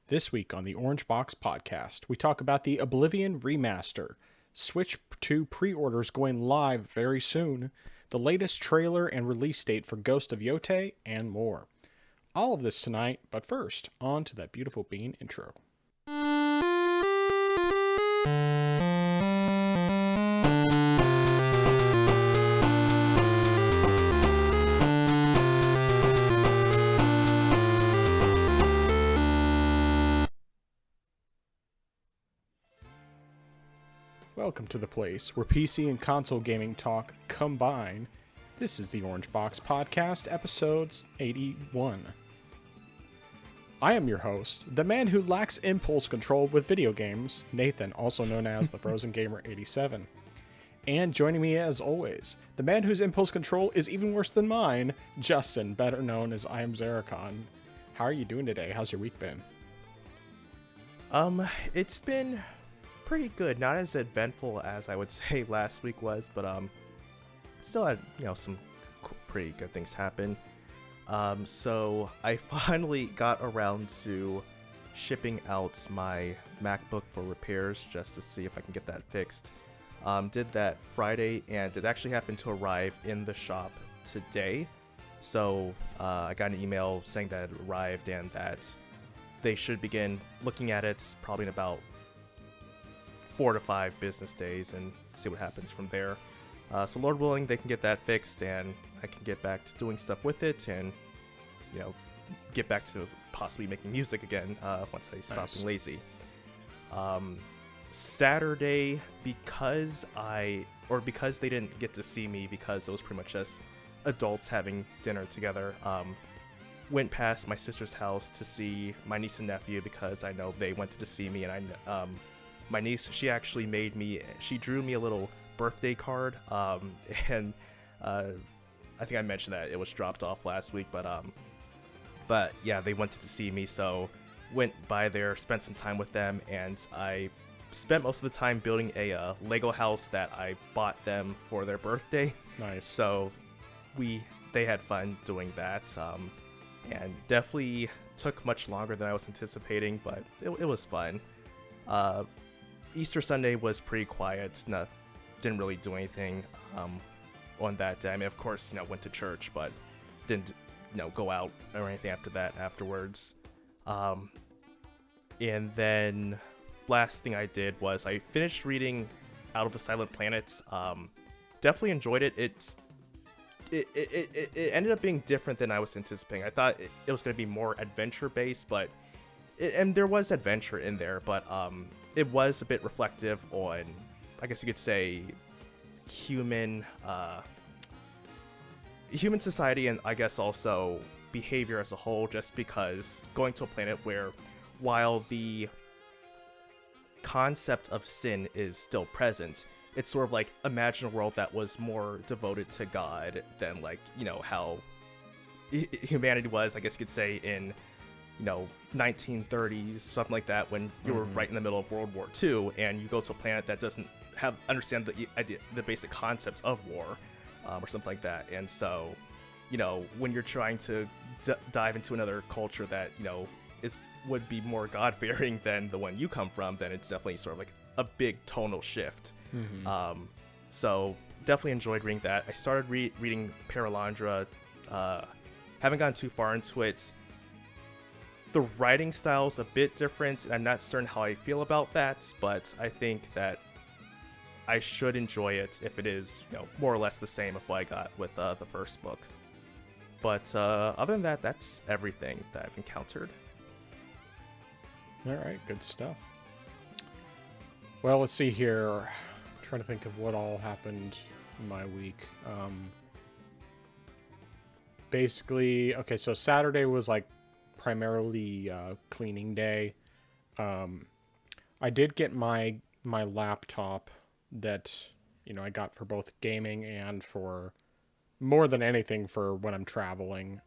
This week on the Orange Box Podcast, we talk about the Oblivion Remaster, Switch 2 pre-orders going live very soon, the latest trailer and release date for Ghost of Yotei, and more. All of this tonight, but first, on to that beautiful bean intro. Welcome to the place where PC and console gaming talk combine. This is the Orange Box Podcast, episodes 81. I am your host, the man who lacks impulse control with video games, Nathan, also known as the Frozen Gamer 87. And joining me as always, the man whose impulse control is even worse than mine, Justin, better known as I am Zaracon. How are you doing today? How's your week been? It's been pretty good. Not as eventful as I would say last week was, but still had some pretty good things happen. So I finally got around to shipping out my MacBook for repairs just to see if I can get that fixed. Did that Friday, and it actually happened to arrive in the shop today. So I got an email saying that it arrived and that they should begin looking at it probably in about 4 to 5 business days and see what happens from there. So Lord willing, they can get that fixed and I can get back to doing stuff with it and, get back to possibly making music again once I stop being lazy. Saturday, because they didn't get to see me because it was pretty much just adults having dinner together, went past my sister's house to see my niece and nephew because I know they wanted to see me, and my niece, she actually she drew me a little birthday card, and I think I mentioned that it was dropped off last week, but yeah, they wanted to see me, so went by there, spent some time with them, and I spent most of the time building a Lego house that I bought them for their birthday. Nice. So they had fun doing that, and definitely took much longer than I was anticipating, but it was fun. Easter Sunday was pretty quiet. Didn't really do anything on that day. I mean, of course, went to church, but didn't go out or anything afterwards. And then last thing I did was I finished reading Out of the Silent Planet. Definitely enjoyed it. It ended up being different than I was anticipating. I thought it was going to be more adventure based, and there was adventure in there, but it was a bit reflective on, I guess you could say, human society, and I guess also behavior as a whole, just because going to a planet where, while the concept of sin is still present, it's sort of like imagine a world that was more devoted to God than how humanity was, I guess you could say, in 1930s, something like that, when you were right in the middle of World War II, and you go to a planet that doesn't understand the basic concept of war, or something like that. And so, when you're trying to dive into another culture that would be more God-fearing than the one you come from, then it's definitely sort of like a big tonal shift. So definitely enjoyed reading that. I started reading Paralandra. Haven't gotten too far into it. The writing style is a bit different, and I'm not certain how I feel about that, but I think that I should enjoy it if it is, more or less the same of what I got with the first book. But other than that, that's everything that I've encountered. All right, good stuff. Well, let's see here. I'm trying to think of what all happened in my week. Basically, okay, so Saturday was primarily cleaning day. I did get my laptop that I got for both gaming and for more than anything for when I'm traveling,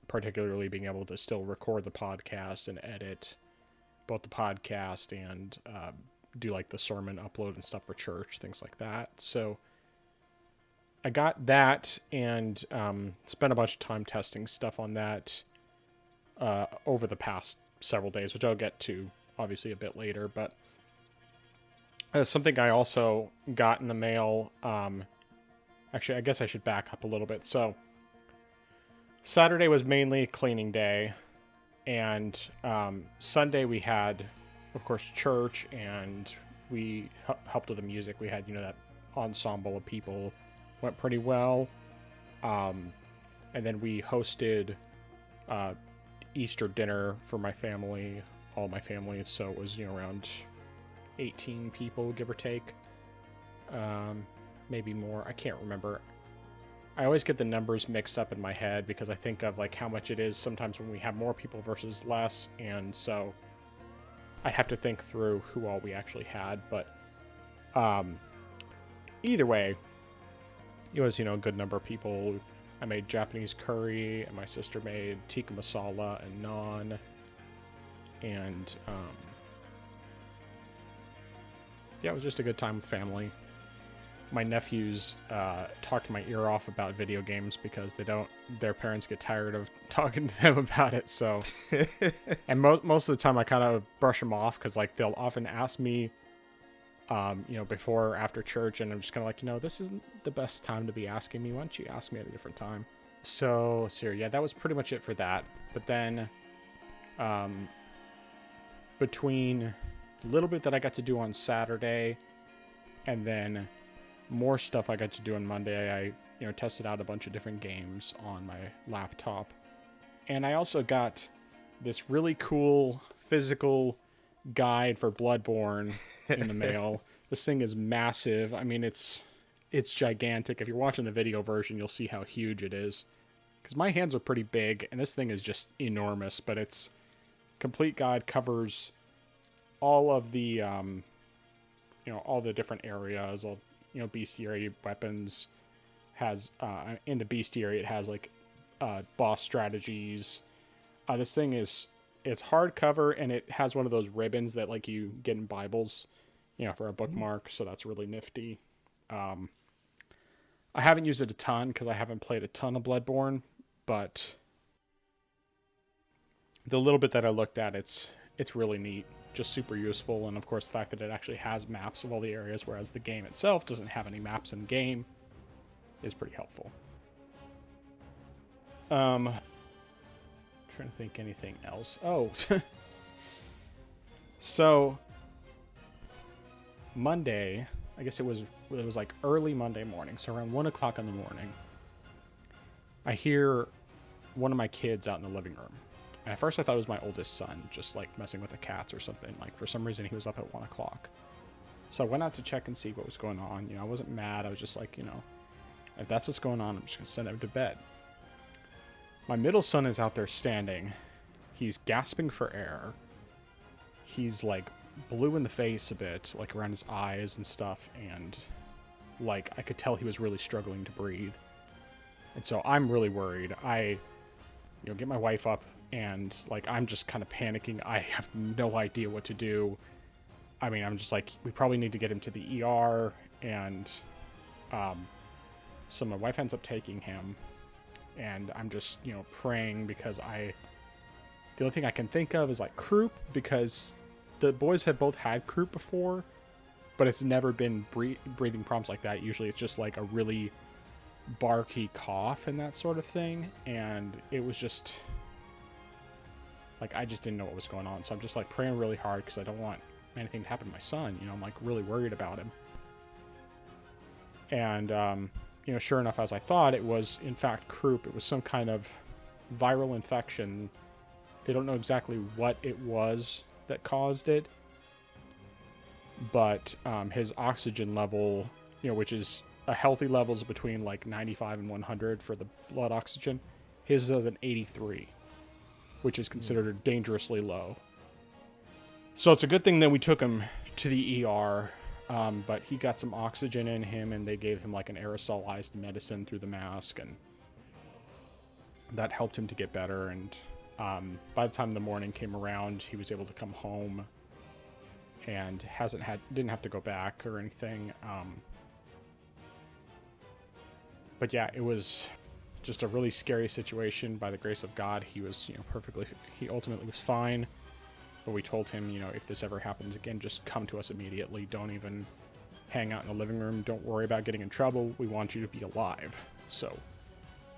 particularly being able to still record the podcast and edit both the podcast and do the sermon upload and stuff for church, things like that. So I got that and spent a bunch of time testing stuff on that over the past several days, which I'll get to obviously a bit later. But something I also got in the mail. Actually, I guess I should back up a little bit. So Saturday was mainly cleaning day, and Sunday we had, of course, church, and we helped with the music. We had, that ensemble of people. Went pretty well. And then we hosted Easter dinner for my family, all my family. So it was, around 18 people, give or take. Maybe more. I can't remember. I always get the numbers mixed up in my head because I think of like how much it is sometimes when we have more people versus less, and so I have to think through who all we actually had. But either way, it was, a good number of people. I made Japanese curry, and my sister made tikka masala and naan, and yeah, it was just a good time with family. My nephews talked my ear off about video games because their parents get tired of talking to them about it. So, and most of the time I kind of brush them off because like they'll often ask me, before or after church, and I'm just kind of like, this isn't the best time to be asking me. Why don't you ask me at a different time? So, yeah, that was pretty much it for that. But then, between the little bit that I got to do on Saturday, and then more stuff I got to do on Monday, I tested out a bunch of different games on my laptop, and I also got this really cool physical guide for Bloodborne in the mail. This thing is massive. I mean, it's gigantic. If you're watching the video version, you'll see how huge it is, because my hands are pretty big, and this thing is just enormous. But it's complete guide, covers all of the all the different areas, all bestiary weapons. Has in the bestiary, it has like boss strategies. This thing it's hardcover, and it has one of those ribbons that like you get in Bibles, for a bookmark. So that's really nifty. I haven't used it a ton because I haven't played a ton of Bloodborne, but the little bit that I looked at, it's really neat, just super useful. And of course, the fact that it actually has maps of all the areas, whereas the game itself doesn't have any maps in game, is pretty helpful. Trying to think anything else. Oh, so Monday, I guess it was like early Monday morning, so around 1:00 in the morning, I hear one of my kids out in the living room. And at first I thought it was my oldest son, just like messing with the cats or something. Like for some reason he was up at 1:00. So I went out to check and see what was going on. I wasn't mad. I was just like, if that's what's going on, I'm just going to send him to bed. My middle son is out there standing. He's gasping for air. He's like blue in the face a bit, like around his eyes and stuff. And like I could tell he was really struggling to breathe. And so I'm really worried. I, get my wife up, and like I'm just kind of panicking. I have no idea what to do. I mean, I'm just like, we probably need to get him to the ER. And so my wife ends up taking him, and I'm just, praying because the only thing I can think of is like croup, because the boys have both had croup before, but it's never been breathing problems like that. Usually it's just like a really barky cough and that sort of thing. And it was just like, I just didn't know what was going on. So I'm just like praying really hard because I don't want anything to happen to my son. I'm like really worried about him. And, sure enough, as I thought, it was in fact croup. It was some kind of viral infection. They don't know exactly what it was that caused it, but his oxygen level, which is a healthy level, is between like 95 and 100 for the blood oxygen. His is an 83, which is considered dangerously low. So it's a good thing that we took him to the ER. But he got some oxygen in him, and they gave him like an aerosolized medicine through the mask, and that helped him to get better. And by the time the morning came around, he was able to come home and didn't have to go back or anything. But yeah, it was just a really scary situation. By the grace of God, he was, he ultimately was fine. But we told him, if this ever happens again, just come to us immediately. Don't even hang out in the living room. Don't worry about getting in trouble. We want you to be alive. So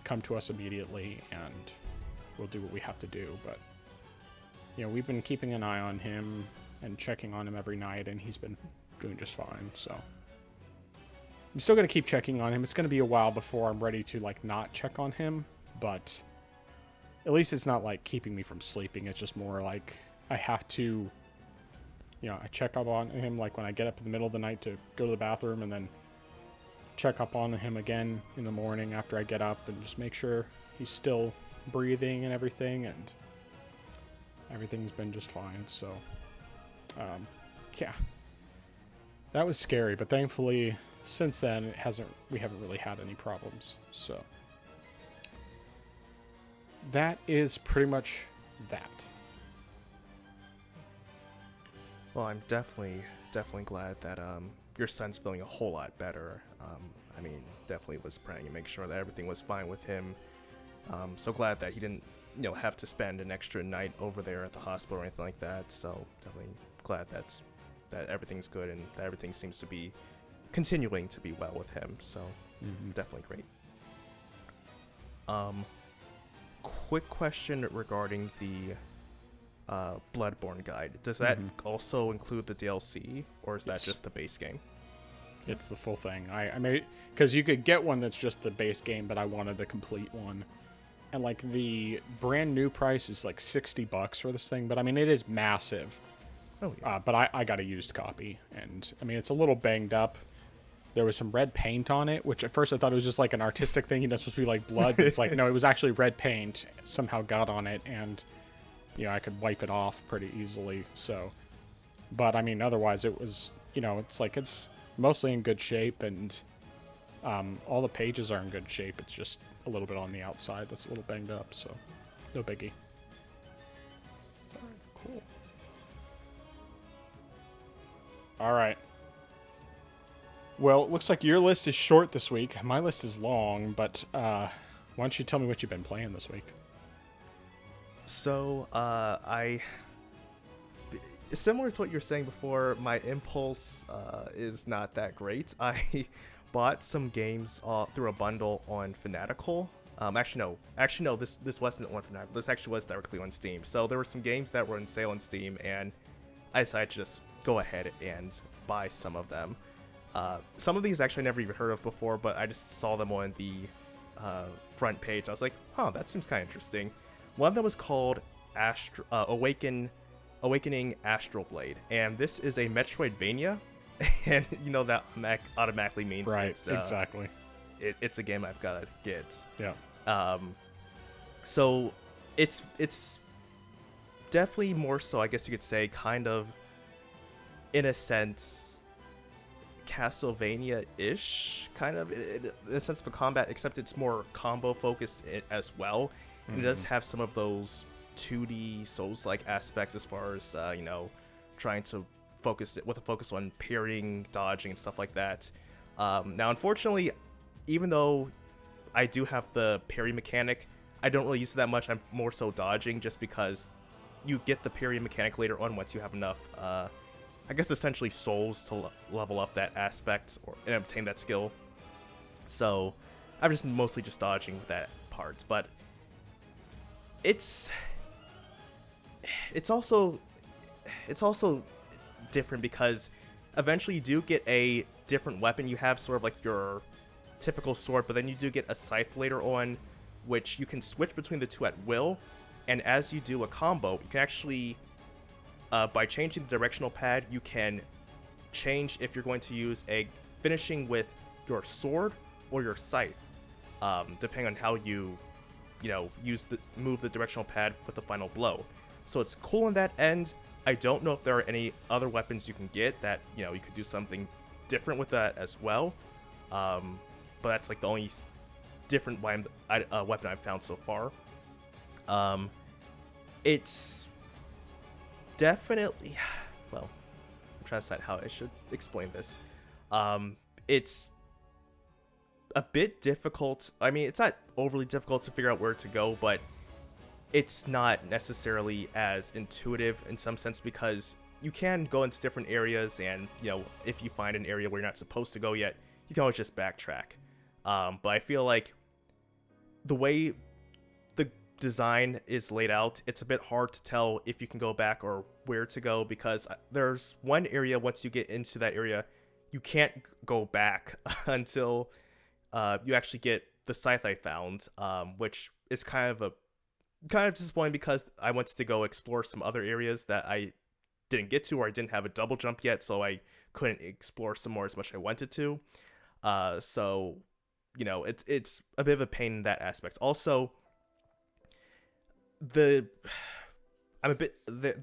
come to us immediately and we'll do what we have to do. But, we've been keeping an eye on him and checking on him every night, and he's been doing just fine. So I'm still going to keep checking on him. It's going to be a while before I'm ready to, not check on him. But at least it's not, keeping me from sleeping. It's just more like I have to, I check up on him, when I get up in the middle of the night to go to the bathroom, and then check up on him again in the morning after I get up and just make sure he's still breathing and everything, and everything's been just fine. So, yeah. That was scary, but thankfully, since then, we haven't really had any problems. So, that is pretty much that. Well, I'm definitely glad that your son's feeling a whole lot better. Definitely was praying to make sure that everything was fine with him. So glad that he didn't, have to spend an extra night over there at the hospital or anything like that. So definitely glad that everything's good and that everything seems to be continuing to be well with him. So definitely great. Quick question regarding the Bloodborne guide. Does that also include the DLC, or is that just the base game? It's the full thing. I made, because you could get one that's just the base game, but I wanted the complete one. And the brand new price is $60 for this thing, but it is massive. Oh yeah. But I got a used copy, and it's a little banged up. There was some red paint on it, which at first I thought it was just an artistic thing. It's supposed to be blood. But it's no, it was actually red paint somehow got on it, and I could wipe it off pretty easily. So, but otherwise it was, it's mostly in good shape, and all the pages are in good shape. It's just a little bit on the outside that's a little banged up. So, no biggie. All right, cool. All right. Well, it looks like your list is short this week. My list is long, but why don't you tell me what you've been playing this week? So, similar to what you were saying before, my impulse is not that great. I bought some games through a bundle on Fanatical. Actually, no. This wasn't on Fanatical. This actually was directly on Steam. So there were some games that were on sale on Steam, and I decided to just go ahead and buy some of them. Some of these actually I never even heard of before, but I just saw them on the front page. I was like, that seems kind of interesting. One of them was called Awakening Astral Blade, and this is a Metroidvania, and that automatically means exactly. It's a game I've got to get. Yeah. So it's definitely more so, I guess you could say, kind of, in a sense, Castlevania-ish, kind of, in the sense of the combat, except it's more combo-focused as well. And it does have some of those 2D Souls-like aspects as far as, trying to focus it with a focus on parrying, dodging, and stuff like that. Now, unfortunately, even though I do have the parry mechanic, I don't really use it that much. I'm more so dodging, just because you get the parry mechanic later on once you have enough, I guess essentially souls to level up that aspect and obtain that skill. So I'm just mostly just dodging with that part. But it's also different because eventually you do get a different weapon. You have sort of your typical sword, but then you do get a scythe later on, which you can switch between the two at will. And as you do a combo, you can actually, by changing the directional pad, you can change if you're going to use finishing with your sword or your scythe, depending on how you move the directional pad with the final blow. So it's cool on that end. I don't know if there are any other weapons you can get that, you could do something different with that as well. But that's the only different weapon I've found so far. It's definitely, well, I'm trying to decide how I should explain this. It's a bit difficult. It's not overly difficult to figure out where to go, but it's not necessarily as intuitive in some sense, because you can go into different areas, and if you find an area where you're not supposed to go yet, you can always just backtrack. But I feel like the way the design is laid out, it's a bit hard to tell if you can go back or where to go, because there's one area, once you get into that area, you can't go back until you actually get the scythe I found, which is kind of disappointing, because I wanted to go explore some other areas that I didn't get to, or I didn't have a double jump yet, so I couldn't explore some more as much as I wanted to. So it's a bit of a pain in that aspect. Also, there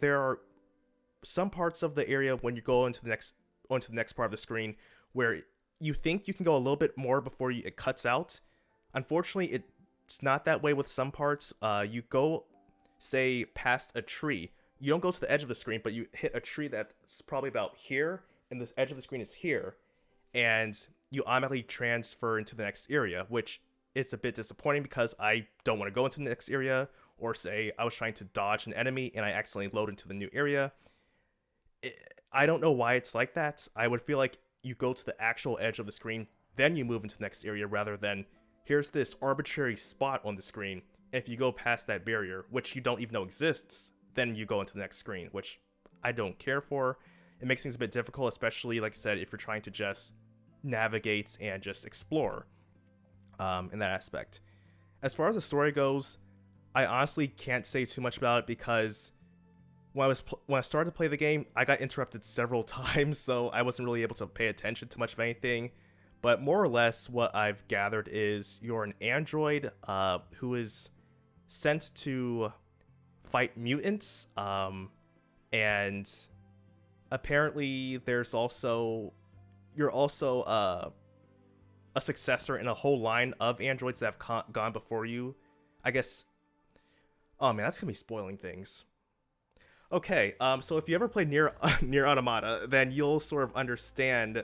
are some parts of the area when you go onto the next part of the screen where you think you can go a little bit more before it cuts out. Unfortunately, it's not that way with some parts. You go, say, past a tree. You don't go to the edge of the screen, but you hit a tree that's probably about here, and the edge of the screen is here, and you automatically transfer into the next area, which is a bit disappointing, because I don't want to go into the next area, or say I was trying to dodge an enemy and I accidentally load into the new area. I don't know why it's like that. I would feel like you go to the actual edge of the screen, then you move into the next area, rather than here's this arbitrary spot on the screen, and if you go past that barrier, which you don't even know exists, then you go into the next screen, which I don't care for. It makes things a bit difficult, especially, like I said, if you're trying to just navigate and just explore in that aspect. As far as the story goes, I honestly can't say too much about it, because when I started to play the game, I got interrupted several times, so I wasn't really able to pay attention to much of anything. But more or less, what I've gathered is you're an android who is sent to fight mutants, and apparently you're also a successor in a whole line of androids that have gone before you, I guess. Oh man, that's gonna be spoiling things. Okay, so if you ever played Near Automata, then you'll sort of understand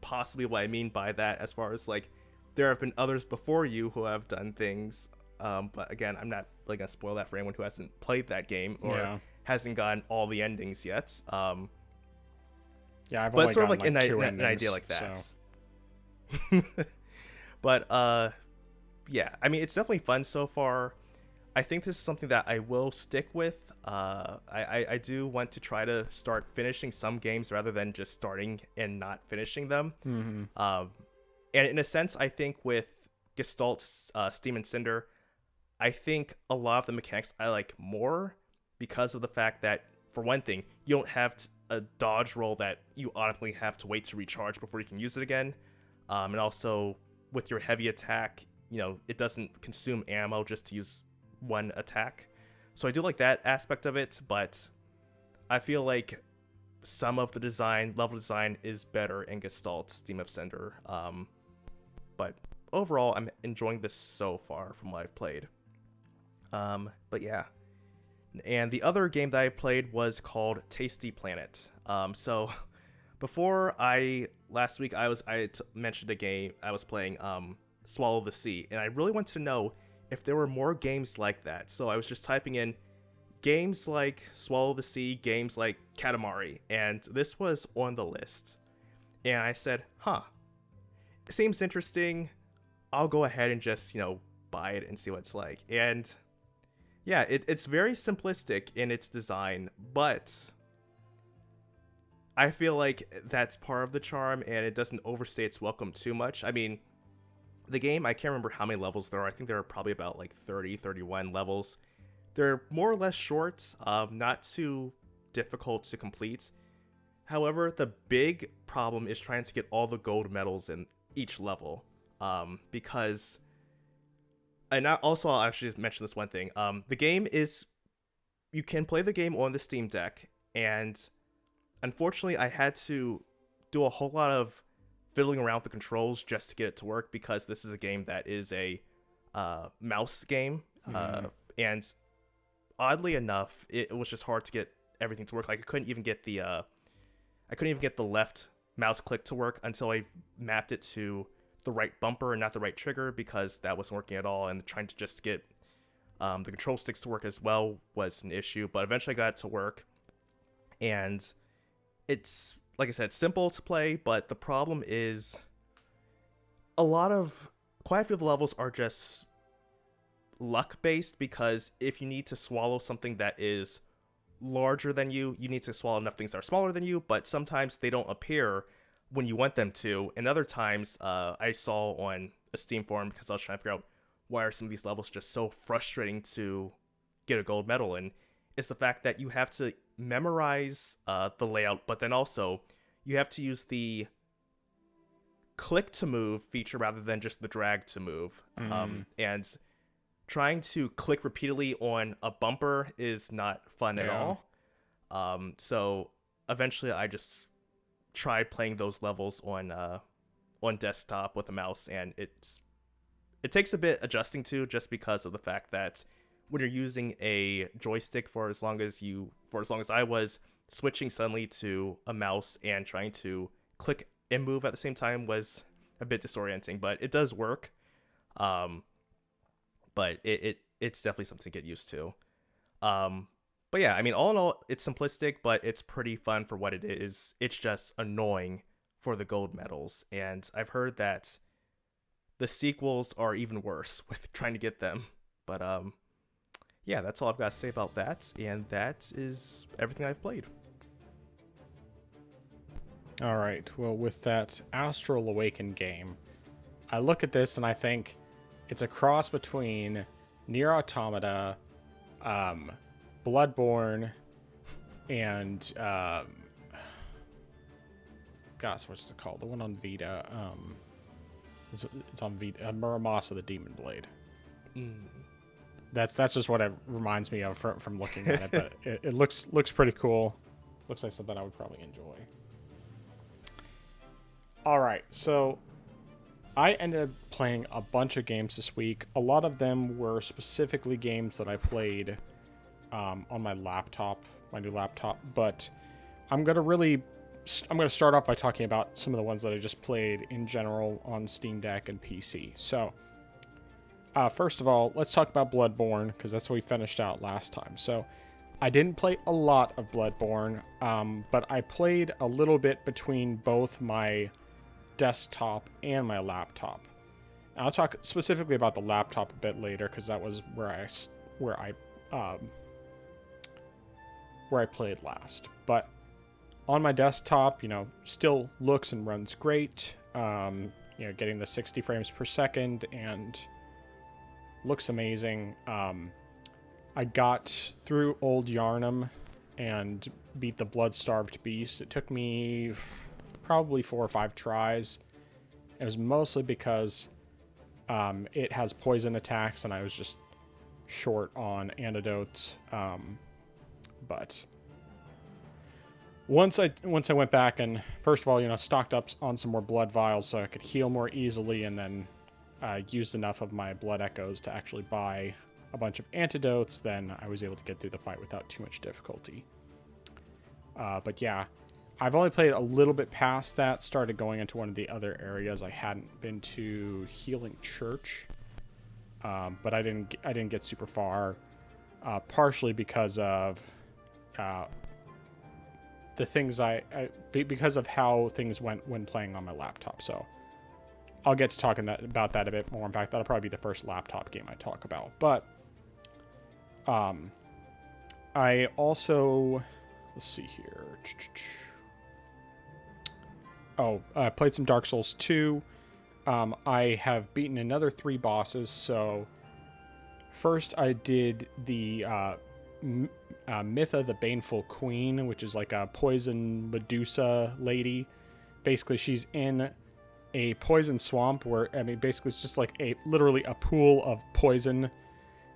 possibly what I mean by that, as far as like there have been others before you who have done things. But again, I'm not really gonna spoil that for anyone who hasn't played that game or hasn't gotten all the endings yet. Yeah, I've but only sort of gotten like two an endings, idea like that. So. But yeah, I mean, it's definitely fun so far. I think this is something that I will stick with. I do want to try to start finishing some games rather than just starting and not finishing them. Mm-hmm. And in a sense, I think with Gestalt, Steam and Cinder, I think a lot of the mechanics I like more, because of the fact that, for one thing, you don't have a dodge roll that you automatically have to wait to recharge before you can use it again. And also, with your heavy attack, it doesn't consume ammo just to use one attack. So I do like that aspect of it, but I feel like some of the level design is better in Gestalt, Steam of Cinder. But overall, I'm enjoying this so far from what I've played. But yeah. And the other game that I played was called Tasty Planet. So before last week I mentioned a game I was playing, Swallow the Sea, and I really wanted to know if there were more games like that. So I was just typing in games like Swallow the Sea, games like Katamari, and this was on the list. And I said, it seems interesting. I'll go ahead and just, buy it and see what it's like. And yeah, it's very simplistic in its design, but I feel like that's part of the charm, and it doesn't overstay its welcome too much. I mean, the game, I can't remember how many levels there are. I think there are probably about like 30, 31 levels. They're more or less short, not too difficult to complete. However, the big problem is trying to get all the gold medals in each level, because, and I'll actually just mention this one thing. The game is, you can play the game on the Steam Deck, and unfortunately I had to do a whole lot of fiddling around with the controls just to get it to work, because this is a game that is a mouse game, and oddly enough, it was just hard to get everything to work. Like I couldn't even get the left mouse click to work until I mapped it to the right bumper and not the right trigger, because that wasn't working at all. And trying to just get The control sticks to work as well was an issue, but eventually I got it to work. And it's, like I said, simple to play, but the problem is quite a few of the levels are just luck based, because if you need to swallow something that is larger than you need to swallow enough things that are smaller than you, but sometimes they don't appear when you want them to. And other times, I saw on a Steam forum, because I was trying to figure out why are some of these levels just so frustrating to get a gold medal in, is the fact that you have to memorize the layout, but then also you have to use the click to move feature rather than just the drag to move. And trying to click repeatedly on a bumper is not fun at all. So eventually I just tried playing those levels on desktop with a mouse, and it takes a bit adjusting to, just because of the fact that when you're using a joystick for as long as I was, switching suddenly to a mouse and trying to click and move at the same time was a bit disorienting, but it does work. But it's definitely something to get used to. But yeah, I mean, all in all, it's simplistic, but it's pretty fun for what it is. It's just annoying for the gold medals, and I've heard that the sequels are even worse with trying to get them. But yeah, that's all I've got to say about that, and that is everything I've played. All right. Well, with that Astral Awaken game, I look at this and I think it's a cross between Nier Automata, Bloodborne, and gosh, what's it called? The one on Vita. It's on Vita. Muramasa, the Demon Blade. That's just what it reminds me of from looking at it. But it looks pretty cool. Looks like something I would probably enjoy. All right, so I ended up playing a bunch of games this week. A lot of them were specifically games that I played on my laptop, my new laptop. But I'm gonna start off by talking about some of the ones that I just played in general on Steam Deck and PC. So, first of all, let's talk about Bloodborne, because that's what we finished out last time. So, I didn't play a lot of Bloodborne, but I played a little bit between both my desktop and my laptop. And I'll talk specifically about the laptop a bit later, because that was where I played last. But on my desktop, still looks and runs great. Getting the 60 frames per second and looks amazing. I got through Old Yarnum and beat the Blood-Starved Beast. It took me probably 4 or 5 tries. It was mostly because it has poison attacks and I was just short on antidotes. But once I went back and, first of all, stocked up on some more blood vials so I could heal more easily, and then used enough of my blood echoes to actually buy a bunch of antidotes, then I was able to get through the fight without too much difficulty. But yeah, I've only played a little bit past that, started going into one of the other areas. I hadn't been to Healing Church, but I didn't get super far, partially because of the things because of how things went when playing on my laptop. So I'll get to talking about that a bit more. In fact, that'll probably be the first laptop game I talk about. But I also, let's see here. I played some Dark Souls 2. I have beaten another 3 bosses. So first I did the Mytha, the Baneful Queen, which is like a poison Medusa lady. Basically, she's in a poison swamp where, basically it's just like literally a pool of poison,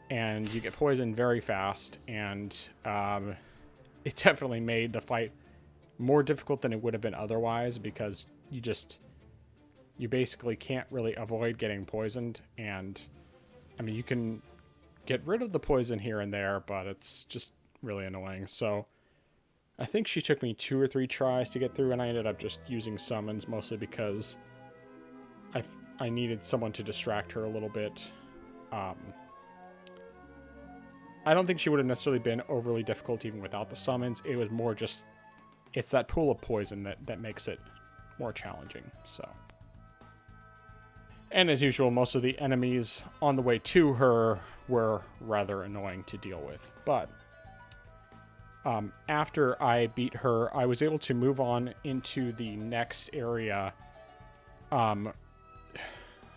and you get poisoned very fast, and it definitely made the fight more difficult than it would have been otherwise, because you basically can't really avoid getting poisoned, and you can get rid of the poison here and there, but it's just really annoying. So I think she took me 2 or 3 tries to get through, and I ended up just using summons, mostly because I needed someone to distract her a little bit. I don't think she would have necessarily been overly difficult even without the summons. It was more just, it's that pool of poison that makes it more challenging. So, and as usual, most of the enemies on the way to her were rather annoying to deal with. But after I beat her, I was able to move on into the next area. I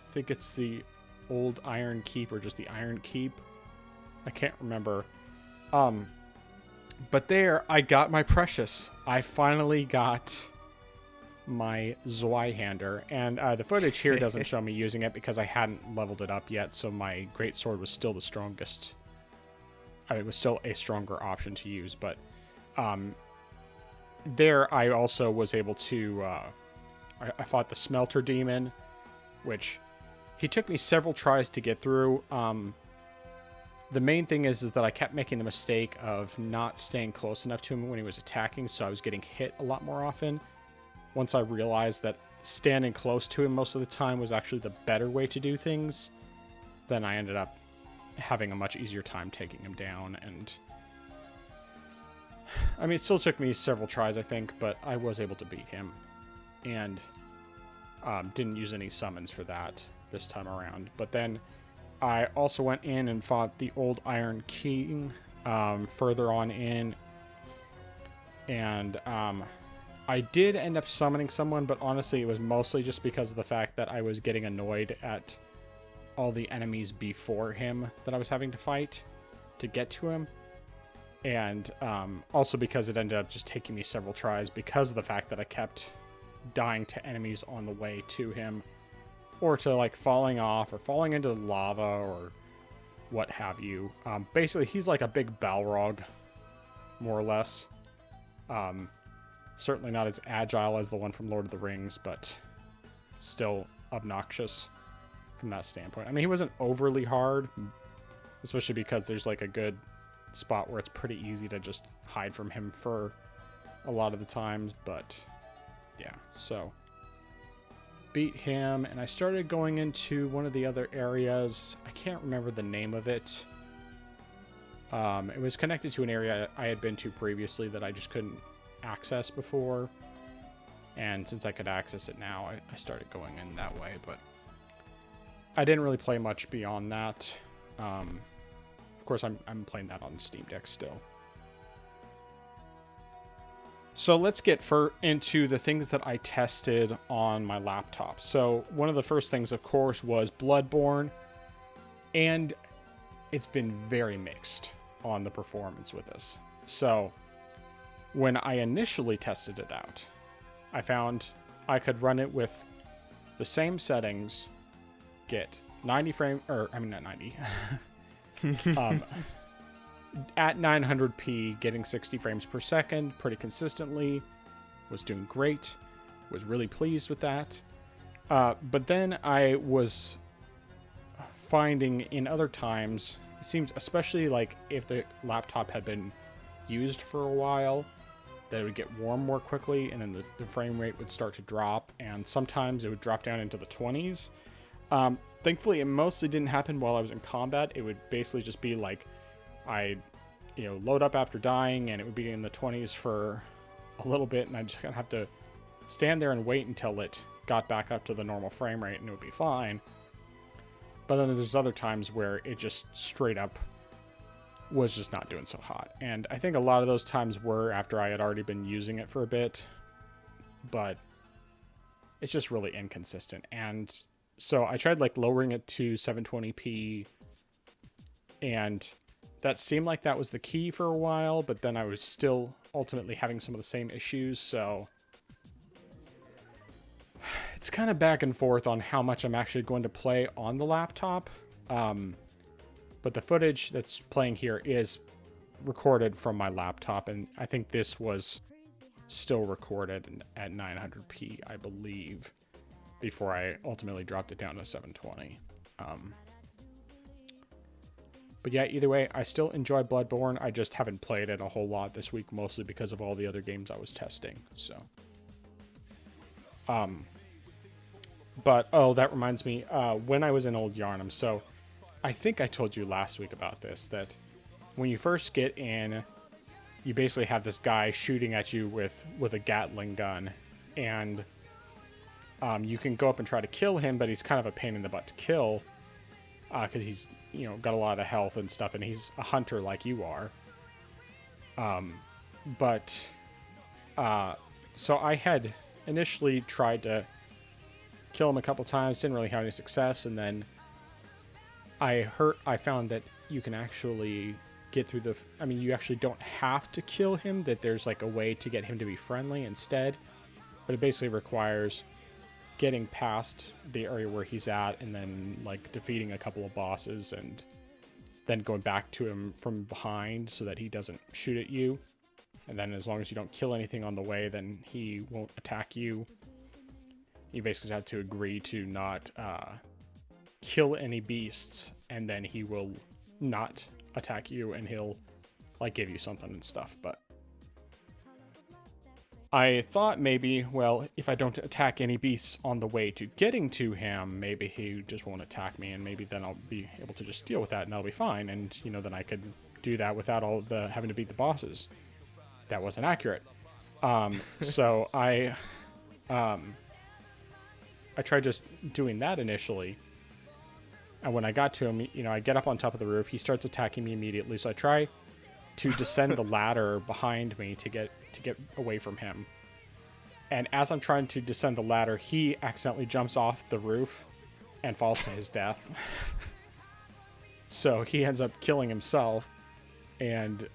think it's the Old Iron Keep or just the Iron Keep. I can't remember. But there, I got my precious. I finally got my Zweihander. And the footage here doesn't show me using it because I hadn't leveled it up yet, so my greatsword was still the strongest. It was still a stronger option to use, but there I also was able to... I fought the Smelter Demon, which he took me several tries to get through. The main thing is that I kept making the mistake of not staying close enough to him when he was attacking, so I was getting hit a lot more often. Once I realized that standing close to him most of the time was actually the better way to do things, then I ended up having a much easier time taking him down. And I mean, it still took me several tries, I think, but I was able to beat him. And didn't use any summons for that this time around. But then I also went in and fought the Old Iron King further on in. And I did end up summoning someone, but honestly it was mostly just because of the fact that I was getting annoyed at all the enemies before him that I was having to fight to get to him. And also because it ended up just taking me several tries because of the fact that I kept dying to enemies on the way to him, or to like falling off or falling into the lava or what have you. Basically, he's like a big Balrog, more or less. Certainly not as agile as the one from Lord of the Rings, but still obnoxious from that standpoint. I mean, he wasn't overly hard, especially because there's like a good spot where it's pretty easy to just hide from him for a lot of the times, but yeah, so beat him, and I started going into one of the other areas. I can't remember the name of it. It was connected to an area I had been to previously that I just couldn't access before, and since I could access it now, I started going in that way, but I didn't really play much beyond that. Of course, I'm playing that on Steam Deck still. So let's get into the things that I tested on my laptop. So one of the first things, of course, was Bloodborne, and it's been very mixed on the performance with this. So when I initially tested it out, I found I could run it with the same settings, get 90 frame, or I mean not 90, at 900p, getting 60 frames per second pretty consistently, was doing great, was really pleased with that. But then I was finding in other times, it seems, especially like if the laptop had been used for a while, that it would get warm more quickly, and then the frame rate would start to drop, and sometimes it would drop down into the 20s. Thankfully, it mostly didn't happen while I was in combat. It would basically just be like I'd, load up after dying, and it would be in the 20s for a little bit, and I'd just have to stand there and wait until it got back up to the normal frame rate, and it would be fine. But then there's other times where it just straight up was just not doing so hot. And I think a lot of those times were after I had already been using it for a bit, but it's just really inconsistent. And so I tried like lowering it to 720p, and that seemed like that was the key for a while, but then I was still ultimately having some of the same issues. So it's kind of back and forth on how much I'm actually going to play on the laptop. But the footage that's playing here is recorded from my laptop, and I think this was still recorded at 900p, I believe, before I ultimately dropped it down to 720. But yeah, either way, I still enjoy Bloodborne. I just haven't played it a whole lot this week, mostly because of all the other games I was testing. So, but oh, that reminds me. When I was in Old Yarnum, so I think I told you last week about this, that when you first get in, you basically have this guy shooting at you with a Gatling gun, and you can go up and try to kill him, but he's kind of a pain in the butt to kill because he's got a lot of health and stuff, and he's a hunter like you are. So I had initially tried to kill him a couple times, didn't really have any success, and then I found that you can actually get through you actually don't have to kill him, that there's like a way to get him to be friendly instead, but it basically requires getting past the area where he's at and then like defeating a couple of bosses and then going back to him from behind so that he doesn't shoot at you. And then as long as you don't kill anything on the way, then he won't attack you. You basically have to agree to not kill any beasts, and then he will not attack you, and he'll like give you something and stuff. But I thought maybe, well, if I don't attack any beasts on the way to getting to him, maybe he just won't attack me, and maybe then I'll be able to just deal with that, and that'll be fine. And then I could do that without all the having to beat the bosses. That wasn't accurate. So I tried just doing that initially. And when I got to him, I get up on top of the roof. He starts attacking me immediately. So I try to descend the ladder behind me to get away from him. And as I'm trying to descend the ladder, he accidentally jumps off the roof and falls to his death. So he ends up killing himself. And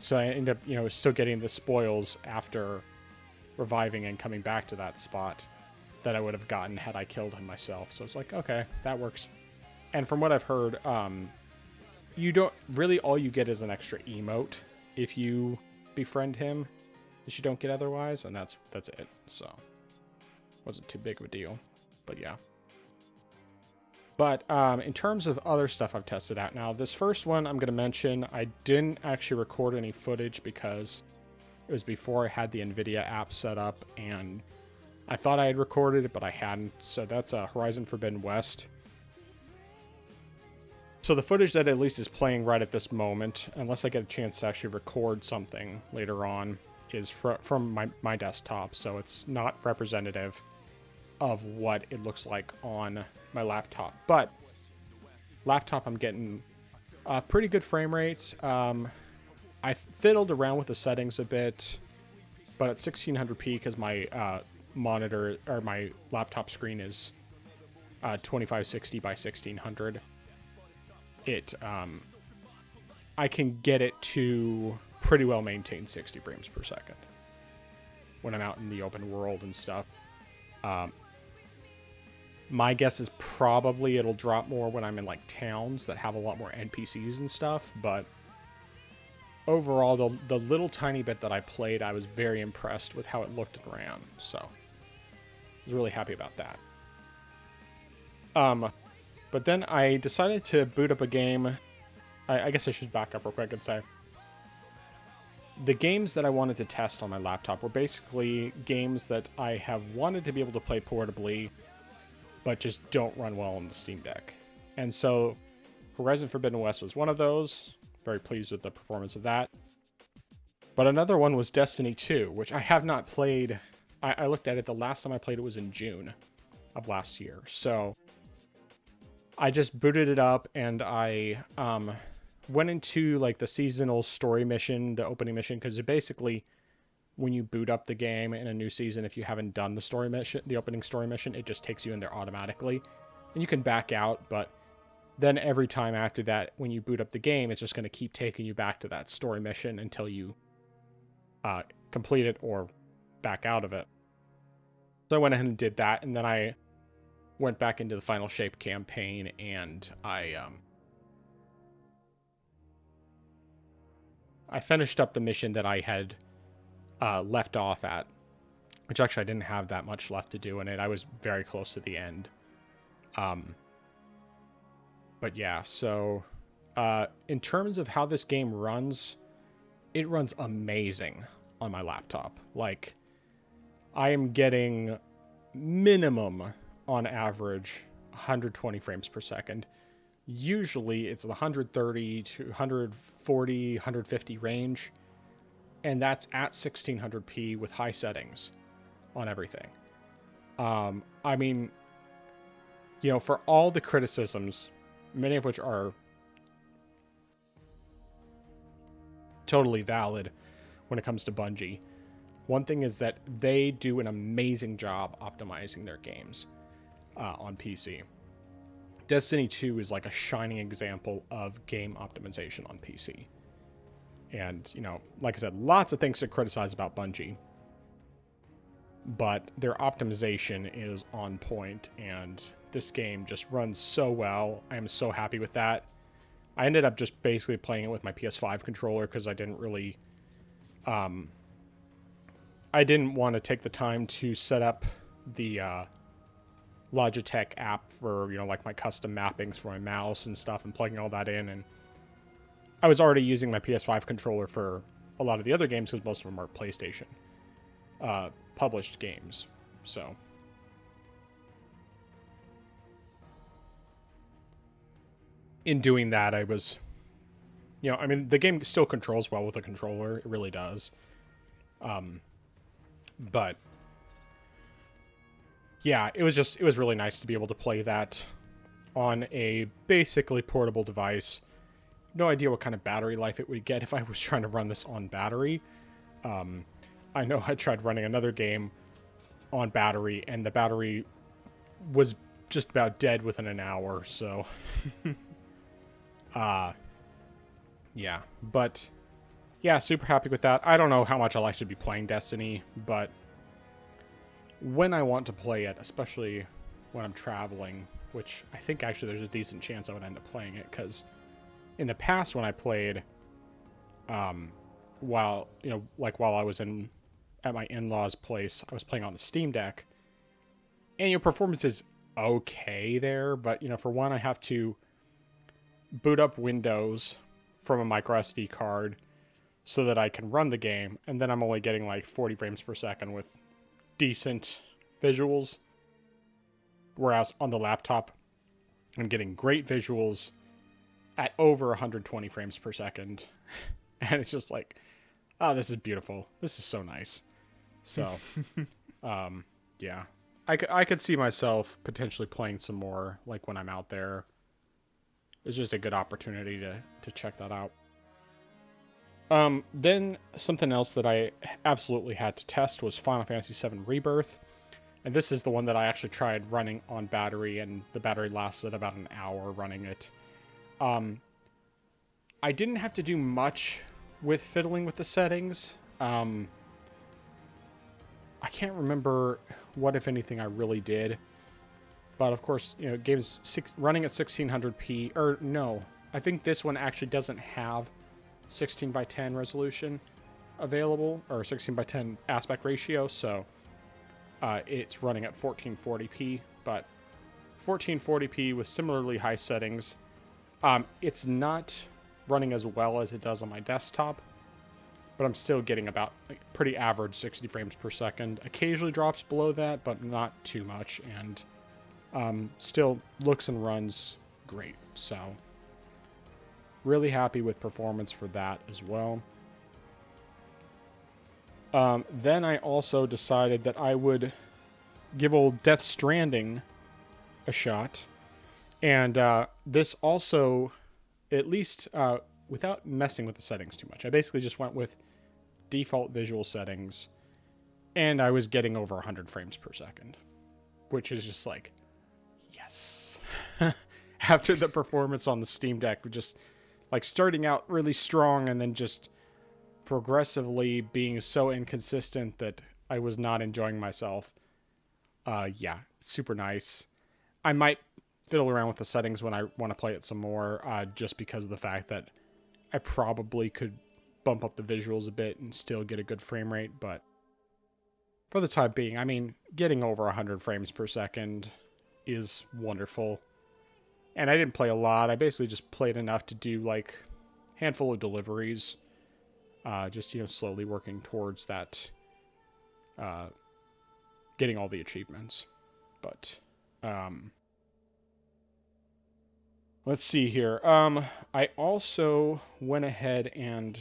so I end up, still getting the spoils after reviving and coming back to that spot that I would have gotten had I killed him myself. So it's like, okay, that works. And from what I've heard, you don't really, all you get is an extra emote if you befriend him, that you don't get otherwise, and that's it. So wasn't too big of a deal, but yeah. But in terms of other stuff I've tested out now, this first one I'm going to mention, I didn't actually record any footage because it was before I had the NVIDIA app set up, and I thought I had recorded it, but I hadn't. So that's Horizon Forbidden West. So the footage that at least is playing right at this moment, unless I get a chance to actually record something later on, is from my desktop. So it's not representative of what it looks like on my laptop. But laptop, I'm getting pretty good frame rates. I fiddled around with the settings a bit, but at 1600p, because my monitor or my laptop screen is 2560 by 1600. I can get it to pretty well maintain 60 frames per second when I'm out in the open world and stuff. My guess is probably it'll drop more when I'm in like towns that have a lot more NPCs and stuff, but overall, the little tiny bit that I played, I was very impressed with how it looked and ran, so I was really happy about that. But then I decided to boot up a game. I guess I should back up real quick and say the games that I wanted to test on my laptop were basically games that I have wanted to be able to play portably, but just don't run well on the Steam Deck. And so Horizon Forbidden West was one of those. Very pleased with the performance of that. But another one was Destiny 2, which I have not played. I looked at it, the last time I played it was in June of last year. So I just booted it up, and I went into like the seasonal story mission, the opening mission, because basically when you boot up the game in a new season, if you haven't done the story mission, the opening story mission, it just takes you in there automatically. And you can back out, but then every time after that, when you boot up the game, it's just going to keep taking you back to that story mission until you complete it or back out of it. So I went ahead and did that, and then I went back into the Final Shape campaign, and I finished up the mission that I had left off at, which actually I didn't have that much left to do in it. I was very close to the end. But yeah, so in terms of how this game runs, it runs amazing on my laptop. Like, I am getting minimum, on average, 120 frames per second, Usually it's the 130 to 140, 150 range, and that's at 1600p with high settings on everything. I mean, for all the criticisms, many of which are totally valid when it comes to Bungie, one thing is that they do an amazing job optimizing their games on PC. Destiny 2 is like a shining example of game optimization on PC. And, like I said, lots of things to criticize about Bungie, but their optimization is on point, and this game just runs so well. I am so happy with that. I ended up just basically playing it with my PS5 controller because I didn't really... I didn't want to take the time to set up the Logitech app for, like my custom mappings for my mouse and stuff and plugging all that in. And I was already using my PS5 controller for a lot of the other games because most of them are PlayStation published games. So in doing that, I was, the game still controls well with a controller. It really does. But yeah, it was really nice to be able to play that on a basically portable device. No idea what kind of battery life it would get if I was trying to run this on battery. I know I tried running another game on battery, and the battery was just about dead within an hour, so... yeah, but... yeah, super happy with that. I don't know how much I'll actually be playing Destiny, but when I want to play it, especially when I'm traveling, which I think actually there's a decent chance I would end up playing it, because in the past when I played, while I was at my in-laws' place, I was playing on the Steam Deck, and your performance is okay there, but for one, I have to boot up Windows from a micro SD card so that I can run the game, and then I'm only getting like 40 frames per second with decent visuals, whereas on the laptop I'm getting great visuals at over 120 frames per second. And it's just like, oh, this is beautiful. This is so nice. So, yeah. I could see myself potentially playing some more, like when I'm out there. It's just a good opportunity to check that out. Then something else that I absolutely had to test was Final Fantasy VII Rebirth. And this is the one that I actually tried running on battery, and the battery lasted about an hour running it. I didn't have to do much with fiddling with the settings. I can't remember what, if anything, I really did. But of course, games running at 1600p, or no, I think this one actually doesn't have 16:10 resolution available, or 16:10 aspect ratio, so it's running at 1440p, but 1440p with similarly high settings. It's not running as well as it does on my desktop, but I'm still getting about pretty average 60 frames per second. Occasionally drops below that, but not too much, and still looks and runs great. So really happy with performance for that as well. Then I also decided that I would give old Death Stranding a shot. And this also, at least without messing with the settings too much, I basically just went with default visual settings, and I was getting over 100 frames per second, which is just like, yes. After the performance on the Steam Deck, just like starting out really strong and then just progressively being so inconsistent that I was not enjoying myself. Yeah, super nice. I might fiddle around with the settings when I want to play it some more, just because of the fact that I probably could bump up the visuals a bit and still get a good frame rate, but for the time being, I mean, getting over 100 frames per second is wonderful. And I didn't play a lot. I basically just played enough to do like a handful of deliveries, just slowly working towards that, getting all the achievements. But Let's see here. I also went ahead and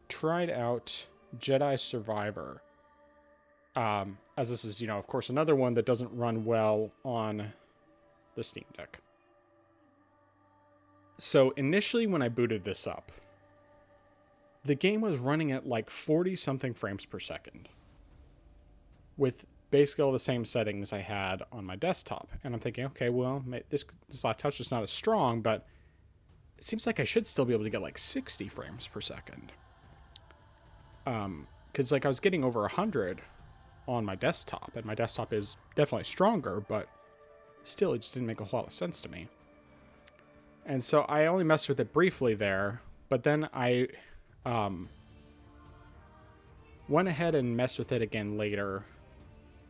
tried out Jedi Survivor. As this is, of course, another one that doesn't run well on the Steam Deck. So initially when I booted this up, the game was running at like 40 something frames per second with basically all the same settings I had on my desktop. And I'm thinking, okay, well, this laptop's just not as strong, but it seems like I should still be able to get like 60 frames per second. Because like I was getting over 100 on my desktop, and my desktop is definitely stronger, but still, it just didn't make a whole lot of sense to me. And so I only messed with it briefly there, but then I went ahead and messed with it again later,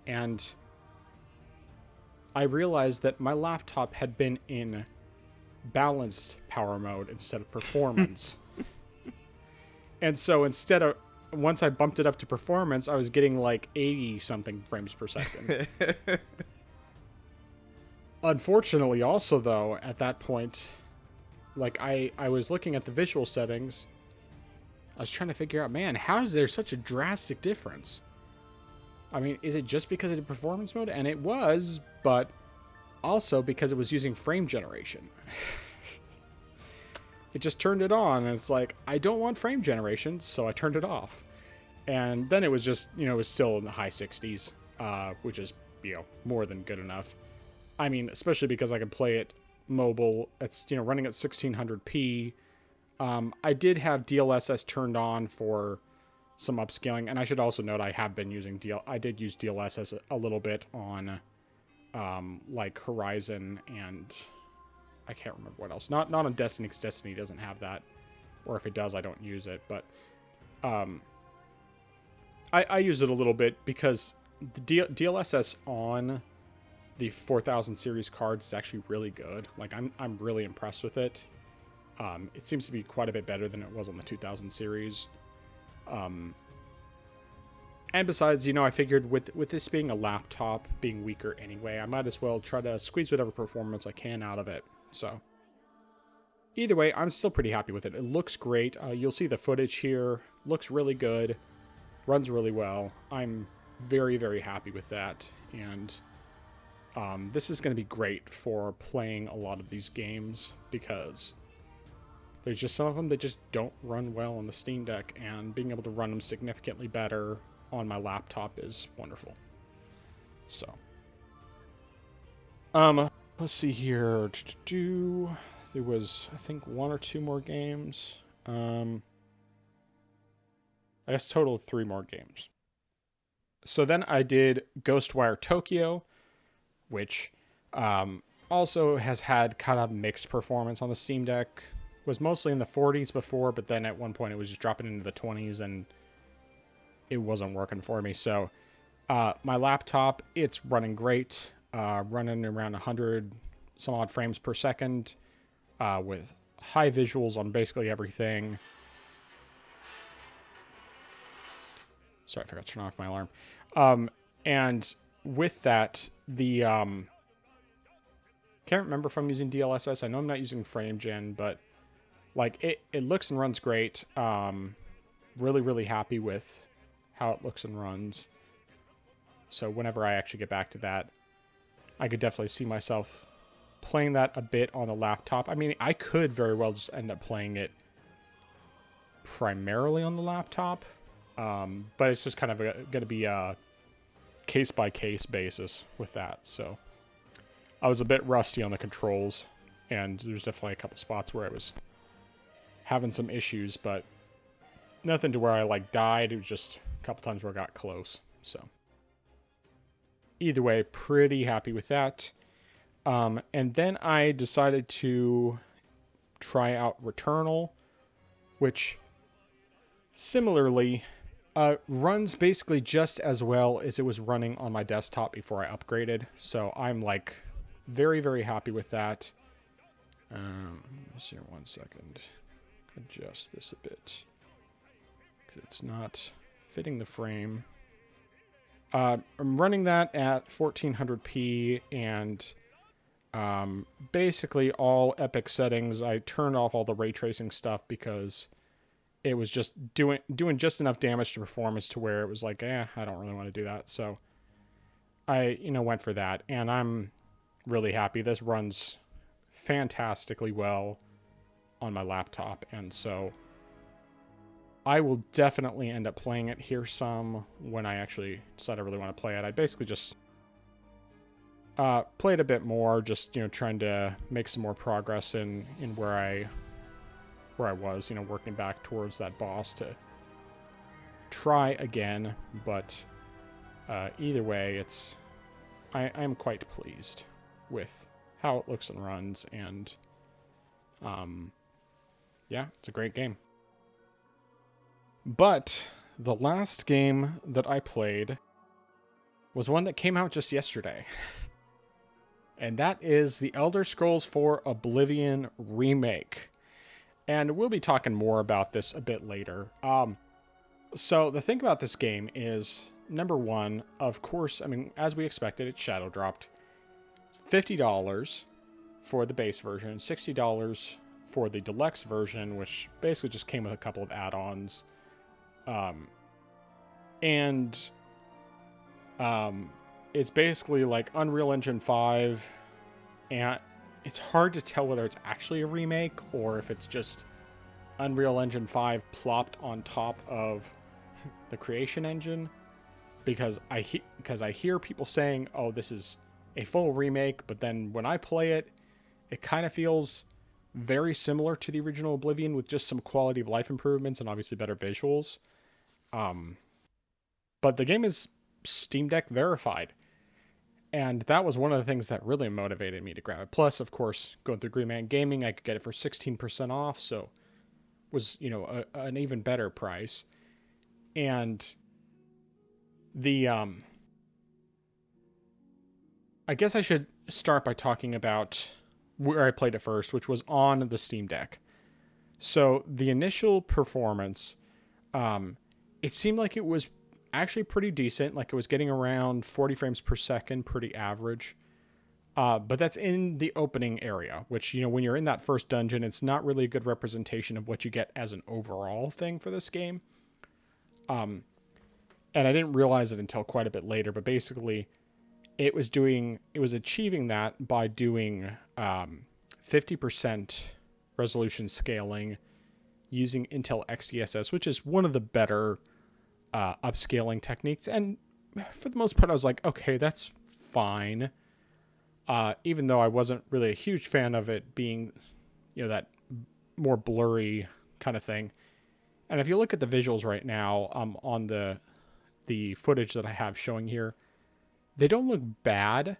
and I realized that my laptop had been in balanced power mode instead of performance. And so once I bumped it up to performance, I was getting like 80 something frames per second. Unfortunately, also though, at that point, like I was looking at the visual settings. I was trying to figure out, man, how is there such a drastic difference? I mean, is it just because of the performance mode? And it was, but also because it was using frame generation. It just turned it on, and it's like, I don't want frame generation, so I turned it off. And then it was just, it was still in the high 60s, which is, more than good enough. I mean, especially because I could play it mobile. It's, running at 1600p. I did have DLSS turned on for some upscaling, and I should also note I have been using I did use DLSS a little bit on, like Horizon, and I can't remember what else. Not on Destiny, because Destiny doesn't have that, or if it does, I don't use it. But I use it a little bit because the DLSS on the 4000 series cards is actually really good. Like I'm really impressed with it. It seems to be quite a bit better than it was on the 2000 series. And besides, I figured with this being a laptop, being weaker anyway, I might as well try to squeeze whatever performance I can out of it. So either way, I'm still pretty happy with it. It looks great. You'll see the footage here. Looks really good. Runs really well. I'm very, very happy with that. And this is going to be great for playing a lot of these games, because there's just some of them that just don't run well on the Steam Deck, and being able to run them significantly better on my laptop is wonderful. So, let's see here. There was, I think, one or two more games. I guess total of 3 more games. So then I did Ghostwire Tokyo, which also has had kind of mixed performance on the Steam Deck. Was mostly in the 40s before, but then at one point it was just dropping into the 20s, and it wasn't working for me. So my laptop, it's running great, running around 100 some odd frames per second, with high visuals on basically everything. Sorry, I forgot to turn off my alarm. And with that, the can't remember if I'm using DLSS. I know I'm not using frame gen, but like it looks and runs great. Really, really happy with how it looks and runs. So whenever I actually get back to that, I could definitely see myself playing that a bit on the laptop. I mean, I could very well just end up playing it primarily on the laptop, but it's just kind of going to be a case-by-case basis with that. So I was a bit rusty on the controls, and there's definitely a couple spots where I was having some issues, but nothing to where I like died. It was just a couple times where I got close. So either way, pretty happy with that. And then I decided to try out Returnal, which similarly runs basically just as well as it was running on my desktop before I upgraded. So I'm like very, very happy with that. Let's see here, 1 second. Adjust this a bit, because it's not fitting the frame. I'm running that at 1400p, and Basically all epic settings. I turned off all the ray tracing stuff because it was just doing just enough damage to performance to where it was like, I don't really want to do that. So I, went for that, and I'm really happy. This runs fantastically well on my laptop, and so I will definitely end up playing it here some when I actually decide I really want to play it. I basically just played a bit more, just trying to make some more progress in where I was, working back towards that boss to try again. But either way, I'm quite pleased with how it looks and runs, and yeah, it's a great game. But the last game that I played was one that came out just yesterday. And that is the Elder Scrolls IV Oblivion Remake. And we'll be talking more about this a bit later. So the thing about this game is, number one, of course, I mean, as we expected, it shadow dropped. $50 for the base version, $60 for the deluxe version, which basically just came with a couple of add-ons. It's basically like Unreal Engine 5, and it's hard to tell whether it's actually a remake or if it's just Unreal Engine 5 plopped on top of the creation engine, because I hear people saying, "Oh, this is a full remake," but then when I play it, it kind of feels very similar to the original Oblivion with just some quality of life improvements and obviously better visuals. But the game is Steam Deck verified, and that was one of the things that really motivated me to grab it. Plus, of course, going through Green Man Gaming, I could get it for 16% off, so it was, an even better price. And the I guess I should start by talking about where I played it first, which was on the Steam Deck. So the initial performance, it seemed like it was actually pretty decent. Like it was getting around 40 frames per second, pretty average. But that's in the opening area, which, when you're in that first dungeon, it's not really a good representation of what you get as an overall thing for this game. And I didn't realize it until quite a bit later, but basically it was achieving that by doing 50% resolution scaling using Intel XeSS, which is one of the better upscaling techniques. And for the most part, I was like, okay, that's fine. Even though I wasn't really a huge fan of it being, that more blurry kind of thing. And if you look at the visuals right now, on the footage that I have showing here, they don't look bad,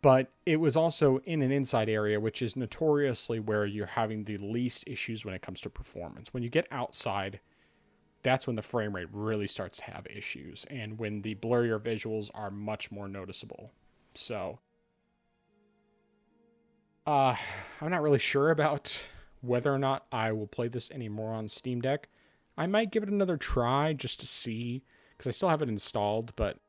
but it was also in an inside area, which is notoriously where you're having the least issues when it comes to performance. When you get outside, that's when the frame rate really starts to have issues, and when the blurrier visuals are much more noticeable. So, I'm not really sure about whether or not I will play this anymore on Steam Deck. I might give it another try just to see, because I still have it installed, but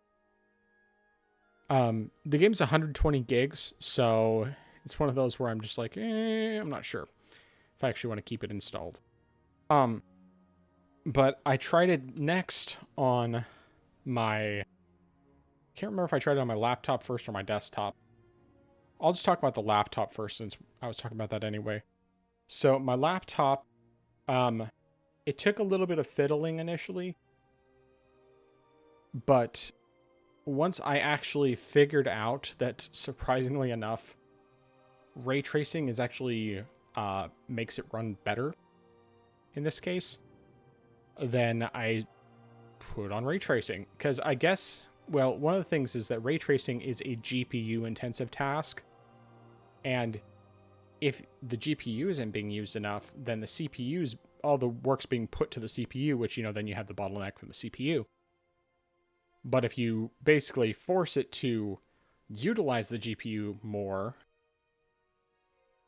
the game's 120 gigs, so it's one of those where I'm just like, I'm not sure if I actually want to keep it installed. But I tried it next on my... I can't remember if I tried it on my laptop first or my desktop. I'll just talk about the laptop first, since I was talking about that anyway. So my laptop, it took a little bit of fiddling initially, but once I actually figured out that, surprisingly enough, ray tracing is actually makes it run better in this case, then I put on ray tracing. Because I guess, well, one of the things is that ray tracing is a GPU intensive task, and if the GPU isn't being used enough, then the CPU's, all the work's being put to the CPU, which, then you have the bottleneck from the CPU. But if you basically force it to utilize the GPU more,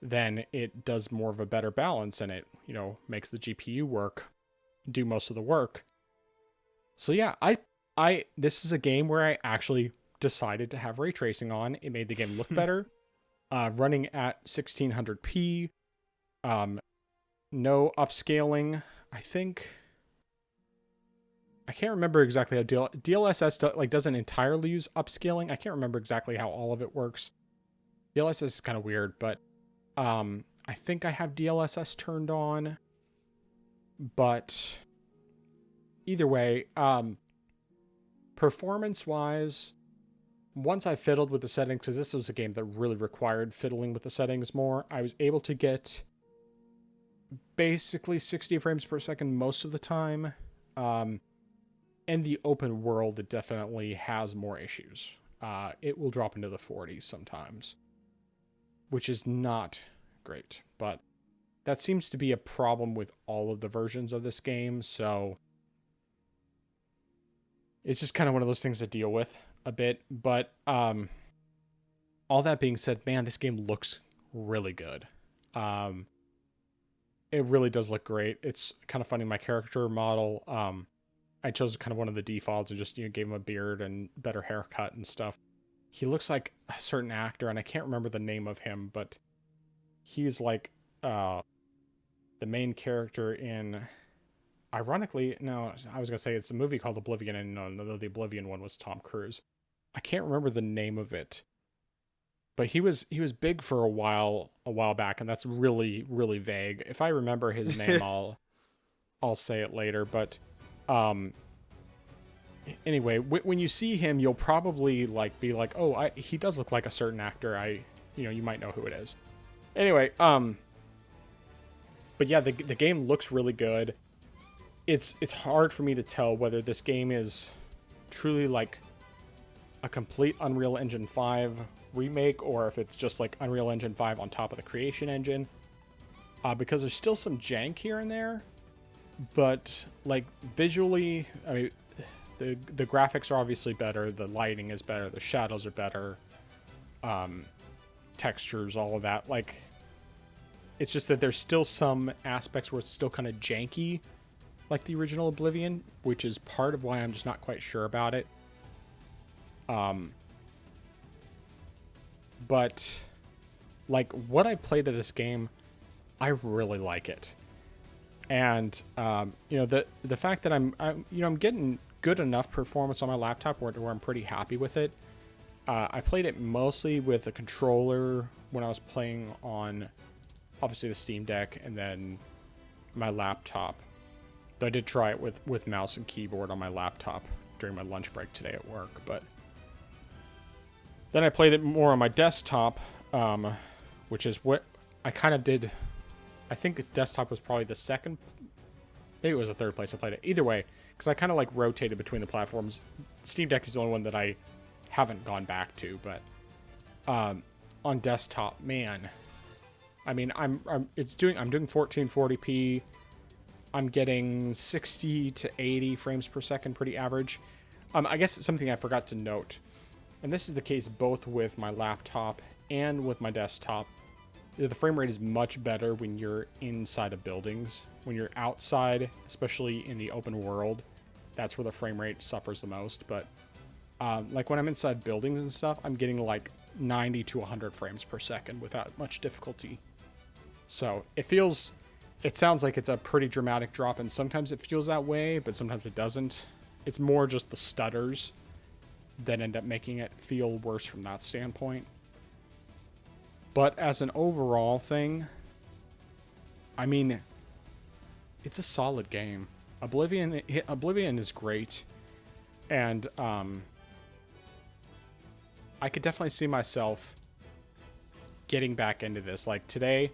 then it does more of a better balance, and it, makes the GPU do most of the work. So yeah, I this is a game where I actually decided to have ray tracing on. It made the game look better. Running at 1600p. No upscaling. I think I can't remember exactly how DLSS doesn't entirely use upscaling. I can't remember exactly how all of it works. DLSS is kind of weird, but I think I have DLSS turned on. But either way, performance-wise, once I fiddled with the settings, because this was a game that really required fiddling with the settings more, I was able to get basically 60 frames per second most of the time. In the open world, it definitely has more issues. It will drop into the 40s sometimes, which is not great, but that seems to be a problem with all of the versions of this game, so it's just kind of one of those things to deal with a bit. But all that being said, man, this game looks really good. It really does look great. It's kind of funny. My character model, I chose kind of one of the defaults and just gave him a beard and better haircut and stuff. He looks like a certain actor, and I can't remember the name of him, but he's like the main character in. Ironically, no, I was gonna say it's a movie called Oblivion, and no, the Oblivion one was Tom Cruise. I can't remember the name of it, but he was big for a while back, and that's really really vague. If I remember his name, I'll say it later. But anyway, when you see him, you'll probably be like, oh, he does look like a certain actor. You might know who it is. Anyway, but yeah, the game looks really good. It's hard for me to tell whether this game is truly like a complete Unreal Engine 5 remake or if it's just like Unreal Engine 5 on top of the Creation Engine. Because there's still some jank here and there, but like visually, I mean, the graphics are obviously better, the lighting is better, the shadows are better, textures, all of that. Like, it's just that there's still some aspects where it's still kind of janky, like the original Oblivion, which is part of why I'm just not quite sure about it. But like what I played of this game, I really like it. And the fact that I'm getting good enough performance on my laptop where I'm pretty happy with it. I played it mostly with a controller when I was playing on obviously the Steam Deck and then my laptop. Though I did try it with mouse and keyboard on my laptop during my lunch break today at work. But then I played it more on my desktop, which is what I kind of did. I think desktop was probably the second, maybe it was the third place I played it. Either way, because I kind of like rotated between the platforms. Steam Deck is the only one that I haven't gone back to, but on desktop, man, I mean, I'm doing 1440p. I'm getting 60 to 80 frames per second, pretty average. I guess it's something I forgot to note, and this is the case both with my laptop and with my desktop. The frame rate is much better when you're inside of buildings. When you're outside, especially in the open world, that's where the frame rate suffers the most. But like when I'm inside buildings and stuff, I'm getting like 90 to 100 frames per second without much difficulty. So it sounds like it's a pretty dramatic drop, and sometimes it feels that way, but sometimes it doesn't. It's more just the stutters that end up making it feel worse from that standpoint. But as an overall thing, I mean, it's a solid game. Oblivion is great, and I could definitely see myself getting back into this. Like today,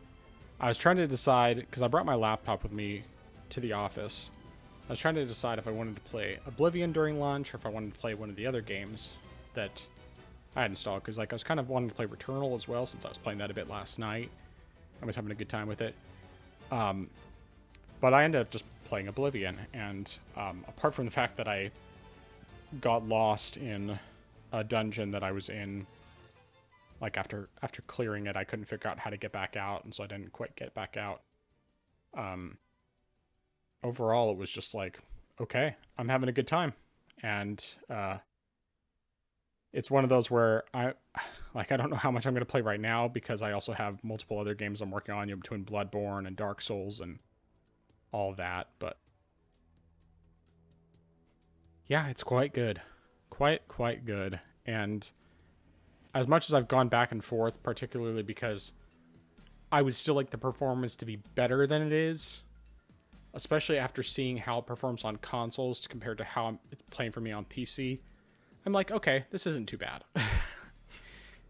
I was trying to decide, because I brought my laptop with me to the office. I was trying to decide if I wanted to play Oblivion during lunch or if I wanted to play one of the other games that I had installed. Because like I was kind of wanting to play Returnal as well, since I was playing that a bit last night. I was having a good time with it. But I ended up just playing Oblivion. And apart from the fact that I got lost in a dungeon that I was in, like after clearing it, I couldn't figure out how to get back out, and so I didn't quite get back out. Overall, it was just like, okay, I'm having a good time, and it's one of those where I don't know how much I'm going to play right now because I also have multiple other games I'm working on, between Bloodborne and Dark Souls and all that. But yeah, it's quite good. Quite good. And as much as I've gone back and forth, particularly because I would still like the performance to be better than it is, especially after seeing how it performs on consoles compared to how it's playing for me on PC. I'm like, okay, this isn't too bad.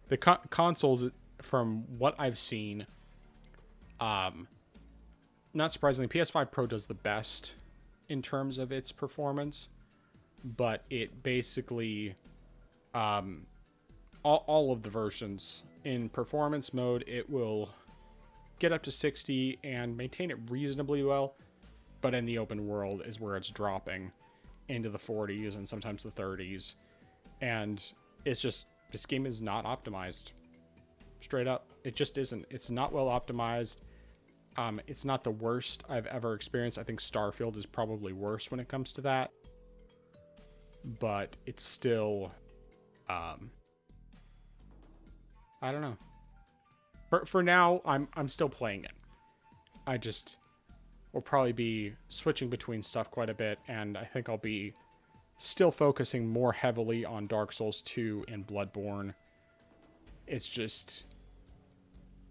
The consoles, from what I've seen, not surprisingly, PS5 Pro does the best in terms of its performance, but it basically, all of the versions in performance mode, it will get up to 60 and maintain it reasonably well, but in the open world is where it's dropping into the 40s and sometimes the 30s, and it's just, this game is not optimized. Straight up, it just isn't. It's not well optimized. It's not the worst I've ever experienced. I think Starfield is probably worse when it comes to that, but it's still, I don't know. For now, I'm still playing it. I just will probably be switching between stuff quite a bit, and I think I'll be still focusing more heavily on Dark Souls 2 and Bloodborne. It's just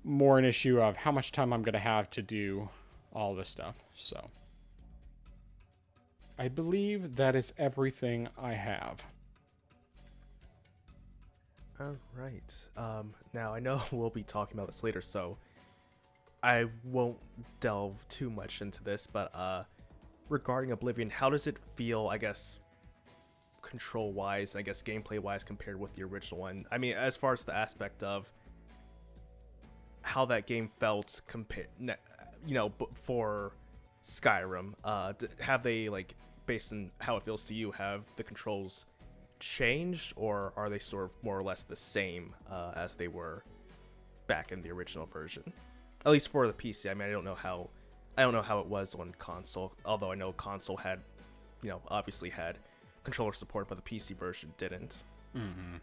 more an issue of how much time I'm going to have to do all this stuff. So I believe that is everything I have. All right. Now I know we'll be talking about this later, so I won't delve too much into this, but regarding Oblivion, how does it feel, I guess, control-wise, I guess gameplay-wise, compared with the original one? I mean, as far as the aspect of how that game felt for Skyrim, have they, like, based on how it feels to you, have the controls changed, or are they sort of more or less the same as they were back in the original version? At least for the PC. I mean, I don't know how it was on console, although I know console had, obviously had controller support, but the PC version didn't. Mm-hmm.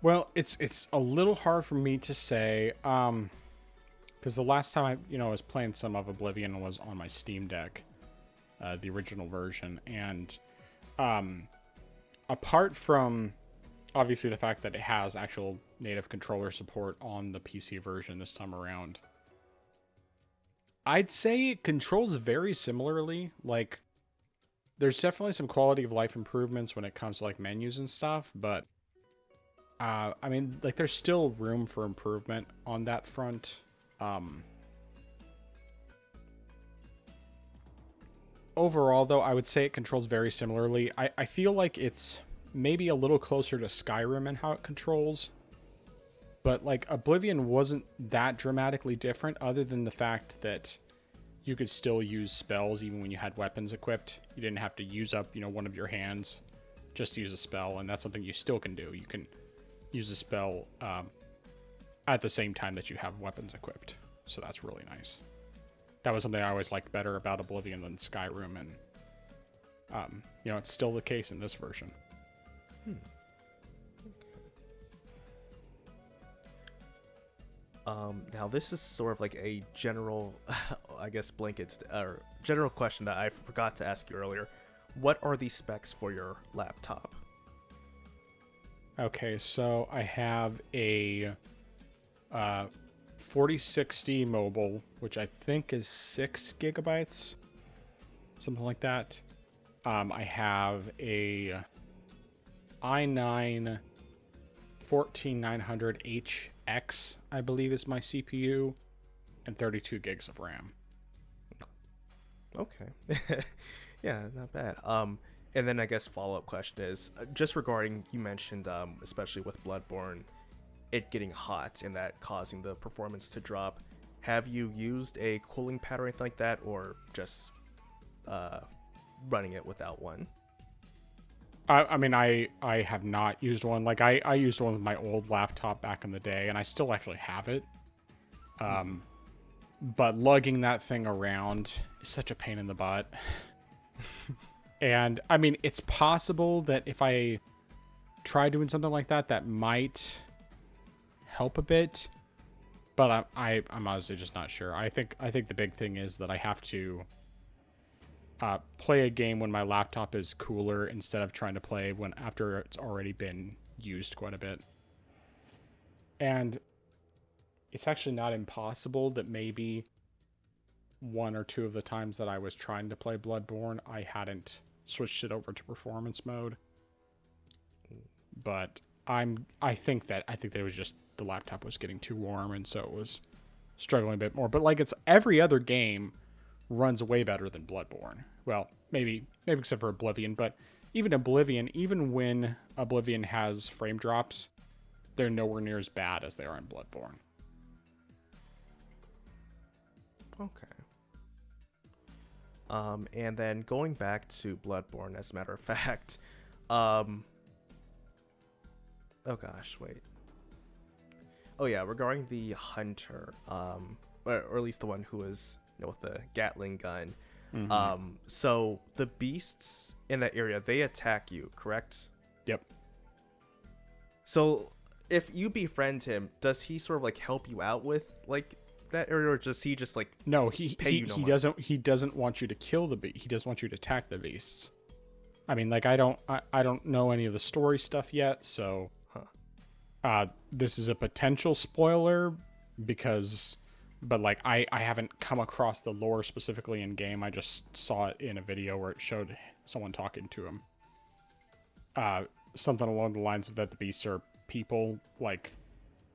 Well, it's a little hard for me to say, because the last time I was playing some of Oblivion was on my Steam Deck, the original version, and apart from obviously the fact that it has actual native controller support on the PC version this time around, I'd say it controls very similarly. Like, there's definitely some quality of life improvements when it comes to like menus and stuff, but I mean, like, there's still room for improvement on that front. Overall, though, I would say it controls very similarly. I feel like it's maybe a little closer to Skyrim in how it controls, but like Oblivion wasn't that dramatically different, other than the fact that you could still use spells even when you had weapons equipped. You didn't have to use up, one of your hands just to use a spell, and that's something you still can do. You can use a spell at the same time that you have weapons equipped, so that's really nice. That was something I always liked better about Oblivion than Skyrim, and it's still the case in this version. Now this is sort of like a general, I guess, general question that I forgot to ask you earlier. What are the specs for your laptop? Okay, so I have a 4060 mobile, which I think is 6 gigabytes, something like that. I have a i9 14900HX, I believe is my CPU, and 32 gigs of RAM. Okay. Yeah, not bad. And then I guess follow-up question is, just regarding, you mentioned, especially with Bloodborne, it getting hot and that causing the performance to drop. Have you used a cooling pad or anything like that, or just running it without one? I mean, I have not used one. Like, I used one with my old laptop back in the day, and I still actually have it. But lugging that thing around is such a pain in the butt. And, I mean, it's possible that if I try doing something like that, that might help a bit. But I'm honestly just not sure. I think the big thing is that I have to play a game when my laptop is cooler instead of trying to play when after it's already been used quite a bit. And it's actually not impossible that maybe one or two of the times that I was trying to play Bloodborne, I hadn't switched it over to performance mode. But I think that it was just the laptop was getting too warm, and so it was struggling a bit more. But like, it's every other game runs way better than Bloodborne. Well, maybe except for Oblivion, but even Oblivion, even when Oblivion has frame drops, they're nowhere near as bad as they are in Bloodborne. Okay. And then going back to Bloodborne, as a matter of fact, oh gosh, wait. Oh yeah, regarding the hunter, or at least the one who was, with the Gatling gun. Mm-hmm. So the beasts in that area, they attack you, correct? Yep. So if you befriend him, does he sort of like help you out with like that area, or does he just like no he doesn't want you to kill the beast. He doesn't want you to attack the beasts. I mean, like, I don't know any of the story stuff yet, so this is a potential spoiler but like I haven't come across the lore specifically in game. I just saw it in a video where it showed someone talking to him. Something along the lines of that the beasts are people. Like,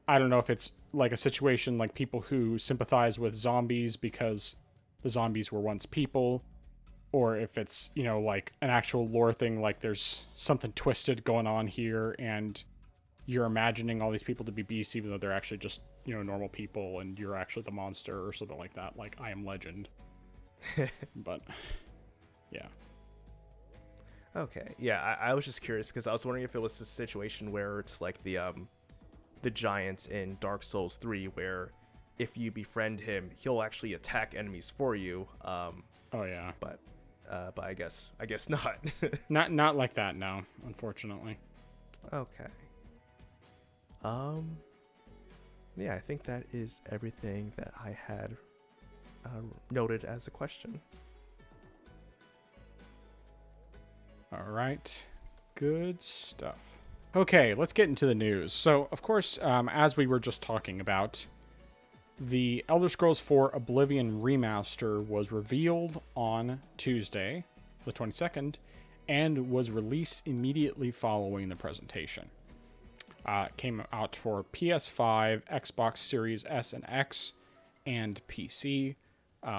I don't know if it's like a situation like people who sympathize with zombies because the zombies were once people, or if it's, like an actual lore thing, like there's something twisted going on here and you're imagining all these people to be beasts even though they're actually just, normal people, and you're actually the monster or something like that, like I Am Legend. But yeah. Okay, yeah, I was just curious because I was wondering if it was a situation where it's like the giants in Dark Souls 3, where if you befriend him, he'll actually attack enemies for you. Oh yeah. But I guess not. Not like that, no, unfortunately. Okay. Yeah, I think that is everything that I had noted as a question. All right, good stuff. Okay, let's get into the news. So, of course, as we were just talking about, the Elder Scrolls 4 Oblivion Remaster was revealed on Tuesday, the 22nd, and was released immediately following the presentation. It came out for PS5, Xbox Series S and X, and PC,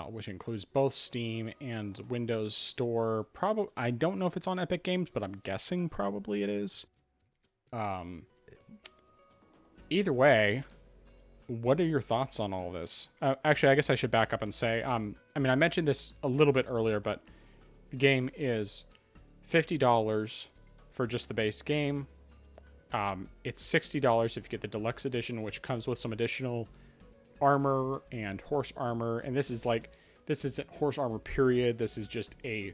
which includes both Steam and Windows Store. Probably, I don't know if it's on Epic Games, but I'm guessing probably it is. Either way, what are your thoughts on all this? Actually, I guess I should back up and say, I mentioned this a little bit earlier, but the game is $50 for just the base game. It's $60 if you get the deluxe edition, which comes with some additional armor and horse armor. And this isn't horse armor period. This is just a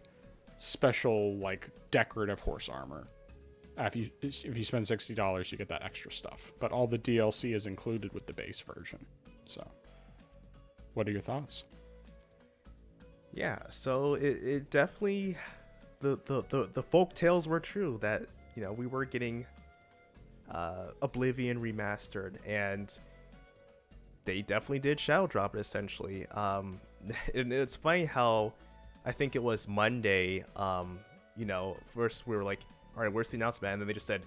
special, like, decorative horse armor. If you spend $60, you get that extra stuff. But all the DLC is included with the base version. So, what are your thoughts? Yeah, so it definitely, the folk tales were true that, we were getting Oblivion Remastered, and they definitely did shadow drop it essentially. And it's funny how I think it was Monday, first we were like, all right, where's the announcement? And then they just said,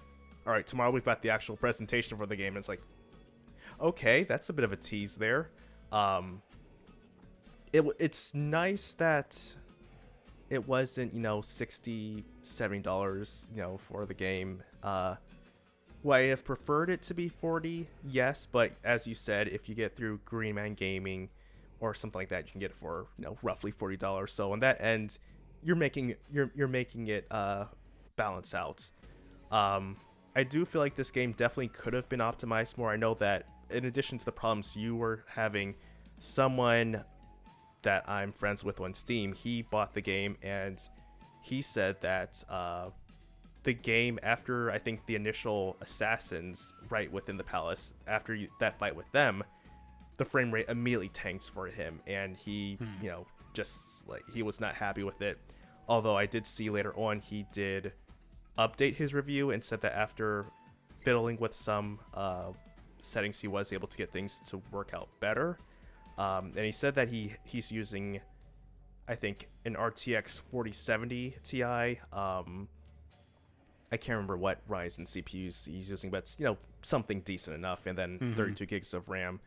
all right, tomorrow we've got the actual presentation for the game. And it's like, okay, that's a bit of a tease there. It's nice that it wasn't, $60, $70, for the game. Would I have preferred it to be $40? Yes, but as you said, if you get through Green Man Gaming or something like that, you can get it for, roughly $40. So on that end, you're making it balance out. I do feel like this game definitely could have been optimized more. I know that in addition to the problems you were having, someone that I'm friends with on Steam, he bought the game and he said that the game, after I think the initial assassins right within the palace, after that fight with them, the frame rate immediately tanks for him, and he, just like he was not happy with it. Although I did see later on he did update his review and said that after fiddling with some settings, he was able to get things to work out better. And he said that he's using, I think, an RTX 4070 Ti. I can't remember what Ryzen CPUs he's using, but it's, something decent enough, and then 32 gigs of RAM.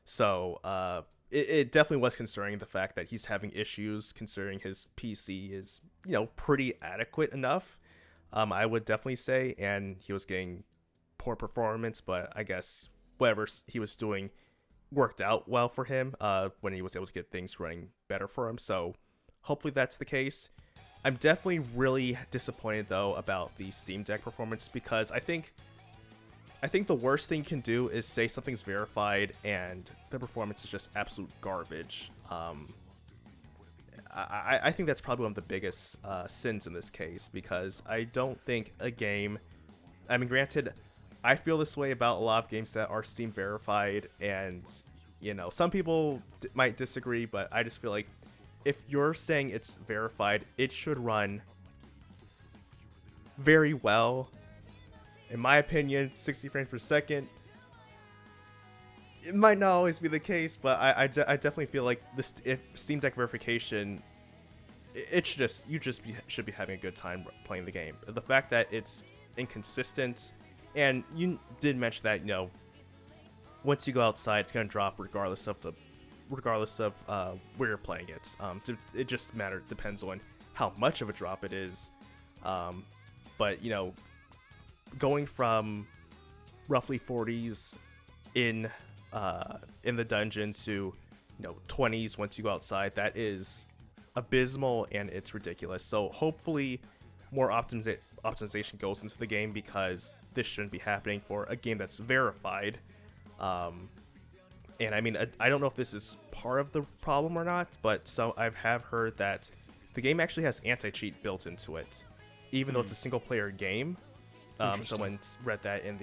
So it definitely was concerning, the fact that he's having issues, considering his PC is, pretty adequate enough, I would definitely say, and he was getting poor performance, but I guess whatever he was doing worked out well for him when he was able to get things running better for him. So hopefully that's the case. I'm definitely really disappointed, though, about the Steam Deck performance, because I think the worst thing you can do is say something's verified and the performance is just absolute garbage. I think that's probably one of the biggest sins in this case, because I don't think a game... I mean, granted, I feel this way about a lot of games that are Steam verified, and, some people might disagree, but I just feel like if you're saying it's verified, it should run very well. In my opinion, 60 frames per second. It might not always be the case, but I definitely feel like this, if Steam Deck verification, you should be having a good time playing the game. The fact that it's inconsistent, and you did mention that, once you go outside, it's gonna drop regardless of where you're playing it. It just depends on how much of a drop it is. But going from roughly 40s in the dungeon to 20s once you go outside, that is abysmal, and it's ridiculous. So hopefully more optimization goes into the game, because this shouldn't be happening for a game that's verified. And I mean, I don't know if this is part of the problem or not, but I have heard that the game actually has anti-cheat built into it, even though it's a single player game. Someone read that in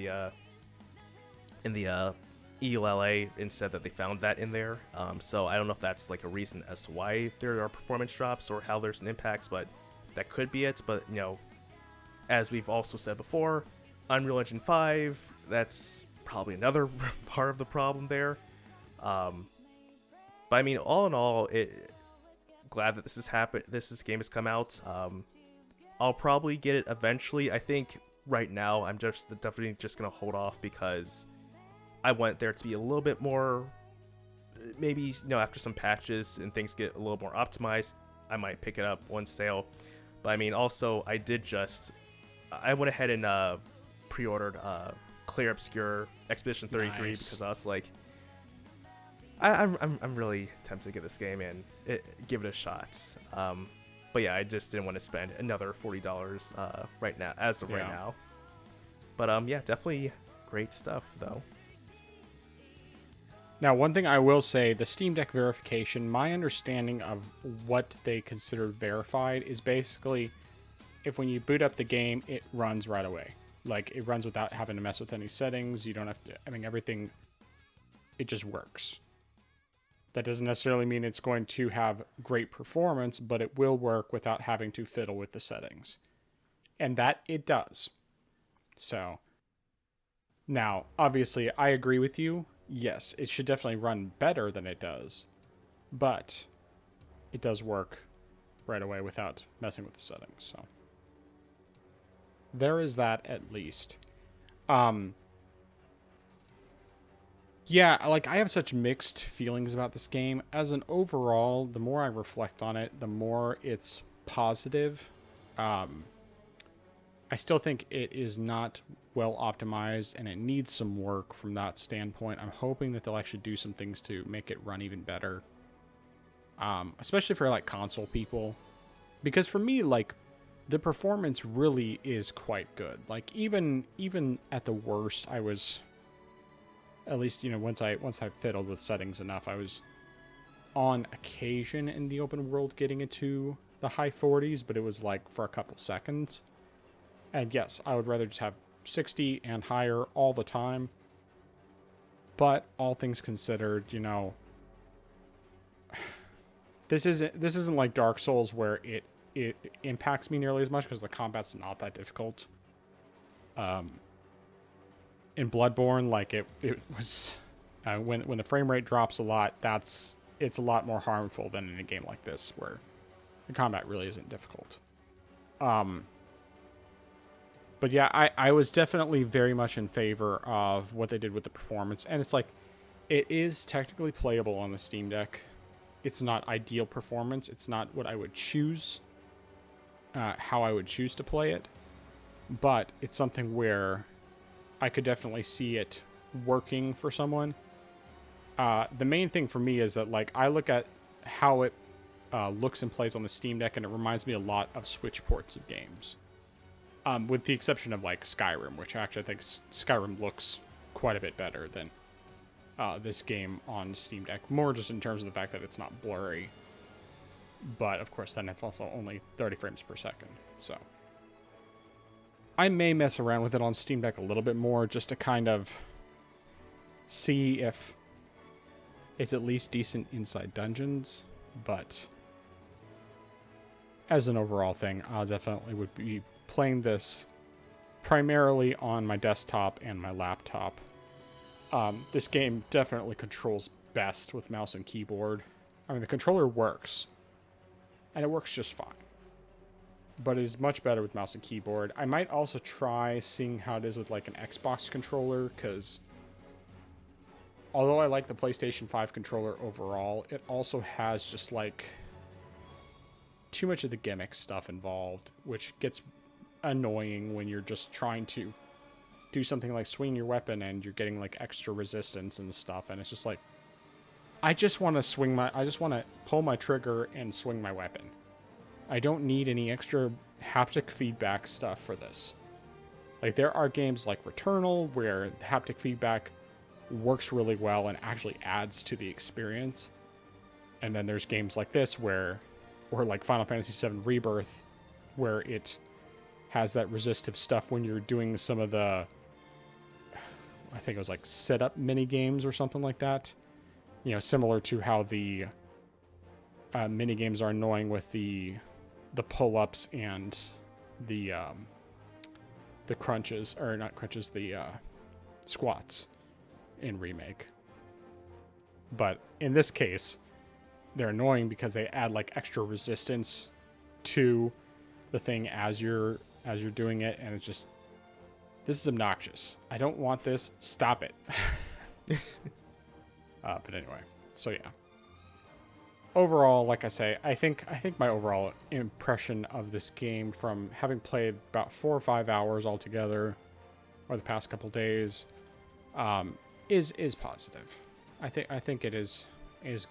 the ELA and said that they found that in there. So I don't know if that's like a reason as to why there are performance drops or how there's an impact, but that could be it. But as we've also said before, Unreal Engine 5, that's probably another part of the problem there. But I mean, all in all, glad that this has happened. This game has come out. I'll probably get it eventually. I think right now I'm definitely just gonna hold off, because I want there to be a little bit more. Maybe after some patches and things get a little more optimized, I might pick it up on sale. But I mean, also I went ahead and pre-ordered Clear Obscure Expedition 33 Nice. because I was like, I'm really tempted to get this game and give it a shot. But yeah, I just didn't want to spend another $40 right now, as of right now. But yeah, definitely great stuff though. Now, one thing I will say, the Steam Deck verification, my understanding of what they consider verified is basically if when you boot up the game, it runs right away. Like, it runs without having to mess with any settings. You don't have to, I mean, everything, it just works. That doesn't necessarily mean it's going to have great performance, but it will work without having to fiddle with the settings. And that it does. So, now, obviously, I agree with you. Yes, it should definitely run better than it does. But it does work right away without messing with the settings. So, there is that at least. Yeah, like, I have such mixed feelings about this game. As an overall, the more I reflect on it, the more it's positive. I still think it is not well optimized, and it needs some work from that standpoint. I'm hoping that they'll actually do some things to make it run even better. Especially for, like, console people. Because for me, like, the performance really is quite good. Like, even at the worst, I was... At least, once I fiddled with settings enough, I was on occasion in the open world getting it to the high 40s, but it was like for a couple seconds. And yes, I would rather just have 60 and higher all the time. But all things considered, this isn't like Dark Souls where it impacts me nearly as much because the combat's not that difficult. In Bloodborne, like it was when the frame rate drops a lot, it's a lot more harmful than in a game like this where the combat really isn't difficult. But yeah, I was definitely very much in favor of what they did with the performance. And it's like, it is technically playable on the Steam Deck. It's not ideal performance. It's not what I would choose, how I would choose to play it. But it's something where I could definitely see it working for someone. The main thing for me is that, like, I look at how it looks and plays on the Steam Deck, and it reminds me a lot of Switch ports of games. With the exception of, like, Skyrim, which actually I think Skyrim looks quite a bit better than this game on Steam Deck. More just in terms of the fact that it's not blurry. But, of course, then it's also only 30 frames per second. So I may mess around with it on Steam Deck a little bit more just to kind of see if it's at least decent inside dungeons. But as an overall thing, I definitely would be playing this primarily on my desktop and my laptop. This game definitely controls best with mouse and keyboard. I mean, the controller works, and it works just fine. But it is much better with mouse and keyboard. I might also try seeing how it is with, like, an Xbox controller, because although I like the PlayStation 5 controller overall, it also has just, like, too much of the gimmick stuff involved, which gets annoying when you're just trying to do something like swing your weapon and you're getting, like, extra resistance and stuff, and it's just like, I just want to pull my trigger and swing my weapon. I don't need any extra haptic feedback stuff for this. Like, there are games like Returnal where the haptic feedback works really well and actually adds to the experience. And then there's games like this or like Final Fantasy VII Rebirth, where it has that resistive stuff when you're doing some of the, I think it was like setup mini games or something like that. Similar to how the mini games are annoying with the pull-ups and the crunches, or not crunches, the squats in Remake. But in this case, they're annoying because they add, like, extra resistance to the thing as you're doing it, and it's just, this is obnoxious. I don't want this. Stop it. But anyway, so yeah. Overall, like I say, I think my overall impression of this game, from having played about 4 or 5 hours altogether over the past couple days, is positive. I think it is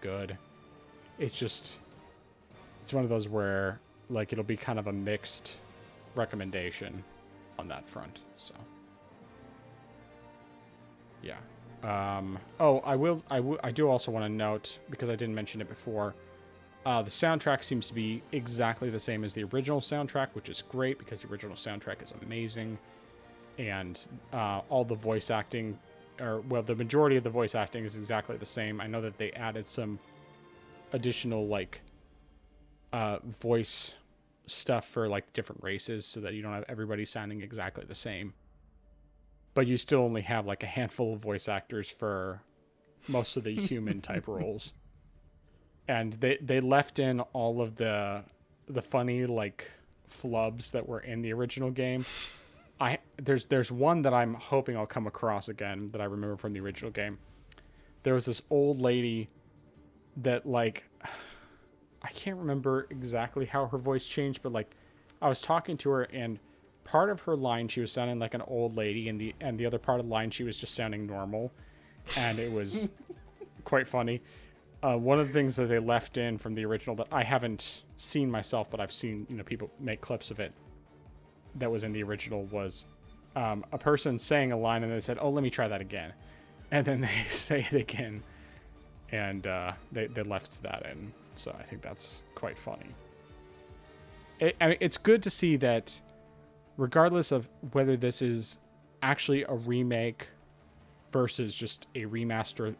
good. It's one of those where, like, it'll be kind of a mixed recommendation on that front. So yeah. I do also want to note, because I didn't mention it before, the soundtrack seems to be exactly the same as the original soundtrack, which is great because the original soundtrack is amazing. And all the voice acting, the majority of the voice acting is exactly the same. I know that they added some additional, like, voice stuff for, like, different races so that you don't have everybody sounding exactly the same. But you still only have, like, a handful of voice actors for most of the human type roles. And they left in all of the funny, like, flubs that were in the original game. There's one that I'm hoping I'll come across again that I remember from the original game. There was this old lady that, like, I can't remember exactly how her voice changed, but, like, I was talking to her, and part of her line she was sounding like an old lady, and the other part of the line she was just sounding normal, and it was quite funny. One of the things that they left in from the original that I haven't seen myself, but I've seen, people make clips of it, that was in the original, was a person saying a line and they said, "Oh, let me try that again," and then they say it again, and they left that in. So I think that's quite funny. I mean, it's good to see that regardless of whether this is actually a remake versus just a remaster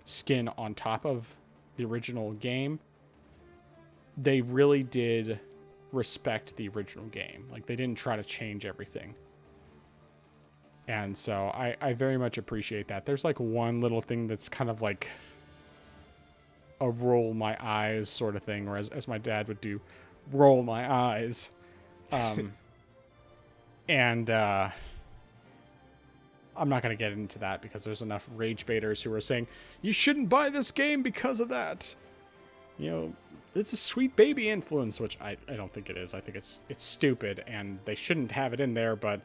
skin on top of the original game, they really did respect the original game. Like, they didn't try to change everything. And so I very much appreciate that. There's like one little thing that's kind of like a roll my eyes sort of thing, or as my dad would do, roll my eyes. And I'm not going to get into that because there's enough rage baiters who are saying, you shouldn't buy this game because of that. You know, it's a Sweet Baby influence, which I don't think it is. I think it's stupid, and they shouldn't have it in there, but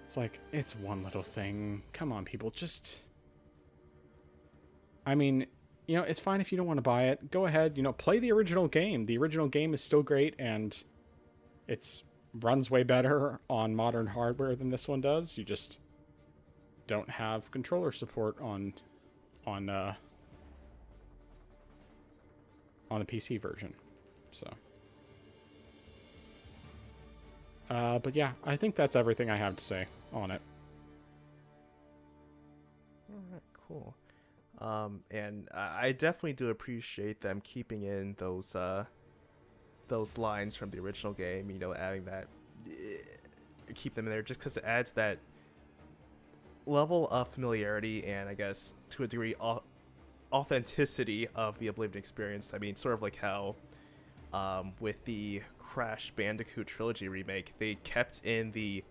it's like, it's one little thing. Come on, people, just... I mean, you know, it's fine if you don't want to buy it. Go ahead, you know, play the original game. The original game is still great, and it's runs way better on modern hardware than this one does. You just don't have controller support on the PC version. So but yeah, I think that's everything I have to say on it. All right, cool. And I definitely do appreciate them keeping in those lines from the original game, you know, adding that, keep them in there just because it adds that level of familiarity and, I guess, to a degree, authenticity of the Oblivion experience. I mean, sort of like how with the Crash Bandicoot Trilogy remake, they kept in the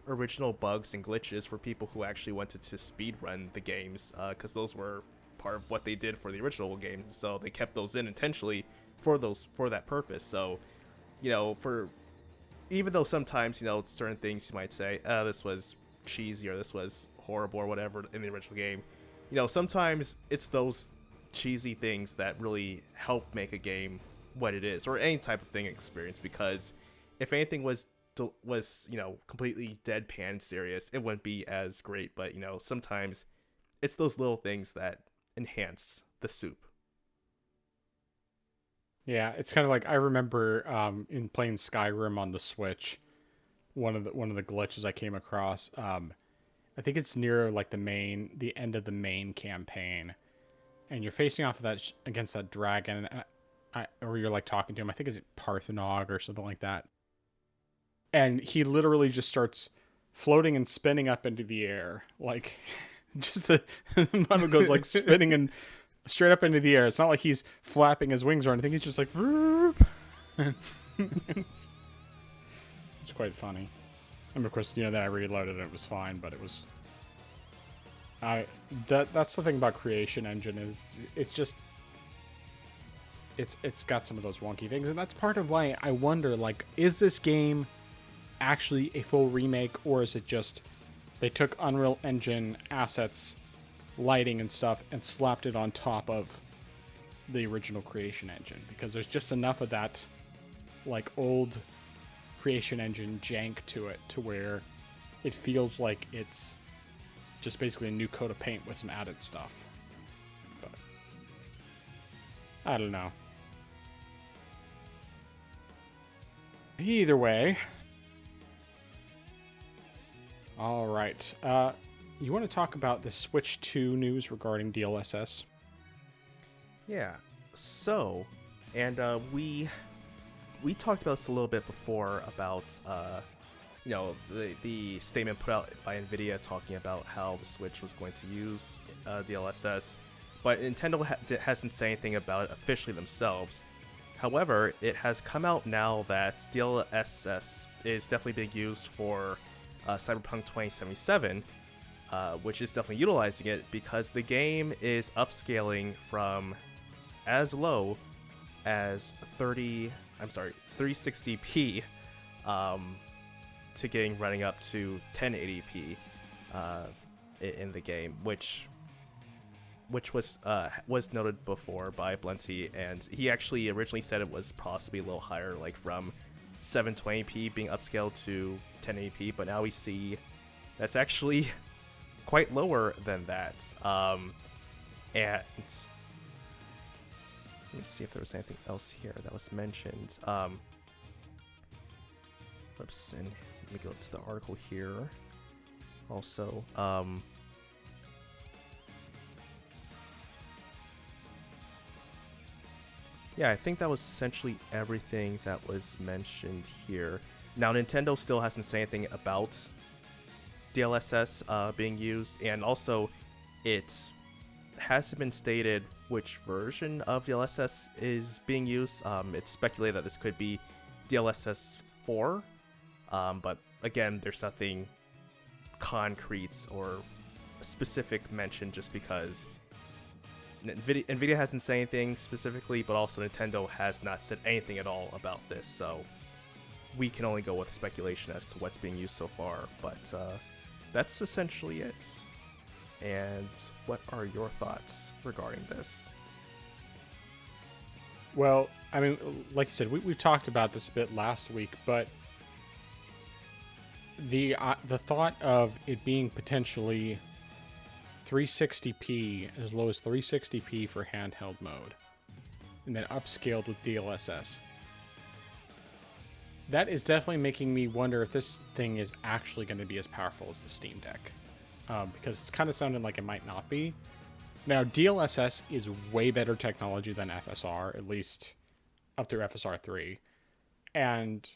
original bugs and glitches for people who actually wanted to speedrun the games, because those were part of what they did for the original games, so they kept those in intentionally for that purpose. So, you know, for even though sometimes, you know, certain things you might say, this was cheesy or this was horrible or whatever in the original game, you know, sometimes it's those cheesy things that really help make a game what it is, or any type of thing experience, because if anything was you know, completely deadpan serious, it wouldn't be as great. But, you know, sometimes it's those little things that enhance the soup. Yeah, it's kind of like, I remember in playing Skyrim on the Switch, one of the glitches I came across, I think it's near like the end of the main campaign, and you're facing off of that against that dragon, and or you're like talking to him. I think it's Parthenog or something like that, and he literally just starts floating and spinning up into the air, like just the model goes like spinning and straight up into the air. It's not like he's flapping his wings or anything. He's just like, it's quite funny. And of course, you know, then I reloaded and it was fine, but it was, that's the thing about Creation Engine, is it's got some of those wonky things, and that's part of why I wonder, like, is this game actually a full remake, or is it just they took Unreal Engine assets, lighting and stuff, and slapped it on top of the original Creation Engine? Because there's just enough of that, like, old Creation Engine jank to it, to where it feels like it's just basically a new coat of paint with some added stuff. But I don't know. Either way. All right. You want to talk about the Switch 2 news regarding DLSS? Yeah. So, and we talked about this a little bit before about you know, the statement put out by Nvidia talking about how the Switch was going to use DLSS, but Nintendo hasn't said anything about it officially themselves. However, it has come out now that DLSS is definitely being used for Cyberpunk 2077, which is definitely utilizing it because the game is upscaling from as low as 360p to getting running up to 1080p in the game, which was noted before by Blenty, and he actually originally said it was possibly a little higher, like from 720p being upscaled to 1080p, but now we see that's actually quite lower than that. And let me see if there was anything else here that was mentioned. Oops, and me go to the article here. Also, yeah, I think that was essentially everything that was mentioned here. Now, Nintendo still hasn't said anything about DLSS being used, and also it hasn't been stated which version of DLSS is being used. It's speculated that this could be DLSS 4, but again, there's nothing concrete or specific mentioned just because NVIDIA hasn't said anything specifically, but also Nintendo has not said anything at all about this, so we can only go with speculation as to what's being used so far, but that's essentially it. And what are your thoughts regarding this? Well, I mean, like you said, we've talked about this a bit last week, but the thought of it being potentially 360p, as low as 360p for handheld mode, and then upscaled with DLSS, that is definitely making me wonder if this thing is actually going to be as powerful as the Steam Deck, because it's kind of sounding like it might not be. Now, DLSS is way better technology than FSR, at least up through FSR 3. And,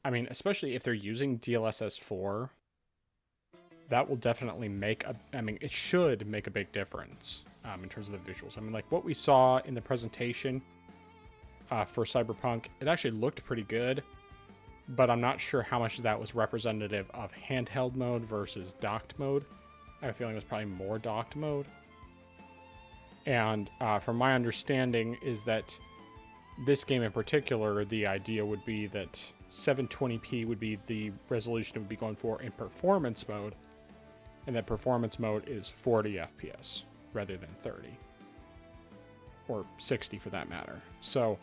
I mean, especially if they're using DLSS 4, that will definitely it should make a big difference in terms of the visuals. I mean, like what we saw in the presentation for Cyberpunk, it actually looked pretty good, but I'm not sure how much of that was representative of handheld mode versus docked mode. I have a feeling it was probably more docked mode. And from my understanding is that this game in particular, the idea would be that 720p would be the resolution it would be going for in performance mode, and that performance mode is 40 FPS rather than 30. Or 60 for that matter. So,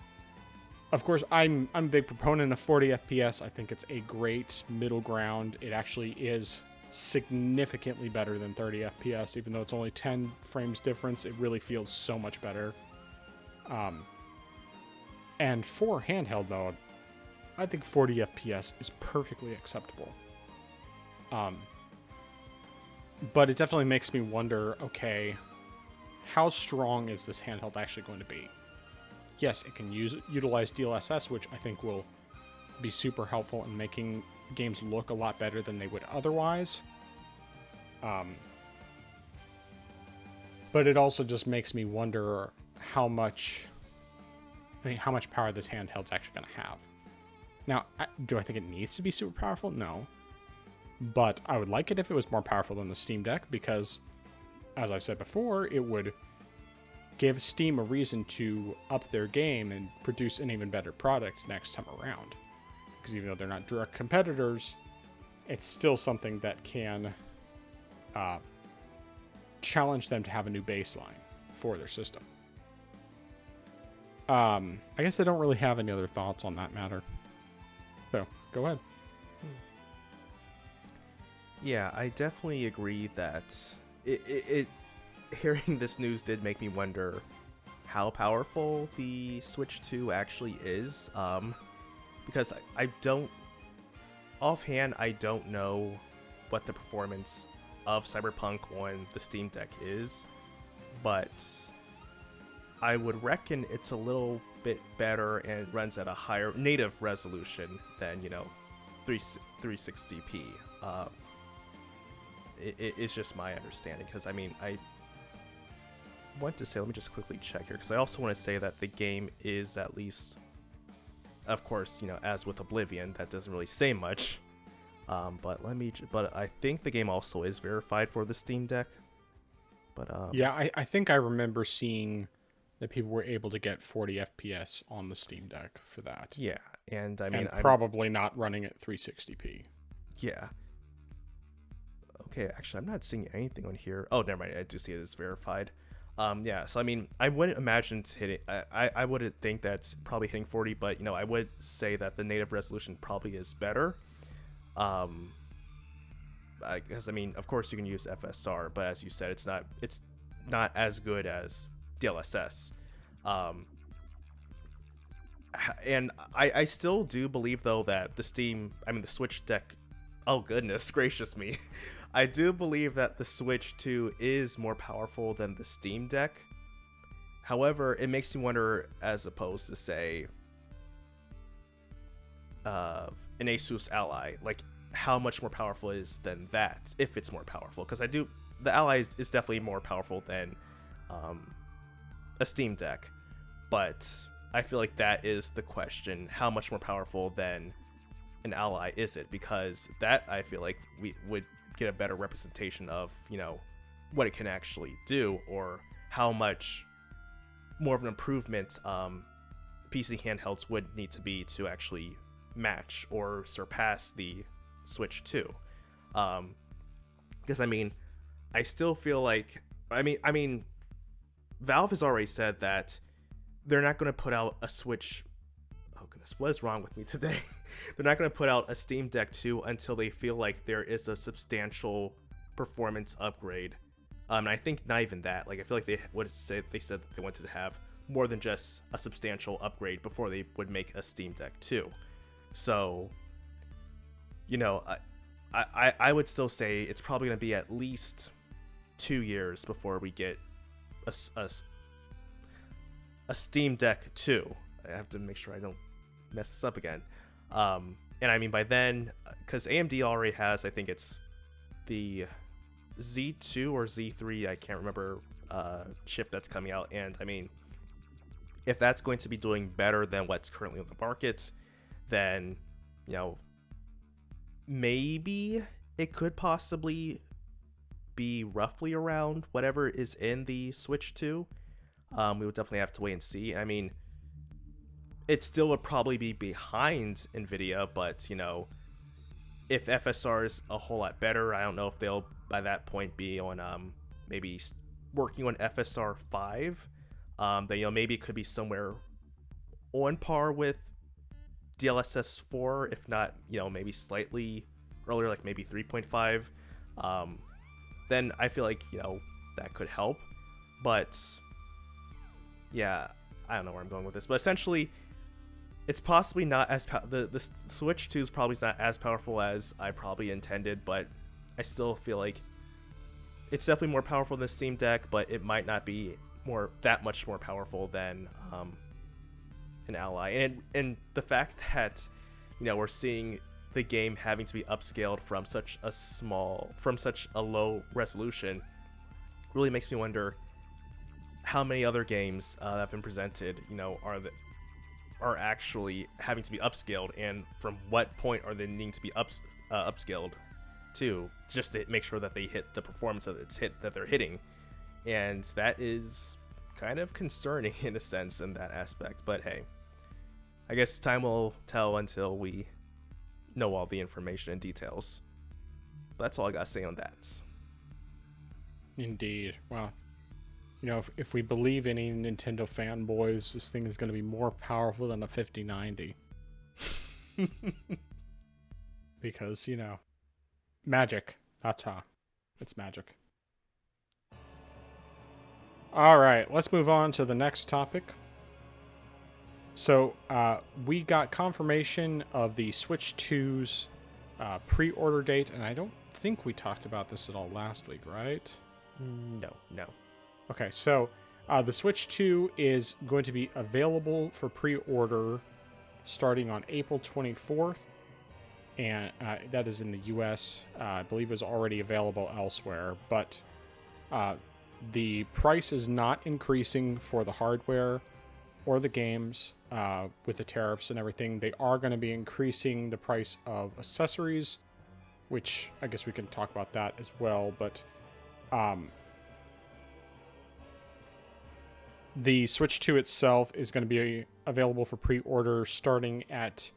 of course, I'm a big proponent of 40 FPS. I think it's a great middle ground. It actually is significantly better than 30 FPS, even though it's only 10 frames difference. It really feels so much better. And for handheld mode, I think 40 FPS is perfectly acceptable. But it definitely makes me wonder, okay, how strong is this handheld actually going to be? Yes, it can utilize DLSS, which I think will be super helpful in making games look a lot better than they would otherwise. But it also just makes me wonder how much power this handheld's actually going to have. Now, do I think it needs to be super powerful? No. But I would like it if it was more powerful than the Steam Deck, because, as I've said before, it would give Steam a reason to up their game and produce an even better product next time around. Because even though they're not direct competitors, it's still something that can challenge them to have a new baseline for their system. I guess I don't really have any other thoughts on that matter. So, go ahead. Yeah, I definitely agree that it hearing this news did make me wonder how powerful the Switch 2 actually is. Because I don't know what the performance of Cyberpunk on the Steam Deck is, but I would reckon it's a little bit better and it runs at a higher native resolution than 360p. It's just my understanding, because I mean, I want to say, let me just quickly check here, because I also want to say that the game is, at least, of course, as with Oblivion, that doesn't really say much. But I think the game also is verified for the Steam Deck. But yeah, I think I remember seeing that people were able to get 40 FPS on the Steam Deck for that. Yeah, and I mean, probably not running at 360p. Yeah. Okay, actually, I'm not seeing anything on here. Oh, never mind. I do see it as verified. Yeah, so I mean, I wouldn't imagine it's hitting. I wouldn't think that's probably hitting 40, but I would say that the native resolution probably is better. Because I mean, of course, you can use FSR, but as you said, it's not as good as DLSS. And I still do believe though that the Switch Deck Oh, goodness gracious me. I do believe that the Switch 2 is more powerful than the Steam Deck. However, it makes me wonder, as opposed to, say, an Asus Ally, like how much more powerful it is than that, if it's more powerful. Because the Ally is definitely more powerful than a Steam Deck. But I feel like that is the question. How much more powerful than an Ally is it? Because that, I feel like we would get a better representation of, what it can actually do, or how much more of an improvement PC handhelds would need to be to actually match or surpass the Switch 2. Because I still feel like Valve has already said that they're not going to put out a Switch. Oh goodness, what is wrong with me today? They're not going to put out a Steam Deck 2 until they feel like there is a substantial performance upgrade. And I think not even that. Like, I feel like they said that they wanted to have more than just a substantial upgrade before they would make a Steam Deck 2. So, I would still say it's probably going to be at least 2 years before we get a Steam Deck 2. I have to make sure I don't mess this up again. And by then, because AMD already has, I think it's the Z2 or Z3, I can't remember, chip that's coming out. And if that's going to be doing better than what's currently on the market, then, maybe it could possibly be roughly around whatever is in the Switch 2. We would definitely have to wait and see. It still would probably be behind NVIDIA, but, if FSR is a whole lot better, I don't know if they'll, by that point, be on maybe working on FSR 5. Then, maybe it could be somewhere on par with DLSS 4, if not, maybe slightly earlier, like maybe 3.5. Then I feel like, that could help. But, yeah, I don't know where I'm going with this. But essentially, it's possibly not as the Switch 2 is probably not as powerful as I probably intended, but I still feel like it's definitely more powerful than Steam Deck, but it might not be that much more powerful than an Ally. And the fact that we're seeing the game having to be upscaled from such a low resolution really makes me wonder how many other games that have been presented are actually having to be upscaled, and from what point are they needing to be upscaled to, just to make sure that they hit the performance that they're hitting. And that is kind of concerning in a sense in that aspect. But hey, I guess time will tell until we know all the information and details. That's all I gotta say on that. Indeed. Well, if we believe any Nintendo fanboys, this thing is going to be more powerful than a 5090. Because, magic. That's how. It's magic. All right, let's move on to the next topic. So, we got confirmation of the Switch 2's pre-order date, and I don't think we talked about this at all last week, right? No. Okay, so the Switch 2 is going to be available for pre-order starting on April 24th, and that is in the US. I believe it was already available elsewhere, but the price is not increasing for the hardware or the games with the tariffs and everything. They are going to be increasing the price of accessories, which I guess we can talk about that as well, but the Switch 2 itself is going to be available for pre-order starting at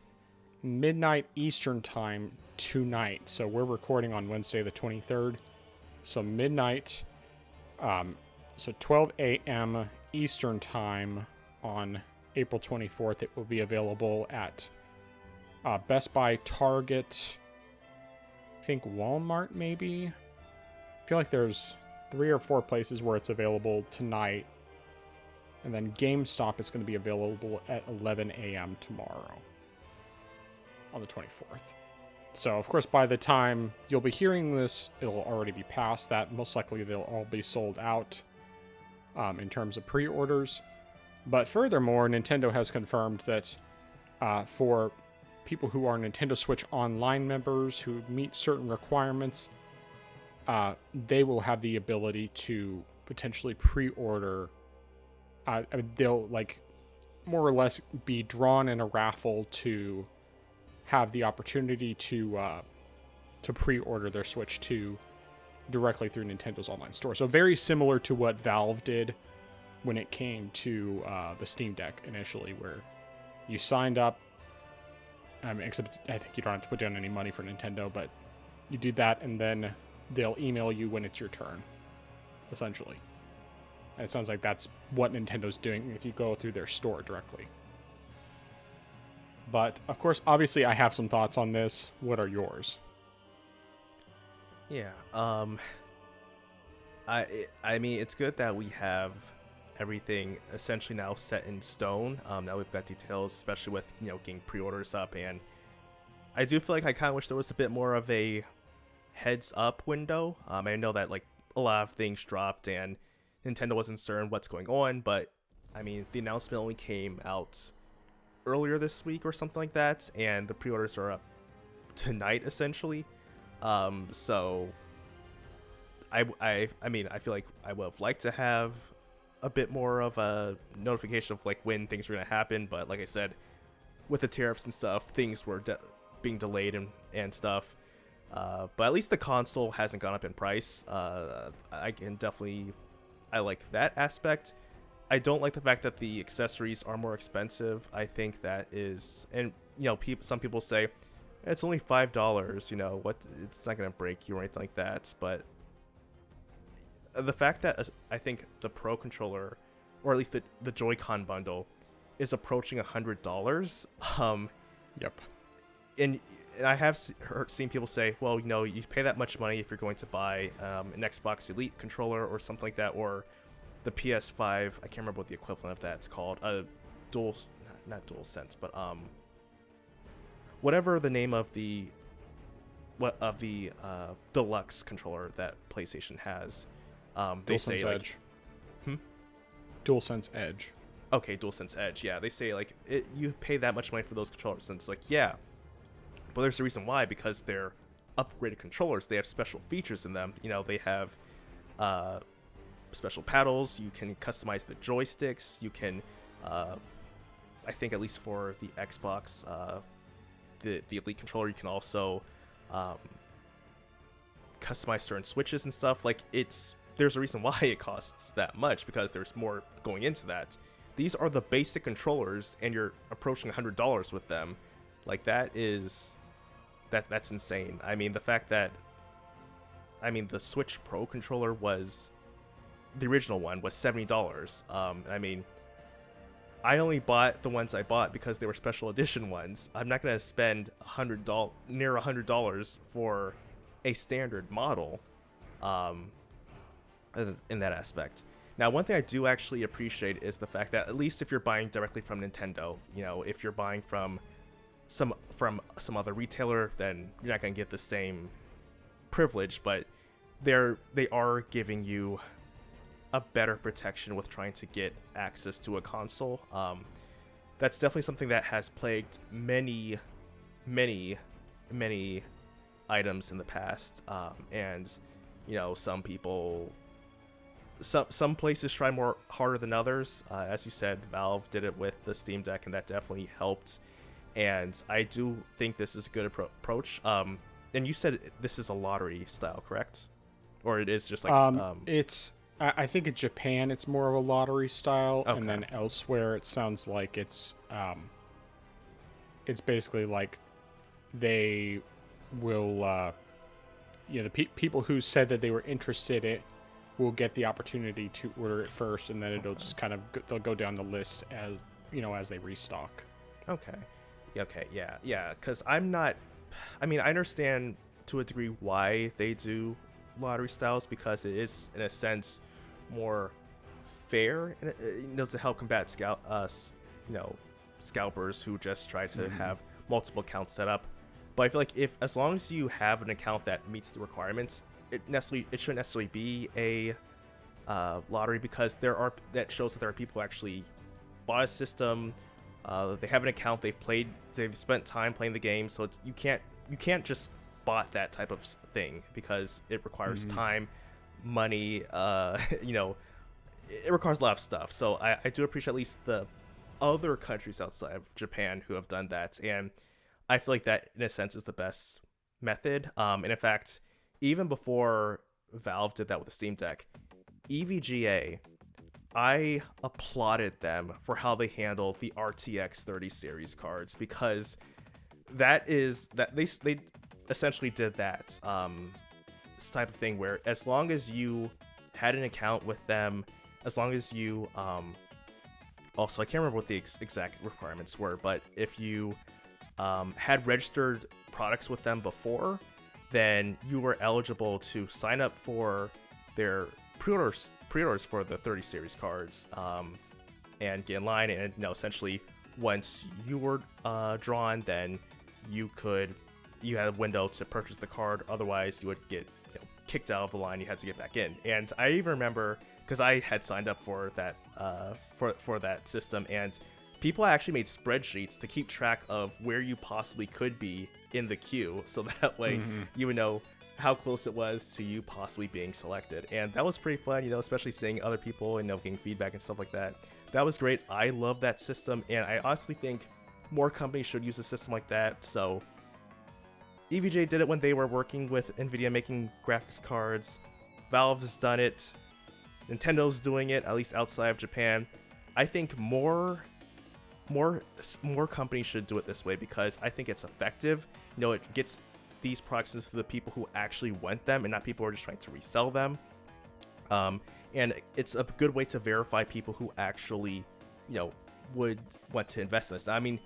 midnight Eastern time tonight. So we're recording on Wednesday the 23rd. So midnight, so 12 a.m. Eastern time on April 24th, it will be available at Best Buy, Target, I think Walmart maybe. I feel like there's 3 or 4 places where it's available tonight. And then GameStop is going to be available at 11 a.m. tomorrow on the 24th. So, of course, by the time you'll be hearing this, it'll already be past that. Most likely, they'll all be sold out in terms of pre orders. But furthermore, Nintendo has confirmed that for people who are Nintendo Switch Online members who meet certain requirements, they will have the ability to potentially pre order. They'll, like, more or less be drawn in a raffle to have the opportunity to pre-order their Switch 2 directly through Nintendo's online store. So very similar to what Valve did when it came to the Steam Deck initially, where you signed up, except I think you don't have to put down any money for Nintendo, but you do that and then they'll email you when it's your turn, essentially. And it sounds like that's what Nintendo's doing if you go through their store directly. But, of course, obviously I have some thoughts on this. What are yours? Yeah. I mean, it's good that we have everything essentially now set in stone. Now we've got details, especially with, getting pre-orders up. And I do feel like I kind of wish there was a bit more of a heads up window. I know that, like, a lot of things dropped and Nintendo wasn't certain what's going on, but I mean, the announcement only came out earlier this week or something like that, and the pre-orders are up tonight essentially. So I mean, I feel like I would have liked to have a bit more of a notification of like when things were gonna happen, but like I said, with the tariffs and stuff, things were being delayed and stuff. But at least the console hasn't gone up in price. I like that aspect. I don't like the fact that the accessories are more expensive. I think that is, and some people say it's only $5. What? It's not gonna break you or anything like that. But the fact that I think the Pro controller, or at least the Joy-Con bundle, is approaching $100. Yep. And I have seen people say, well, you pay that much money if you're going to buy an Xbox Elite controller or something like that, or the PS5. I can't remember what the equivalent of that's called. Not DualSense, but whatever the name of the deluxe controller that PlayStation has. They DualSense say Edge. DualSense Edge. Okay, DualSense Edge. Yeah, they say like you pay that much money for those controllers, and it's like, yeah. But there's a reason why, because they're upgraded controllers. They have special features in them. They have special paddles. You can customize the joysticks. You can, I think at least for the Xbox, the Elite controller, you can also customize certain switches and stuff. Like there's a reason why it costs that much, because there's more going into that. These are the basic controllers, and you're approaching $100 with them. Like that's insane. I mean, the fact that, the Switch Pro controller the original one was $70. I mean, I only bought the ones I bought because they were special edition ones. I'm not gonna spend near $100 for a standard model, in that aspect. Now, one thing I do actually appreciate is the fact that, at least if you're buying directly from Nintendo, if you're buying from some other retailer, then you're not going to get the same privilege, but they are giving you a better protection with trying to get access to a console. That's definitely something that has plagued many items in the past, and some people, some places try harder than others. As you said, Valve did it with the Steam Deck, and that definitely helped. And I do think this is a good approach. And you said this is a lottery style, correct? Or it is just like it's. I think in Japan it's more of a lottery style, okay. And then elsewhere it sounds like it's basically like they will, the people who said that they were interested in it will get the opportunity to order it first, and then it'll just kind of they'll go down the list as they restock. Okay, yeah, because I understand to a degree why they do lottery styles, because it is, in a sense, more fair, and it does help combat scalpers who just try to have multiple accounts set up. But I feel like if as long as you have an account that meets the requirements, it shouldn't necessarily be a lottery, because that shows that there are people who actually bought a system. They have an account. They've spent time playing the game. So you can't just bought that type of thing, because it requires time, money. It requires a lot of stuff. So I do appreciate at least the other countries outside of Japan who have done that, and I feel like that in a sense is the best method. And in fact, even before Valve did that with the Steam Deck, EVGA, I applauded them for how they handled the RTX 30 series cards, because that they essentially did that type of thing where as long as you had an account with them, as long as you also, I can't remember what the exact requirements were, but if you had registered products with them before, then you were eligible to sign up for their pre-orders for the 30 series cards, and get in line. And essentially, once you were drawn, then you had a window to purchase the card. Otherwise, you would get kicked out of the line. You had to get back in. And I even remember, because I had signed up for that for that system, and people actually made spreadsheets to keep track of where you possibly could be in the queue, so that way you would know how close it was to you possibly being selected. And that was pretty fun, especially seeing other people and getting feedback and stuff like that. That was great. I love that system, and I honestly think more companies should use a system like that. So EVJ did it when they were working with NVIDIA making graphics cards. Valve has done it. Nintendo's doing it, at least outside of Japan. I think more companies should do it this way, because I think it's effective. It gets these products into the people who actually want them, and not people who are just trying to resell them. And it's a good way to verify people who actually, would want to invest in this. Now, I mean,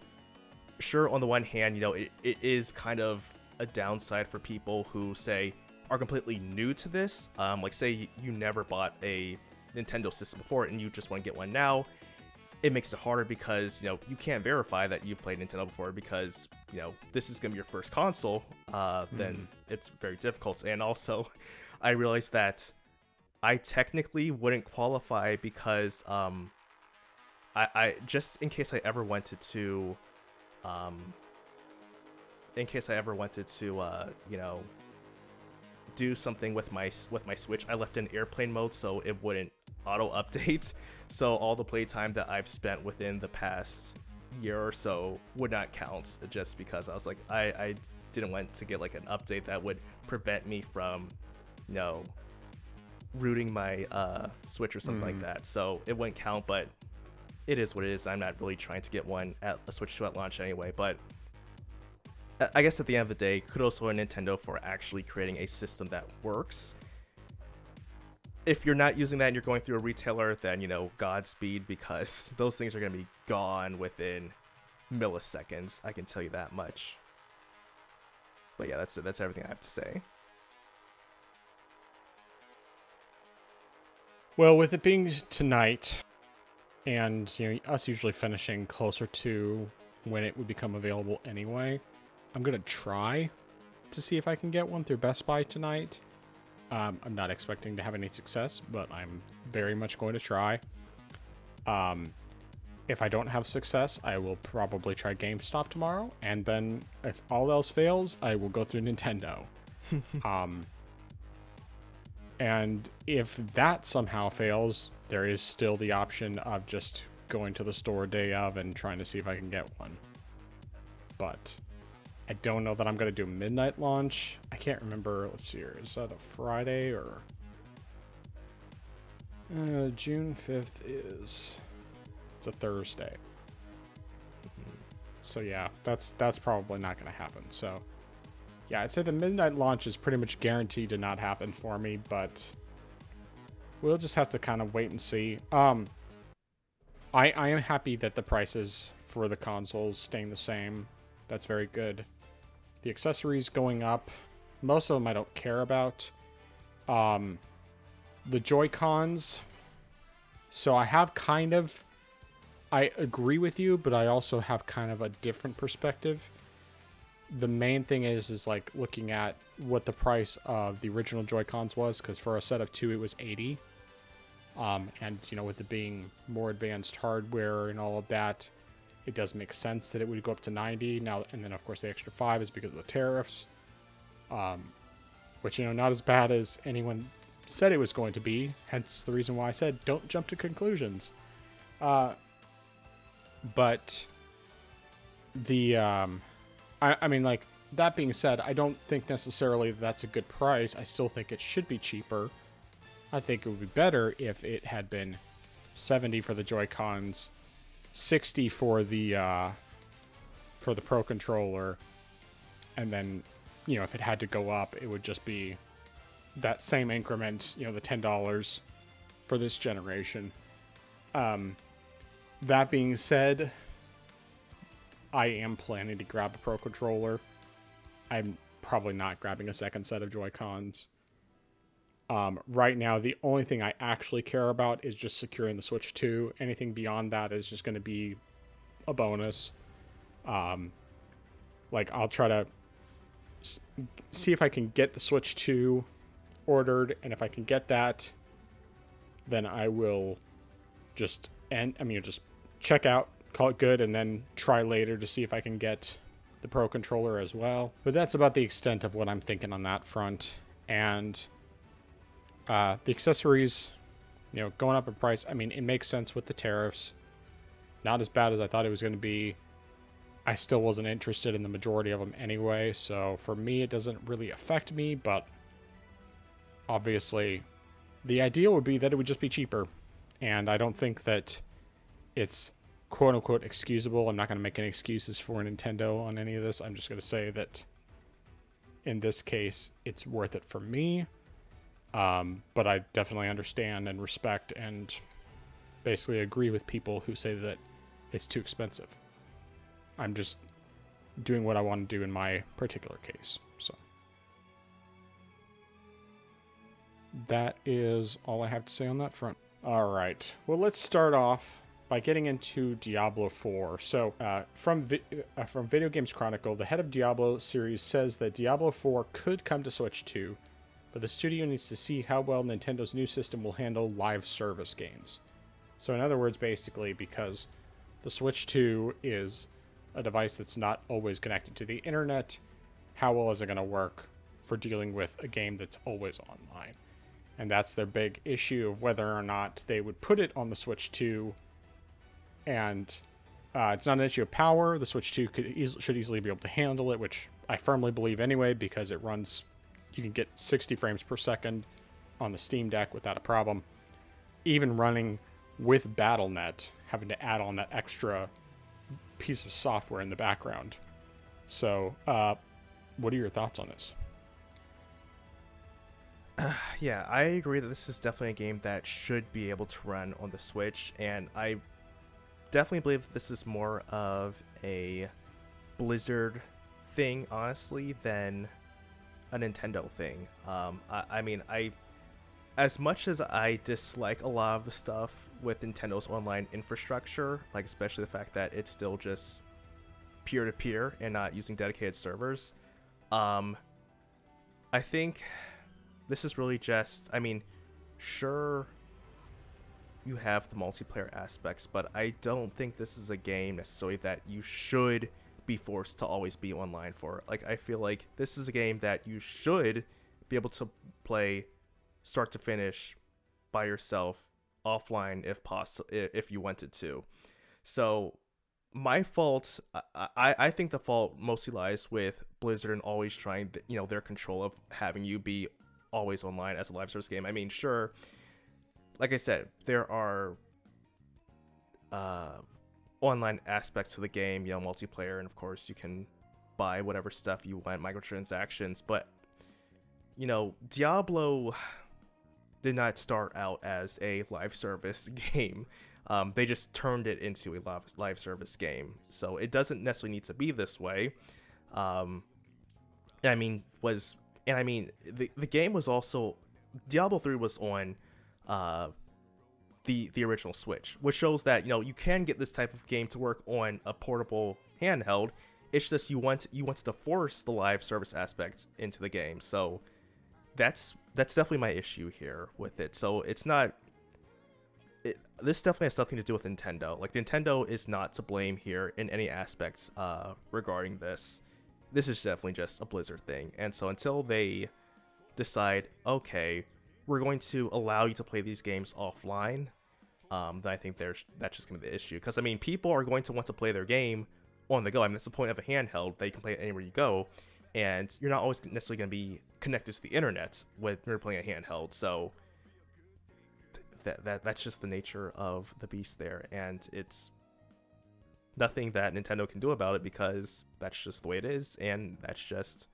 sure, on the one hand, it is kind of a downside for people who are completely new to this. Like say you never bought a Nintendo system before and you just want to get one now. It makes it harder, because you can't verify that you've played Nintendo before, because this is gonna be your first console. Then it's very difficult. And also, I realized that I technically wouldn't qualify, because I just in case I ever wanted to do something with my Switch, I left in airplane mode so it wouldn't auto update. So all the playtime that I've spent within the past year or so would not count, just because I was like, I didn't want to get like an update that would prevent me from rooting my Switch or something like that. So it wouldn't count, but it is what it is. I'm not really trying to get a Switch 2 at launch anyway. But I guess at the end of the day, kudos to Nintendo for actually creating a system that works. If you're not using that and you're going through a retailer, then Godspeed, because those things are going to be gone within milliseconds. I can tell you that much. But yeah, that's it. That's everything I have to say. Well, with it being tonight, and us usually finishing closer to when it would become available anyway, I'm gonna try to see if I can get one through Best Buy tonight. I'm not expecting to have any success, but I'm very much going to try. If I don't have success, I will probably try GameStop tomorrow, and then if all else fails, I will go through Nintendo. And if that somehow fails, there is still the option of just going to the store day of and trying to see if I can get one. But I don't know that I'm going to do midnight launch. I can't remember. Let's see here. Is that a Friday or... June 5th is... It's a Thursday. So yeah, that's probably not going to happen. So yeah, I'd say the midnight launch is pretty much guaranteed to not happen for me, but we'll just have to kind of wait and see. I am happy that the prices for the consoles staying the same. That's very good. The accessories going up. Most of them I don't care about. The Joy-Cons. So I have kind of... I agree with you, but I also have kind of a different perspective. the main thing is like looking at what the price of the original Joy-Cons was, because for a set of 2 it was 80. And with it being more advanced hardware and all of that, it does make sense that it would go up to 90 now. And then of course the extra 5 is because of the tariffs, which not as bad as anyone said it was going to be. Hence the reason why I said don't jump to conclusions. But the I mean, like, that being said, I don't think necessarily that's a good price. I still think it should be cheaper. I think it would be better if it had been 70 for the Joy-Cons, 60 for the Pro Controller, and then, if it had to go up, it would just be that same increment, the $10 for this generation. That being said, I am planning to grab a Pro Controller. I'm probably not grabbing a second set of Joy-Cons. Right now, the only thing I actually care about is just securing the Switch 2. Anything beyond that is just going to be a bonus. I'll try to see if I can get the Switch 2 ordered, and if I can get that, then I will just check out, call it good, and then try later to see if I can get the Pro Controller as well. But that's about the extent of what I'm thinking on that front. And the accessories, going up in price, it makes sense with the tariffs. Not as bad as I thought it was going to be. I still wasn't interested in the majority of them anyway, so for me it doesn't really affect me, but obviously the ideal would be that it would just be cheaper. And I don't think that it's quote-unquote excusable. I'm not going to make any excuses for Nintendo on any of this. I'm just going to say that in this case, it's worth it for me. But I definitely understand and respect and basically agree with people who say that it's too expensive. I'm just doing what I want to do in my particular case. So that is all I have to say on that front. All right. Well, let's start off by getting into Diablo 4. So, from Video Games Chronicle, the head of Diablo series says that Diablo 4 could come to Switch 2, but the studio needs to see how well Nintendo's new system will handle live service games. So, in other words, basically, because the Switch 2 is a device that's not always connected to the internet, how well is it going to work for dealing with a game that's always online? And that's their big issue of whether or not they would put it on the Switch 2. And it's not an issue of power. The Switch 2 should easily be able to handle it, which I firmly believe anyway, because it runs, you can get 60 frames per second on the Steam Deck without a problem. Even running with BattleNet, having to add on that extra piece of software in the background. So, what are your thoughts on this? Yeah, I agree that this is definitely a game that should be able to run on the Switch, and I definitely believe this is more of a Blizzard thing, honestly, than a Nintendo thing. I as much as I dislike a lot of the stuff with Nintendo's online infrastructure, like especially the fact that it's still just peer-to-peer and not using dedicated servers, I think this is really just, sure, you have the multiplayer aspects, but I don't think this is a game necessarily that you should be forced to always be online for. Like, I feel like this is a game that you should be able to play start to finish by yourself offline if possible, if you wanted to. So my fault, I think the fault mostly lies with Blizzard and always trying their control of having you be always online as a live service game. Sure, like I said, there are online aspects to the game, multiplayer, and of course you can buy whatever stuff you want, microtransactions, but Diablo did not start out as a live service game. They just turned it into a live service game, so it doesn't necessarily need to be this way. The game was also, Diablo 3 was on the original Switch, which shows that you can get this type of game to work on a portable handheld, It's just you want to force the live service aspect into the game. So that's definitely my issue here with it. So it's not. This definitely has nothing to do with Nintendo. Like, Nintendo is not to blame here in any aspects regarding this. This is definitely just a Blizzard thing. And so until they decide, okay, we're going to allow you to play these games offline, then I think that's just going to be the issue. Because, I mean, people are going to want to play their game on the go. I mean, that's the point of a handheld, that you can play it anywhere you go. And you're not always necessarily going to be connected to the internet when you're playing a handheld. So that's just the nature of the beast there. And it's nothing that Nintendo can do about it, because that's just the way it is. And that's just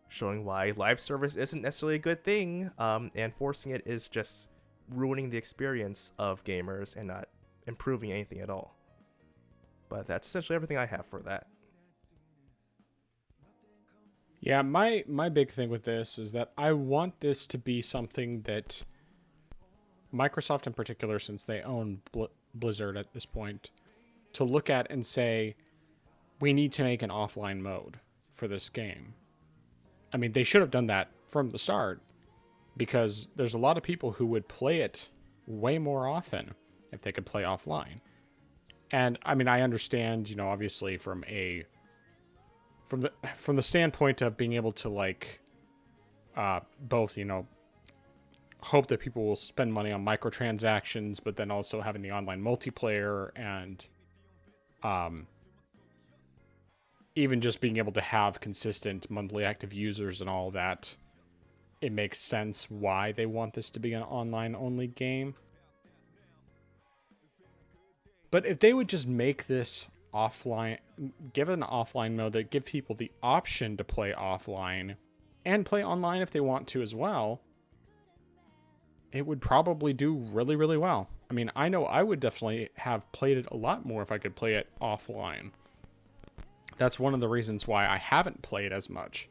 showing why live service isn't necessarily a good thing, and forcing it is just ruining the experience of gamers and not improving anything at all. But that's essentially everything I have for that. Yeah, my big thing with this is that I want this to be something that Microsoft in particular, since they own Blizzard at this point, to look at and say, we need to make an offline mode for this game. I mean, they should have done that from the start, because there's a lot of people who would play it way more often if they could play offline. And I mean, I understand, obviously from the standpoint of being able to like both, hope that people will spend money on microtransactions, but then also having the online multiplayer and even just being able to have consistent monthly active users and all that, it makes sense why they want this to be an online-only game. But if they would just make this offline, give it an offline mode that give people the option to play offline and play online if they want to as well, it would probably do really, really well. I mean, I know I would definitely have played it a lot more if I could play it offline. That's one of the reasons why I haven't played as much.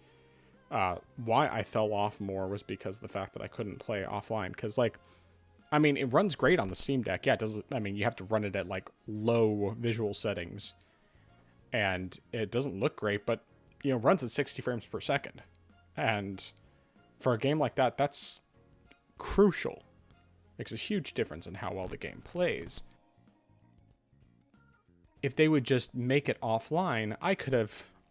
Why I fell off more was because of the fact that I couldn't play offline. Because, like, I mean, it runs great on the Steam Deck. Yeah, it doesn't. I mean, you have to run it at, like, low visual settings. And it doesn't look great, but, it runs at 60 frames per second. And for a game like that, that's crucial. Makes a huge difference in how well the game plays. If they would just make it offline, I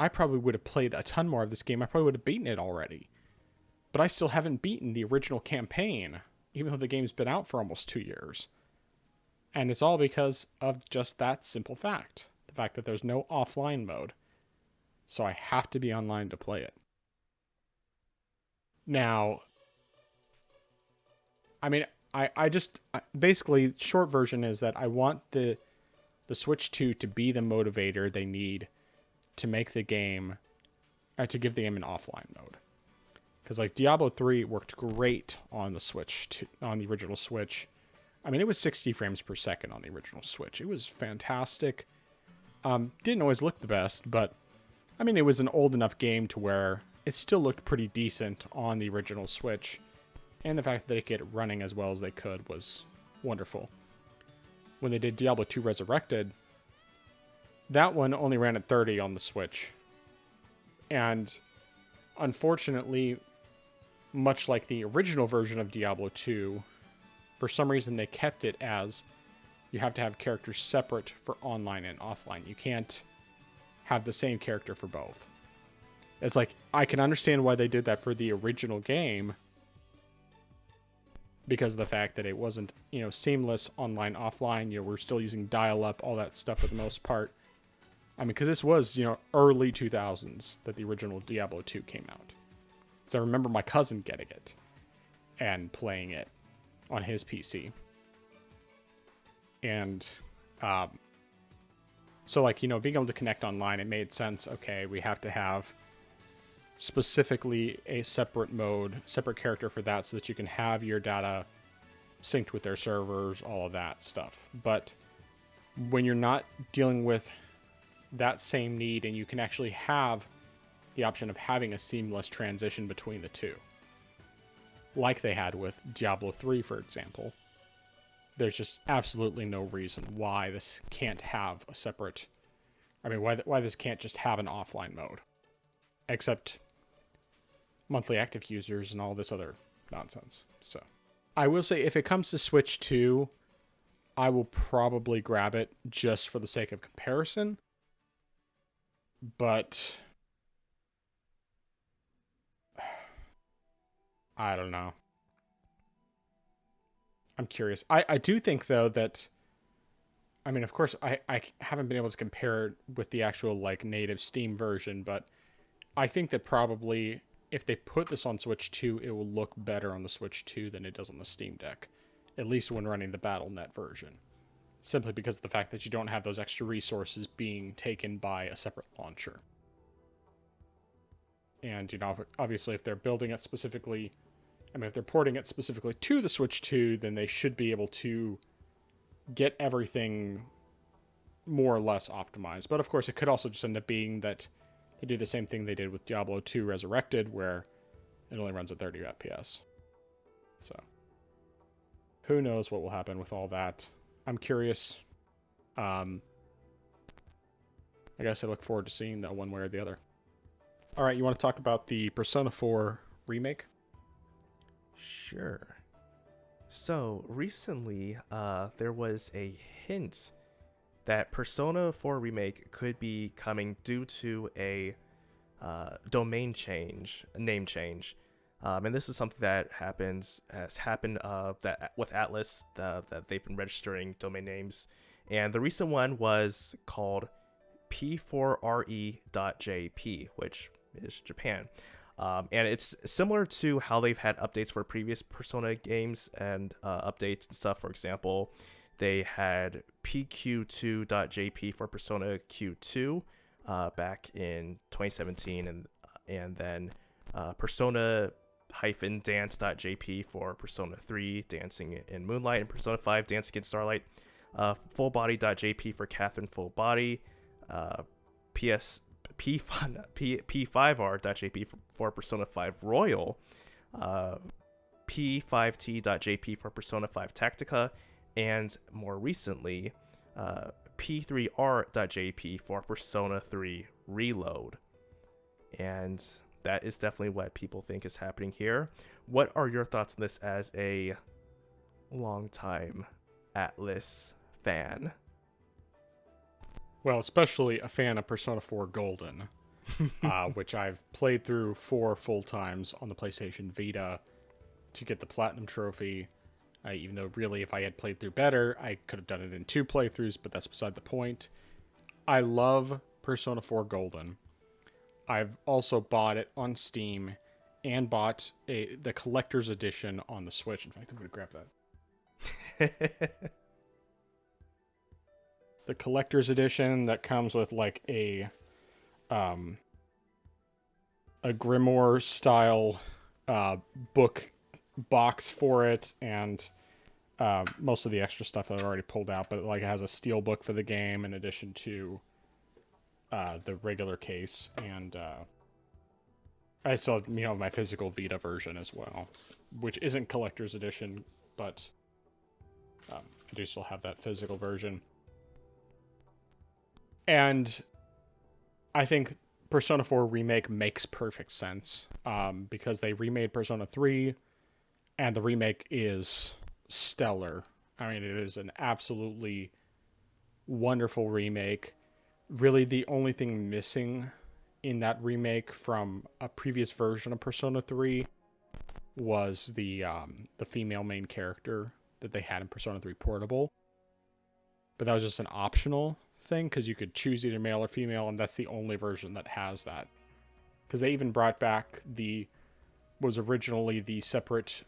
probably would have played a ton more of this game. I probably would have beaten it already. But I still haven't beaten the original campaign, even though the game's been out for almost 2 years. And it's all because of just that simple fact. The fact that there's no offline mode. So I have to be online to play it. Now, I mean, basically, short version is that I want the Switch 2 to be the motivator they need to make the game, to give the game an offline mode. Because like Diablo 3 worked great on the Switch, on the original Switch. I mean, it was 60 frames per second on the original Switch. It was fantastic. Didn't always look the best, but I mean, it was an old enough game to where it still looked pretty decent on the original Switch. And the fact that they could get it running as well as they could was wonderful. When they did Diablo 2 Resurrected, that one only ran at 30 on the Switch. And unfortunately, much like the original version of Diablo 2, for some reason they kept it as you have to have characters separate for online and offline. You can't have the same character for both. It's like, I can understand why they did that for the original game, because of the fact that it wasn't, seamless online, offline. We're still using dial-up, all that stuff for the most part. I mean, because this was, early 2000s that the original Diablo 2 came out. So I remember my cousin getting it and playing it on his PC. And so, like, being able to connect online, it made sense. Okay, we have to have specifically a separate mode, separate character for that, so that you can have your data synced with their servers, all of that stuff. But when you're not dealing with that same need, and you can actually have the option of having a seamless transition between the two, like they had with Diablo 3, for example, there's just absolutely no reason why this can't have a separate I mean, why this can't just have an offline mode? Except monthly active users and all this other nonsense. So I will say, if it comes to Switch 2, I will probably grab it just for the sake of comparison. But I don't know. I'm curious. I do think, though, that, I mean, of course, I haven't been able to compare it with the actual, like, native Steam version, but I think that probably if they put this on Switch 2, it will look better on the Switch 2 than it does on the Steam Deck, at least when running the Battle.net version. Simply because of the fact that you don't have those extra resources being taken by a separate launcher. And, you know, obviously if they're building it specifically, I mean, if they're porting it specifically to the Switch 2, then they should be able to get everything more or less optimized. But of course, it could also just end up being that they do the same thing they did with Diablo 2 Resurrected, where it only runs at 30 FPS. So, who knows what will happen with all that. I'm curious. I guess I look forward to seeing that one way or the other. All right, you want to talk about the Persona 4 remake? Sure. So recently, there was a hint that Persona 4 remake could be coming due to a name change, and this is something that has happened that with Atlas, that they've been registering domain names, and the recent one was called p4re.jp, which is Japan. And it's similar to how they've had updates for previous Persona games and updates and stuff. For example, they had pq2.jp for Persona Q2 back in 2017, and then persona-dance.jp for Persona 3 Dancing in Moonlight, and Persona 5 Dancing in Starlight, fullbody.jp for Catherine Full Body, p5r.jp for Persona 5 Royal, p5t.jp for Persona 5 Tactica, and more recently, p3r.jp for Persona 3 Reload. And that is definitely what people think is happening here. What are your thoughts on this as a longtime Atlas fan? Well, especially a fan of Persona 4 Golden, which I've played through 4 full times on the PlayStation Vita to get the Platinum Trophy. Even though, really, if I had played through better, I could have done it in 2 playthroughs, but that's beside the point. I love Persona 4 Golden. I've also bought it on Steam and bought the collector's edition on the Switch. In fact, I'm going to grab that. The collector's edition that comes with like a Grimoire style book box for it, and most of the extra stuff I've already pulled out, but like it has a steel book for the game in addition to the regular case, and I still have, my physical Vita version as well, which isn't collector's edition, but I do still have that physical version. And I think Persona 4 Remake makes perfect sense, because they remade Persona 3, and the remake is stellar. I mean, it is an absolutely wonderful remake. Really, the only thing missing in that remake from a previous version of Persona 3 was the female main character that they had in Persona 3 Portable. But that was just an optional thing, because you could choose either male or female, and that's the only version that has that. Because they even brought back was originally the separate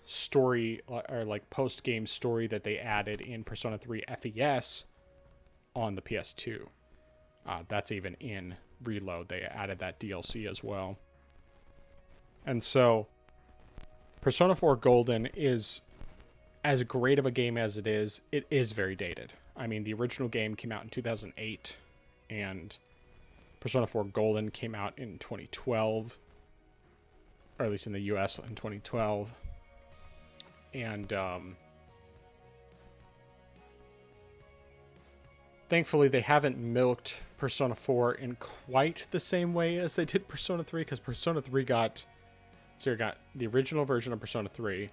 story, or like post-game story that they added in Persona 3 FES on the PS2. That's even in Reload. They added that DLC as well. And so Persona 4 Golden is, as great of a game as it is very dated. I mean, the original game came out in 2008, and Persona 4 Golden came out in 2012, or at least in the US in 2012. And thankfully they haven't milked Persona 4 in quite the same way as they did Persona 3, because Persona 3 got the original version of Persona 3,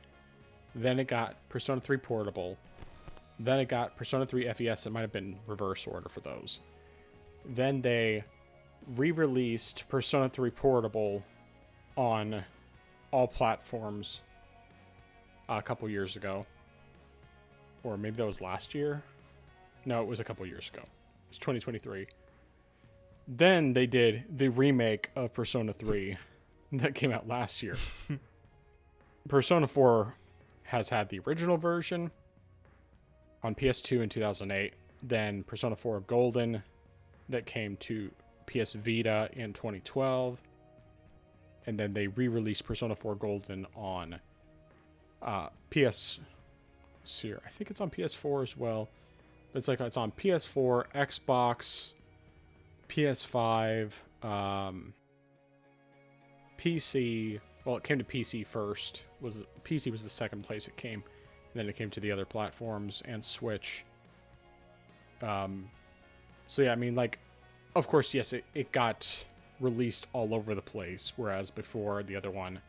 then it got Persona 3 Portable, then it got Persona 3 FES. It might have been reverse order for those. Then they re-released Persona 3 Portable on all platforms a couple years ago. Or maybe that was last year. No, it was a couple years ago. It was 2023. Then they did the remake of Persona 3 that came out last year. Persona 4 has had the original version on PS2 in 2008. Then Persona 4 Golden that came to PS Vita in 2012. And then they re-released Persona 4 Golden on PS... I think it's on PS4 as well. But it's on PS4, Xbox, PS5, PC. Well, it came to PC first. PC was the second place it came. And then it came to the other platforms and Switch. So yeah, I mean, like, of course, yes, it got released all over the place, whereas before the other one,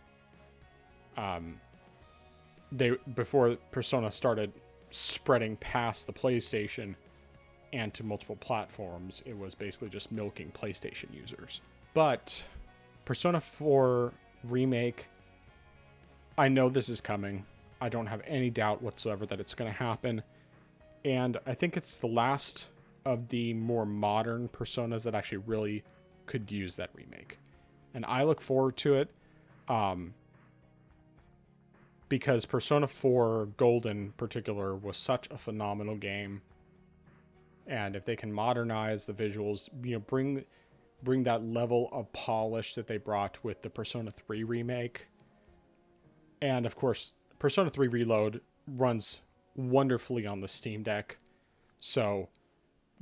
before Persona started spreading past the PlayStation and to multiple platforms, it was basically just milking PlayStation users. But Persona 4 Remake, I know this is coming. I don't have any doubt whatsoever that it's going to happen. And I think it's the last of the more modern Personas that actually really could use that remake. And I look forward to it. Because Persona 4 Golden in particular was such a phenomenal game. And if they can modernize the visuals, bring that level of polish that they brought with the Persona 3 remake. And of course, Persona 3 Reload runs wonderfully on the Steam Deck. So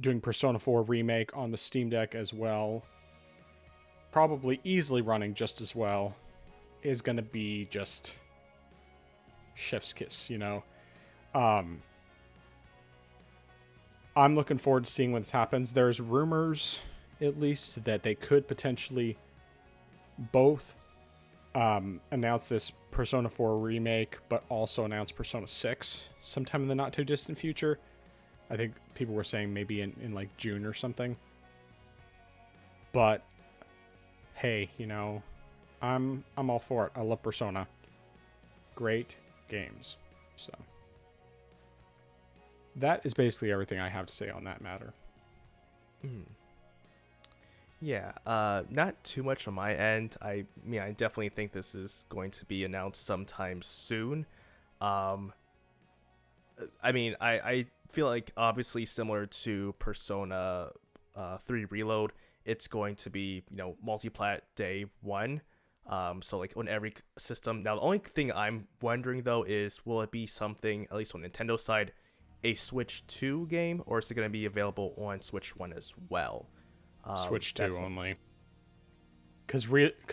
doing Persona 4 Remake on the Steam Deck as well, probably easily running just as well, is going to be just chef's kiss, I'm looking forward to seeing when this happens. There's rumors, at least, that they could potentially both announce this Persona 4 remake, but also announce Persona 6 sometime in the not too distant future. I think people were saying maybe in like June or something. But hey, I'm all for it. I love Persona. Great games. So that is basically everything I have to say on that matter. Yeah, not too much on my end. I definitely think this is going to be announced sometime soon. I feel like, obviously similar to Persona 3 Reload, it's going to be, multi-plat day one. So like on every system. Now, the only thing I'm wondering though is, will it be something, at least on Nintendo side, a Switch 2 game, or is it going to be available on Switch 1 as well? Switch 2 only. Because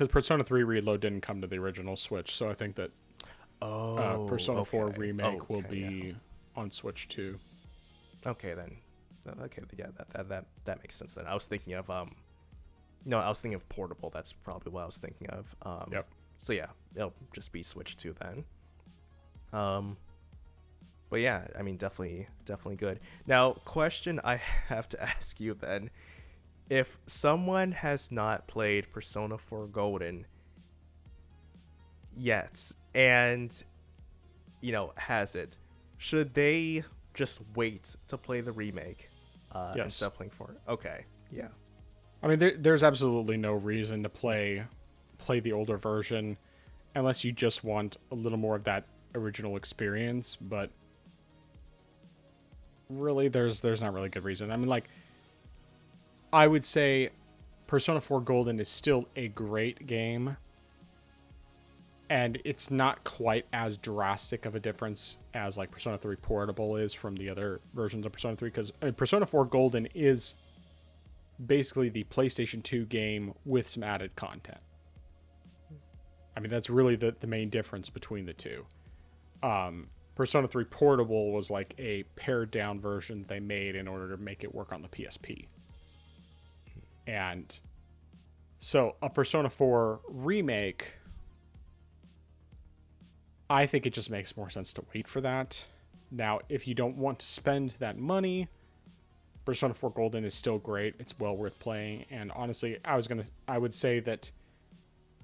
Persona 3 Reload didn't come to the original Switch, so I think that Persona 4 Remake will be on Switch 2. Okay, then. Okay, yeah, that makes sense then. I was thinking of I was thinking of Portable. That's probably what I was thinking of. Yep. So yeah, it'll just be Switch 2 then. But yeah, I mean, definitely good. Now, question I have to ask you then: if someone has not played Persona 4 Golden yet, and has it, should they just wait to play the remake instead of playing 4? Okay, yeah. I mean, there's absolutely no reason to play the older version unless you just want a little more of that original experience. But really, there's not really a good reason. I mean, like, I would say Persona 4 Golden is still a great game, and it's not quite as drastic of a difference as like Persona 3 Portable is from the other versions of Persona 3, because Persona 4 Golden is basically the PlayStation 2 game with some added content. I mean, that's really the main difference between the two. Persona 3 Portable was like a pared down version they made in order to make it work on the PSP. And so a Persona 4 remake, I think it just makes more sense to wait for that. Now, if you don't want to spend that money, Persona 4 Golden is still great. It's well worth playing. And honestly, I would say that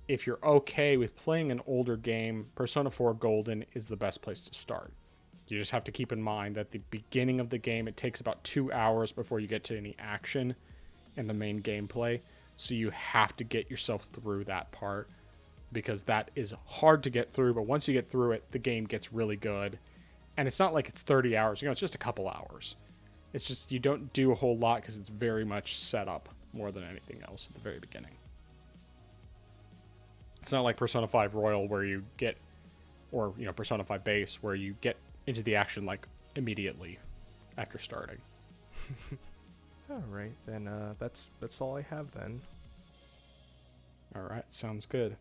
if you're okay with playing an older game, Persona 4 Golden is the best place to start. You just have to keep in mind that the beginning of the game, it takes about 2 hours before you get to any action in the main gameplay. So you have to get yourself through that part, because that is hard to get through. But once you get through it, the game gets really good. And it's not like it's 30 hours. It's just a couple hours. It's just you don't do a whole lot because it's very much set up more than anything else at the very beginning. It's not like Persona 5 Royal where you get, or Persona 5 Base where you get into the action like immediately after starting. All right, then that's all I have then. All right, sounds good.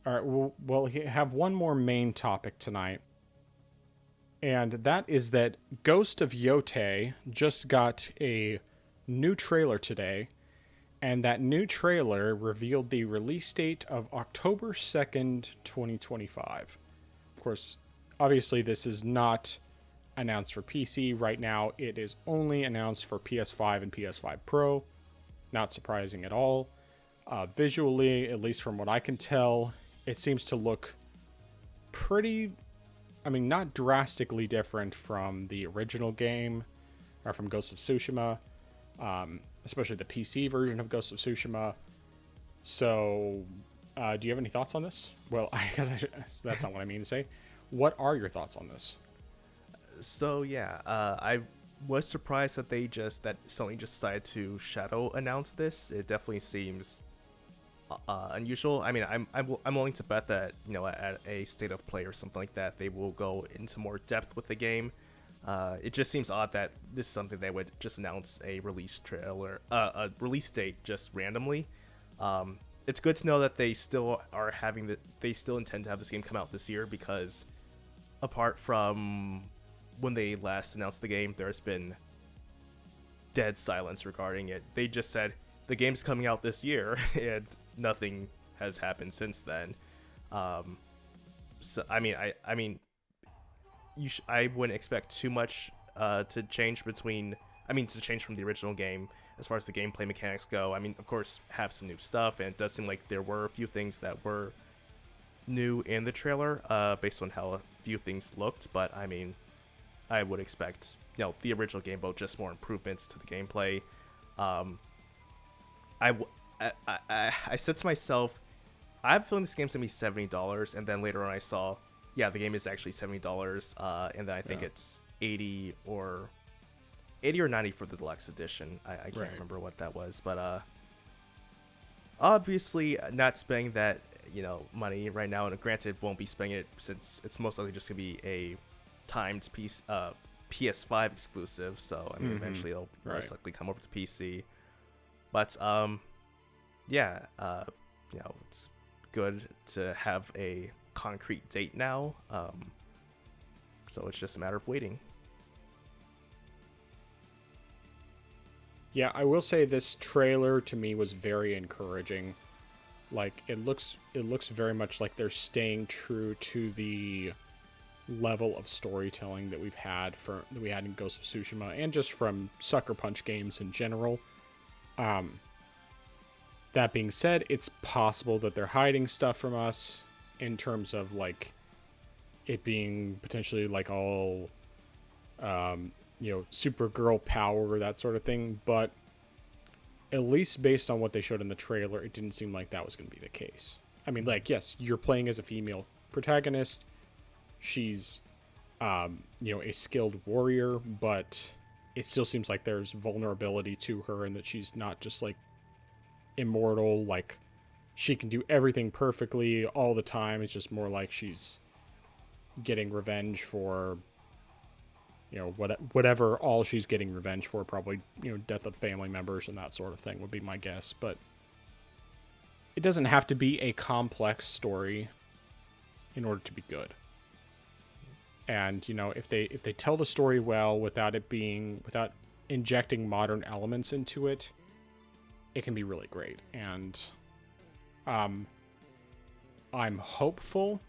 All right, we'll have one more main topic tonight. And that is that Ghost of Yotei just got a new trailer today. And that new trailer revealed the release date of October 2nd, 2025. Of course, obviously this is not announced for PC. Right now, it is only announced for PS5 and PS5 Pro. Not surprising at all. Visually, at least from what I can tell, it seems to look pretty, not drastically different from the original game, or from Ghost of Tsushima. Especially the PC version of Ghost of Tsushima. So, do you have any thoughts on this? Well, I guess that's not what I mean to say. What are your thoughts on this? So yeah, I was surprised that Sony just decided to shadow announce this. It definitely seems unusual. I'm willing to bet that at a state of play or something like that, they will go into more depth with the game. It just seems odd that this is something they would just announce a release trailer, a release date just randomly. It's good to know that they still intend to have this game come out this year, because apart from when they last announced the game, there's been dead silence regarding it. They just said the game's coming out this year, and nothing has happened since then. I wouldn't expect too much to change from the original game as far as the gameplay mechanics go. Of course, have some new stuff, and it does seem like there were a few things that were new in the trailer, based on how a few things looked. But I would expect the original game, but just more improvements to the gameplay. I said to myself, I have a feeling this game's gonna be $70, and then later on I saw, yeah, the game is actually $70, and then I think it's 80 or 90 for the deluxe edition. I can't remember what that was, but obviously not spending that money right now, and granted won't be spending it since it's most likely just gonna be a timed PS5 exclusive. So eventually it'll most likely come over to PC. But it's good to have a concrete date now, so it's just a matter of waiting. Yeah, I will say this trailer to me was very encouraging. Like, it looks very much like they're staying true to the level of storytelling that we had in Ghost of Tsushima, and just from Sucker Punch games in general. That being said, it's possible that they're hiding stuff from us in terms of like it being potentially like all Supergirl power, that sort of thing, but at least based on what they showed in the trailer, it didn't seem like that was going to be the case. Yes, you're playing as a female protagonist. She's a skilled warrior, but it still seems like there's vulnerability to her, and that she's not just like immortal, like she can do everything perfectly all the time. It's just more like she's getting revenge for whatever all she's getting revenge for, probably death of family members and that sort of thing would be my guess. But it doesn't have to be a complex story in order to be good. And if they tell the story well without injecting modern elements into it, it can be really great. And I'm hopeful,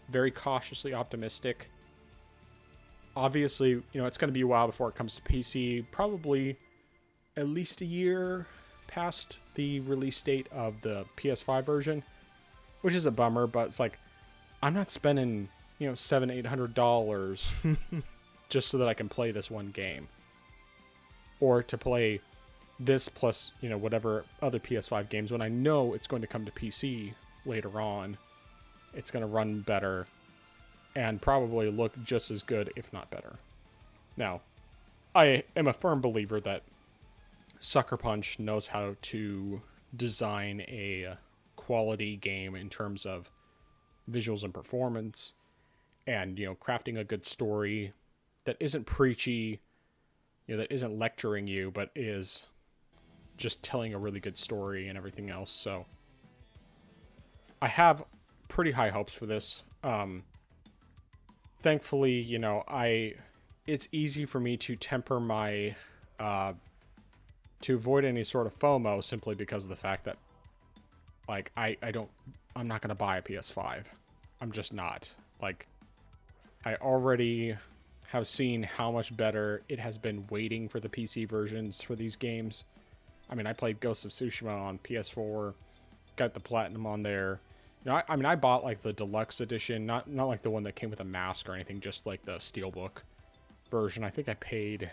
very cautiously optimistic. Obviously, it's going to be a while before it comes to PC, probably at least a year past the release date of the PS5 version, which is a bummer, but it's like, I'm not spending, $700-800 just so that I can play this one game. Or to play this plus, whatever other PS5 games when I know it's going to come to PC later on. It's going to run better and probably look just as good, if not better. Now, I am a firm believer that Sucker Punch knows how to design a quality game in terms of visuals and performance, and crafting a good story that isn't preachy, that isn't lecturing you, but is just telling a really good story and everything else. So I have pretty high hopes for this. Thankfully, it's easy for me to temper my to avoid any sort of FOMO, simply because of the fact that, like, I'm not going to buy a PS5. I'm just not. Like, I already have seen how much better it has been waiting for the PC versions for these games. I mean, I played Ghost of Tsushima on PS4, got the Platinum on there. I bought, like, the deluxe edition, not like the one that came with a mask or anything, just like the Steelbook version. I think I paid...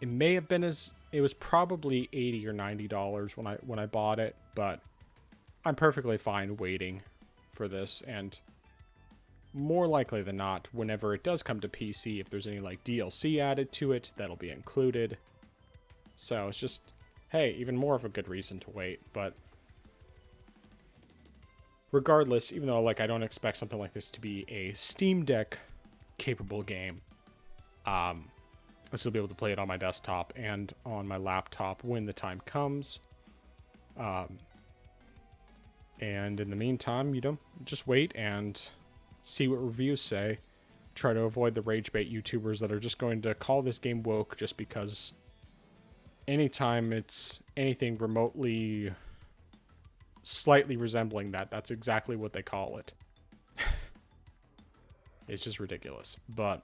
It may have been it was probably $80 or $90 when I bought it, but I'm perfectly fine waiting for this, and more likely than not, whenever it does come to PC, if there's any like DLC added to it, that'll be included. So it's just, hey, even more of a good reason to wait. But regardless, even though like I don't expect something like this to be a Steam Deck capable game, I'll still be able to play it on my desktop and on my laptop when the time comes. And in the meantime, just wait and see what reviews say. Try to avoid the rage bait YouTubers that are just going to call this game woke just because anytime it's anything remotely slightly resembling that's exactly what they call it. It's just ridiculous. But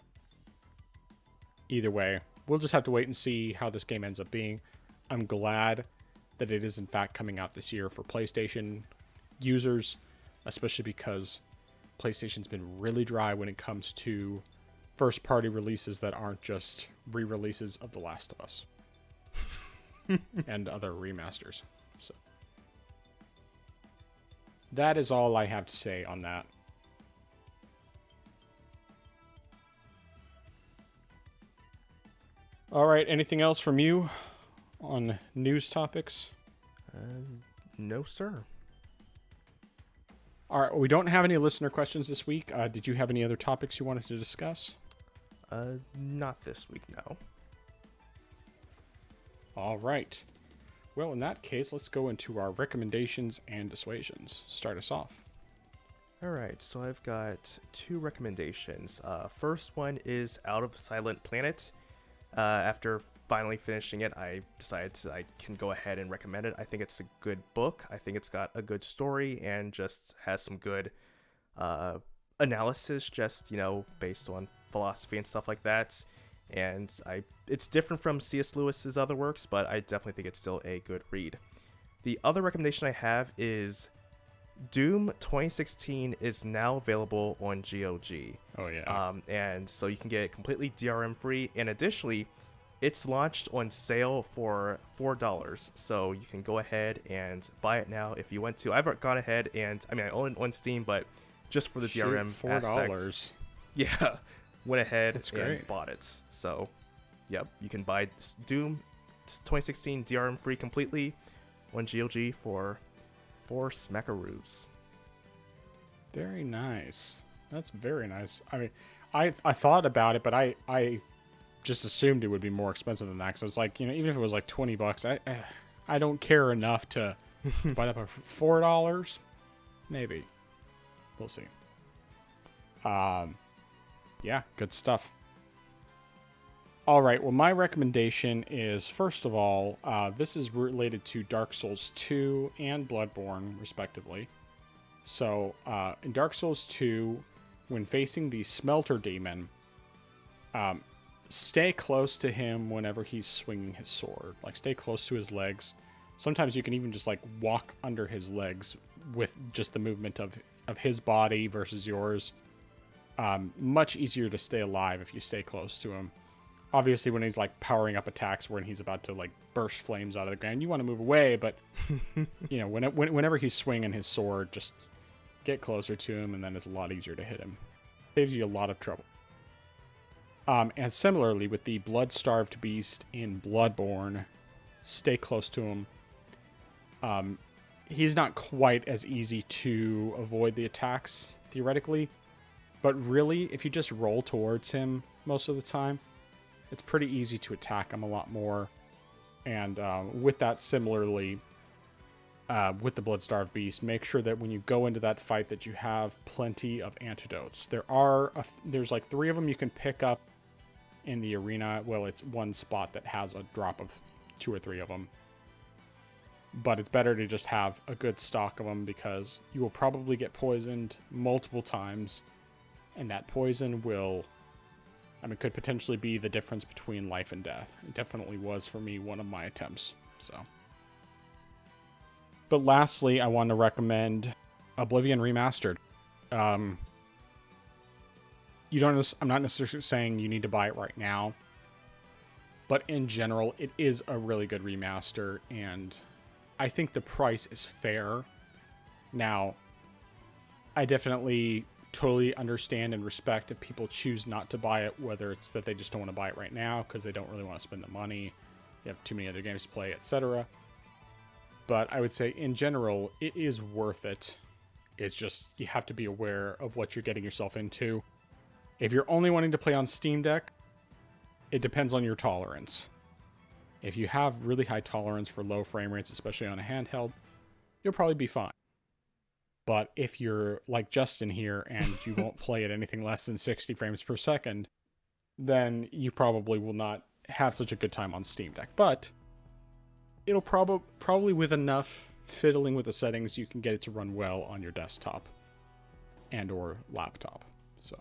either way, we'll just have to wait and see how this game ends up being. I'm glad that it is in fact coming out this year for PlayStation users, especially because PlayStation's been really dry when it comes to first-party releases that aren't just re-releases of The Last of Us and other remasters. So that is all I have to say on that. All right, anything else from you on news topics? No, sir. All right, we don't have any listener questions this week. Did you have any other topics you wanted to discuss? Not this week, no. All right. Well, in that case, let's go into our recommendations and dissuasions. Start us off. All right, so I've got two recommendations. First one is Out of Silent Planet. After finally finishing it, I decided I can go ahead and recommend it. I think it's a good book. I think it's got a good story and just has some good analysis, just, based on philosophy and stuff like that. And it's different from C.S. Lewis's other works, but I definitely think it's still a good read. The other recommendation I have is Doom 2016 is now available on GOG. Oh, yeah. And so you can get it completely DRM free. And additionally, it's launched on sale for $4. So you can go ahead and buy it now if you want to. I've gone ahead and, I own it on Steam, but just for the DRM $4. aspect. Yeah. Went ahead and bought it. So, yep, you can buy Doom 2016 DRM free completely on GOG for 4 smackaroos. Very nice. That's very nice. I thought about it, but I just assumed it would be more expensive than that. So it's like, even if it was like $20, I don't care enough to buy that for $4. Maybe. We'll see. Um, yeah, good stuff. All right, well, my recommendation is, first of all, this is related to Dark Souls 2 and Bloodborne, respectively. So, in Dark Souls 2, when facing the Smelter Demon, um, stay close to him whenever he's swinging his sword. Like, stay close to his legs. Sometimes you can even just, like, walk under his legs with just the movement of his body versus yours. Much easier to stay alive if you stay close to him. Obviously, when he's, like, powering up attacks when he's about to, like, burst flames out of the ground, you want to move away, but, you know, whenever he's swinging his sword, just get closer to him, and then it's a lot easier to hit him. Saves you a lot of trouble. And similarly, with the blood-starved beast in Bloodborne, stay close to him. He's not quite as easy to avoid the attacks, theoretically, but really, if you just roll towards him most of the time, it's pretty easy to attack him a lot more. And with that, similarly, with the blood-starved beast, make sure that when you go into that fight that you have plenty of antidotes. There's like 3 of them you can pick up in the arena. Well, it's one spot that has a drop of 2 or 3 of them. But it's better to just have a good stock of them, because you will probably get poisoned multiple times, and that poison could potentially be the difference between life and death. It definitely was for me one of my attempts. So, but lastly, I want to recommend Oblivion Remastered. I'm not necessarily saying you need to buy it right now, but in general, it is a really good remaster, and I think the price is fair. Now, I definitely totally understand and respect if people choose not to buy it, whether it's that they just don't want to buy it right now because they don't really want to spend the money, you have too many other games to play, etc. But I would say in general, it is worth it. It's just, you have to be aware of what you're getting yourself into. If you're only wanting to play on Steam Deck, it depends on your tolerance. If you have really high tolerance for low frame rates, especially on a handheld, you'll probably be fine. But if you're like Justin here and you won't play at anything less than 60 frames per second, then you probably will not have such a good time on Steam Deck. But it'll probably with enough fiddling with the settings, you can get it to run well on your desktop and or laptop. So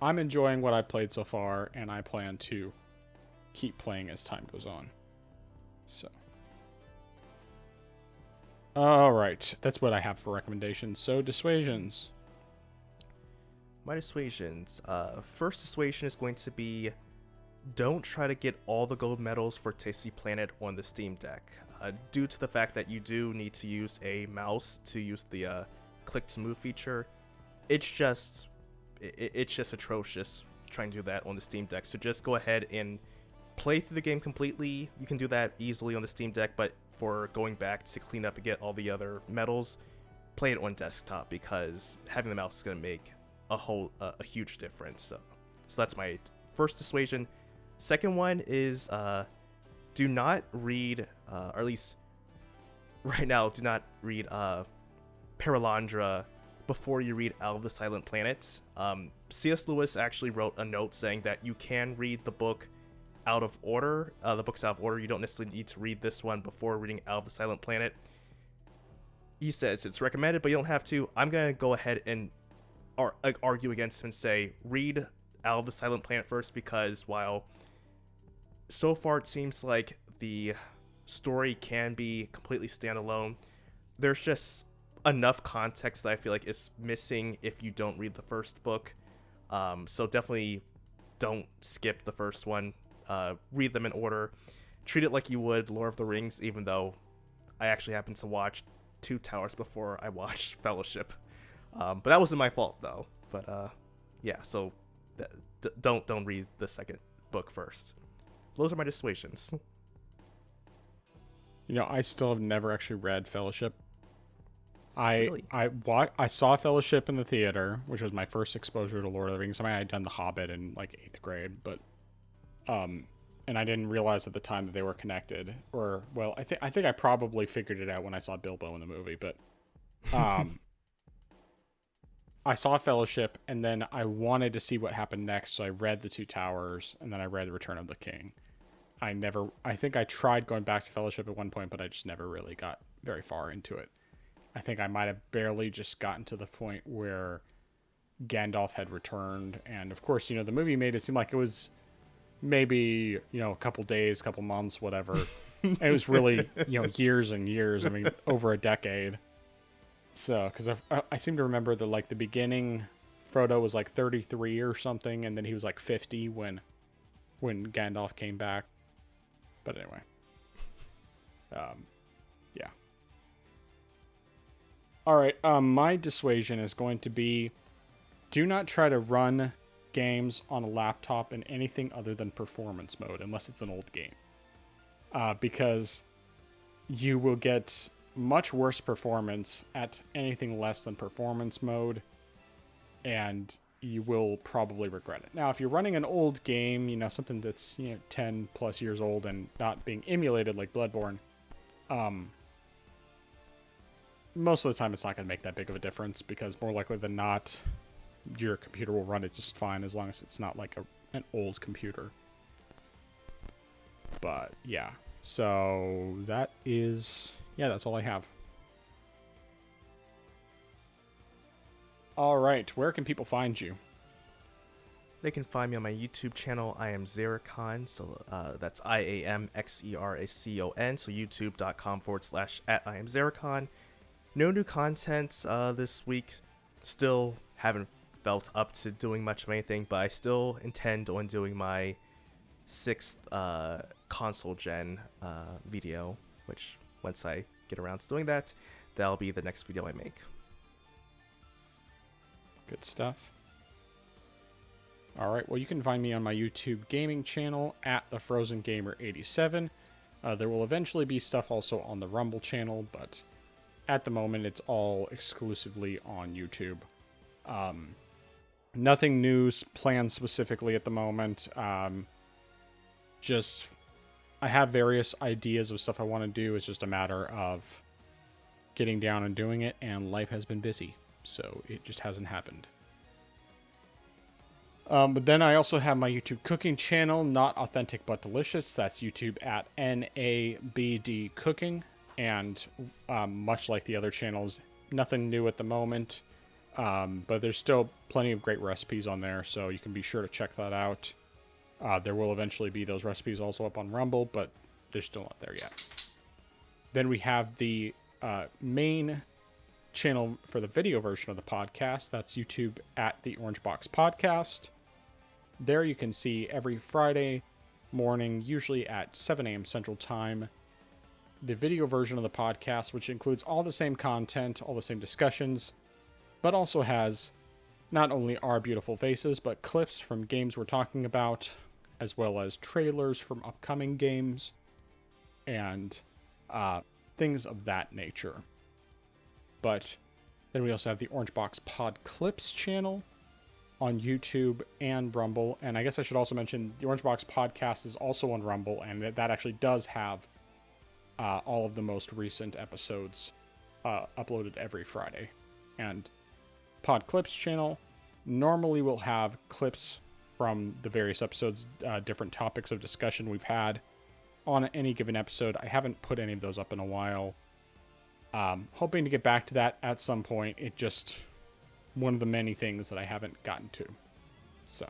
I'm enjoying what I've played so far, and I plan to keep playing as time goes on. So, all right, that's what I have for recommendations. So, dissuasions. My dissuasions. First dissuasion is going to be, don't try to get all the gold medals for Tasty Planet on the Steam Deck. Due to the fact that you do need to use a mouse to use the click to move feature, it's just atrocious trying to do that on the Steam Deck. So just go ahead and play through the game completely. You can do that easily on the Steam Deck, but for going back to clean up and get all the other medals, play it on desktop, because having the mouse is going to make a huge difference. So that's my first dissuasion. Second one is do not read, or at least right now, do not read Paralandra before you read Out of the Silent Planet. C.S. Lewis actually wrote a note saying that you can read the book out of order. The book's out of order. You don't necessarily need to read this one before reading Out of the Silent Planet. He says it's recommended, but you don't have to. I'm going to go ahead and argue against him and say read Out of the Silent Planet first, because while so far it seems like the story can be completely standalone, there's just enough context that I feel like is missing if you don't read the first book. So definitely don't skip the first one. Read them in order. Treat it like you would Lord of the Rings, even though I actually happened to watch Two Towers before I watched Fellowship. But that wasn't my fault, though. But yeah, so don't read the second book first. Those are my dissuasions. You know, I still have never actually read Fellowship. Really? I saw Fellowship in the theater, which was my first exposure to Lord of the Rings. I mean, I had done The Hobbit in like 8th grade, but and I didn't realize at the time that they were connected. Or, well, I think I probably figured it out when I saw Bilbo in the movie, but I saw Fellowship, and then I wanted to see what happened next, so I read The Two Towers, and then I read Return of the King. I think I tried going back to Fellowship at one point, but I just never really got very far into it. I think I might have barely just gotten to the point where Gandalf had returned, and of course, the movie made it seem like it was maybe, a couple days, couple months, whatever. And it was really, years and years. I mean, over a decade. So, because I seem to remember that, like, the beginning, Frodo was like 33 or something, and then he was like 50 when Gandalf came back. But anyway, yeah. All right, my dissuasion is going to be: do not try to run games on a laptop in anything other than performance mode, unless it's an old game, because you will get much worse performance at anything less than performance mode, and you will probably regret it. Now, if you're running an old game, something that's 10 plus years old and not being emulated like Bloodborne, most of the time it's not going to make that big of a difference, because more likely than not, your computer will run it just fine as long as it's not like an old computer. But yeah, so that's all I have. All right, where can people find you? They can find me on my YouTube channel. I am Xeracon, so that's IAMXERACON, so youtube.com/@IamXeracon. No new content this week. Still haven't felt up to doing much of anything, but I still intend on doing my 6th console gen video, which once I get around to doing that, that'll be the next video I make. Good stuff. All right, well, you can find me on my YouTube gaming channel at TheFrozenGamer87. There will eventually be stuff also on the Rumble channel, but at the moment it's all exclusively on YouTube. Nothing new planned specifically at the moment. Just I have various ideas of stuff I want to do. It's just a matter of getting down and doing it, and life has been busy, so it just hasn't happened. But then I also have my YouTube cooking channel, Not Authentic But Delicious. That's YouTube at NABD Cooking. And much like the other channels, nothing new at the moment. But there's still plenty of great recipes on there, so you can be sure to check that out. There will eventually be those recipes also up on Rumble, but they're still not there yet. Then we have the main channel for the video version of the podcast. That's YouTube at the Orange Box Podcast. There you can see every Friday morning, usually at 7 a.m. Central Time, the video version of the podcast, which includes all the same content, all the same discussions, but also has not only our beautiful faces, but clips from games we're talking about, as well as trailers from upcoming games, and things of that nature. But then we also have the Orange Box Pod Clips channel on YouTube and Rumble. And I guess I should also mention the Orange Box Podcast is also on Rumble, and that actually does have all of the most recent episodes uploaded every Friday. And Pod Clips channel normally will have clips from the various episodes, different topics of discussion we've had on any given episode. I haven't put any of those up in a while. Hoping to get back to that at some point. It just one of the many things that I haven't gotten to. So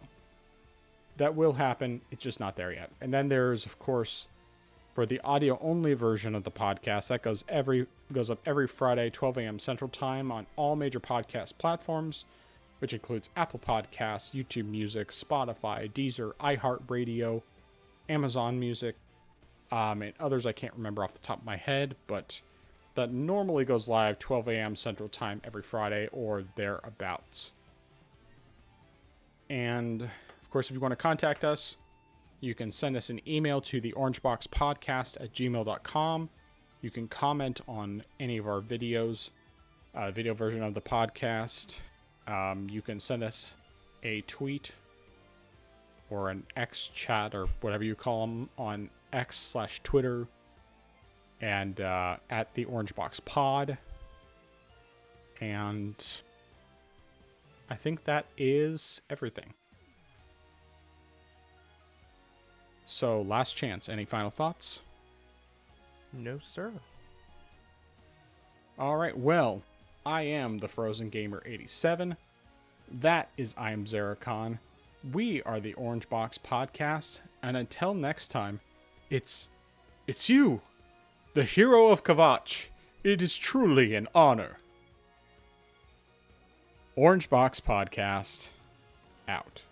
that will happen. It's just not there yet. And then there's, of course, for the audio only version of the podcast, that goes up every Friday, 12 a.m. Central Time on all major podcast platforms, which includes Apple Podcasts, YouTube Music, Spotify, Deezer, iHeartRadio, Amazon Music, and others I can't remember off the top of my head, but that normally goes live 12 a.m. Central Time every Friday or thereabouts. And, of course, if you want to contact us, you can send us an email to theorangeboxpodcast@gmail.com. You can comment on any of our videos, video version of the podcast. You can send us a tweet or an X chat or whatever you call them on X/Twitter. And at the Orange Box Pod. And I think that is everything. So, last chance. Any final thoughts? No, sir. All right, well, I am the Frozen Gamer 87. That is I am Zeracon. We are the Orange Box Podcast, and until next time, it's you, the hero of Kavach. It is truly an honor. Orange Box Podcast, out.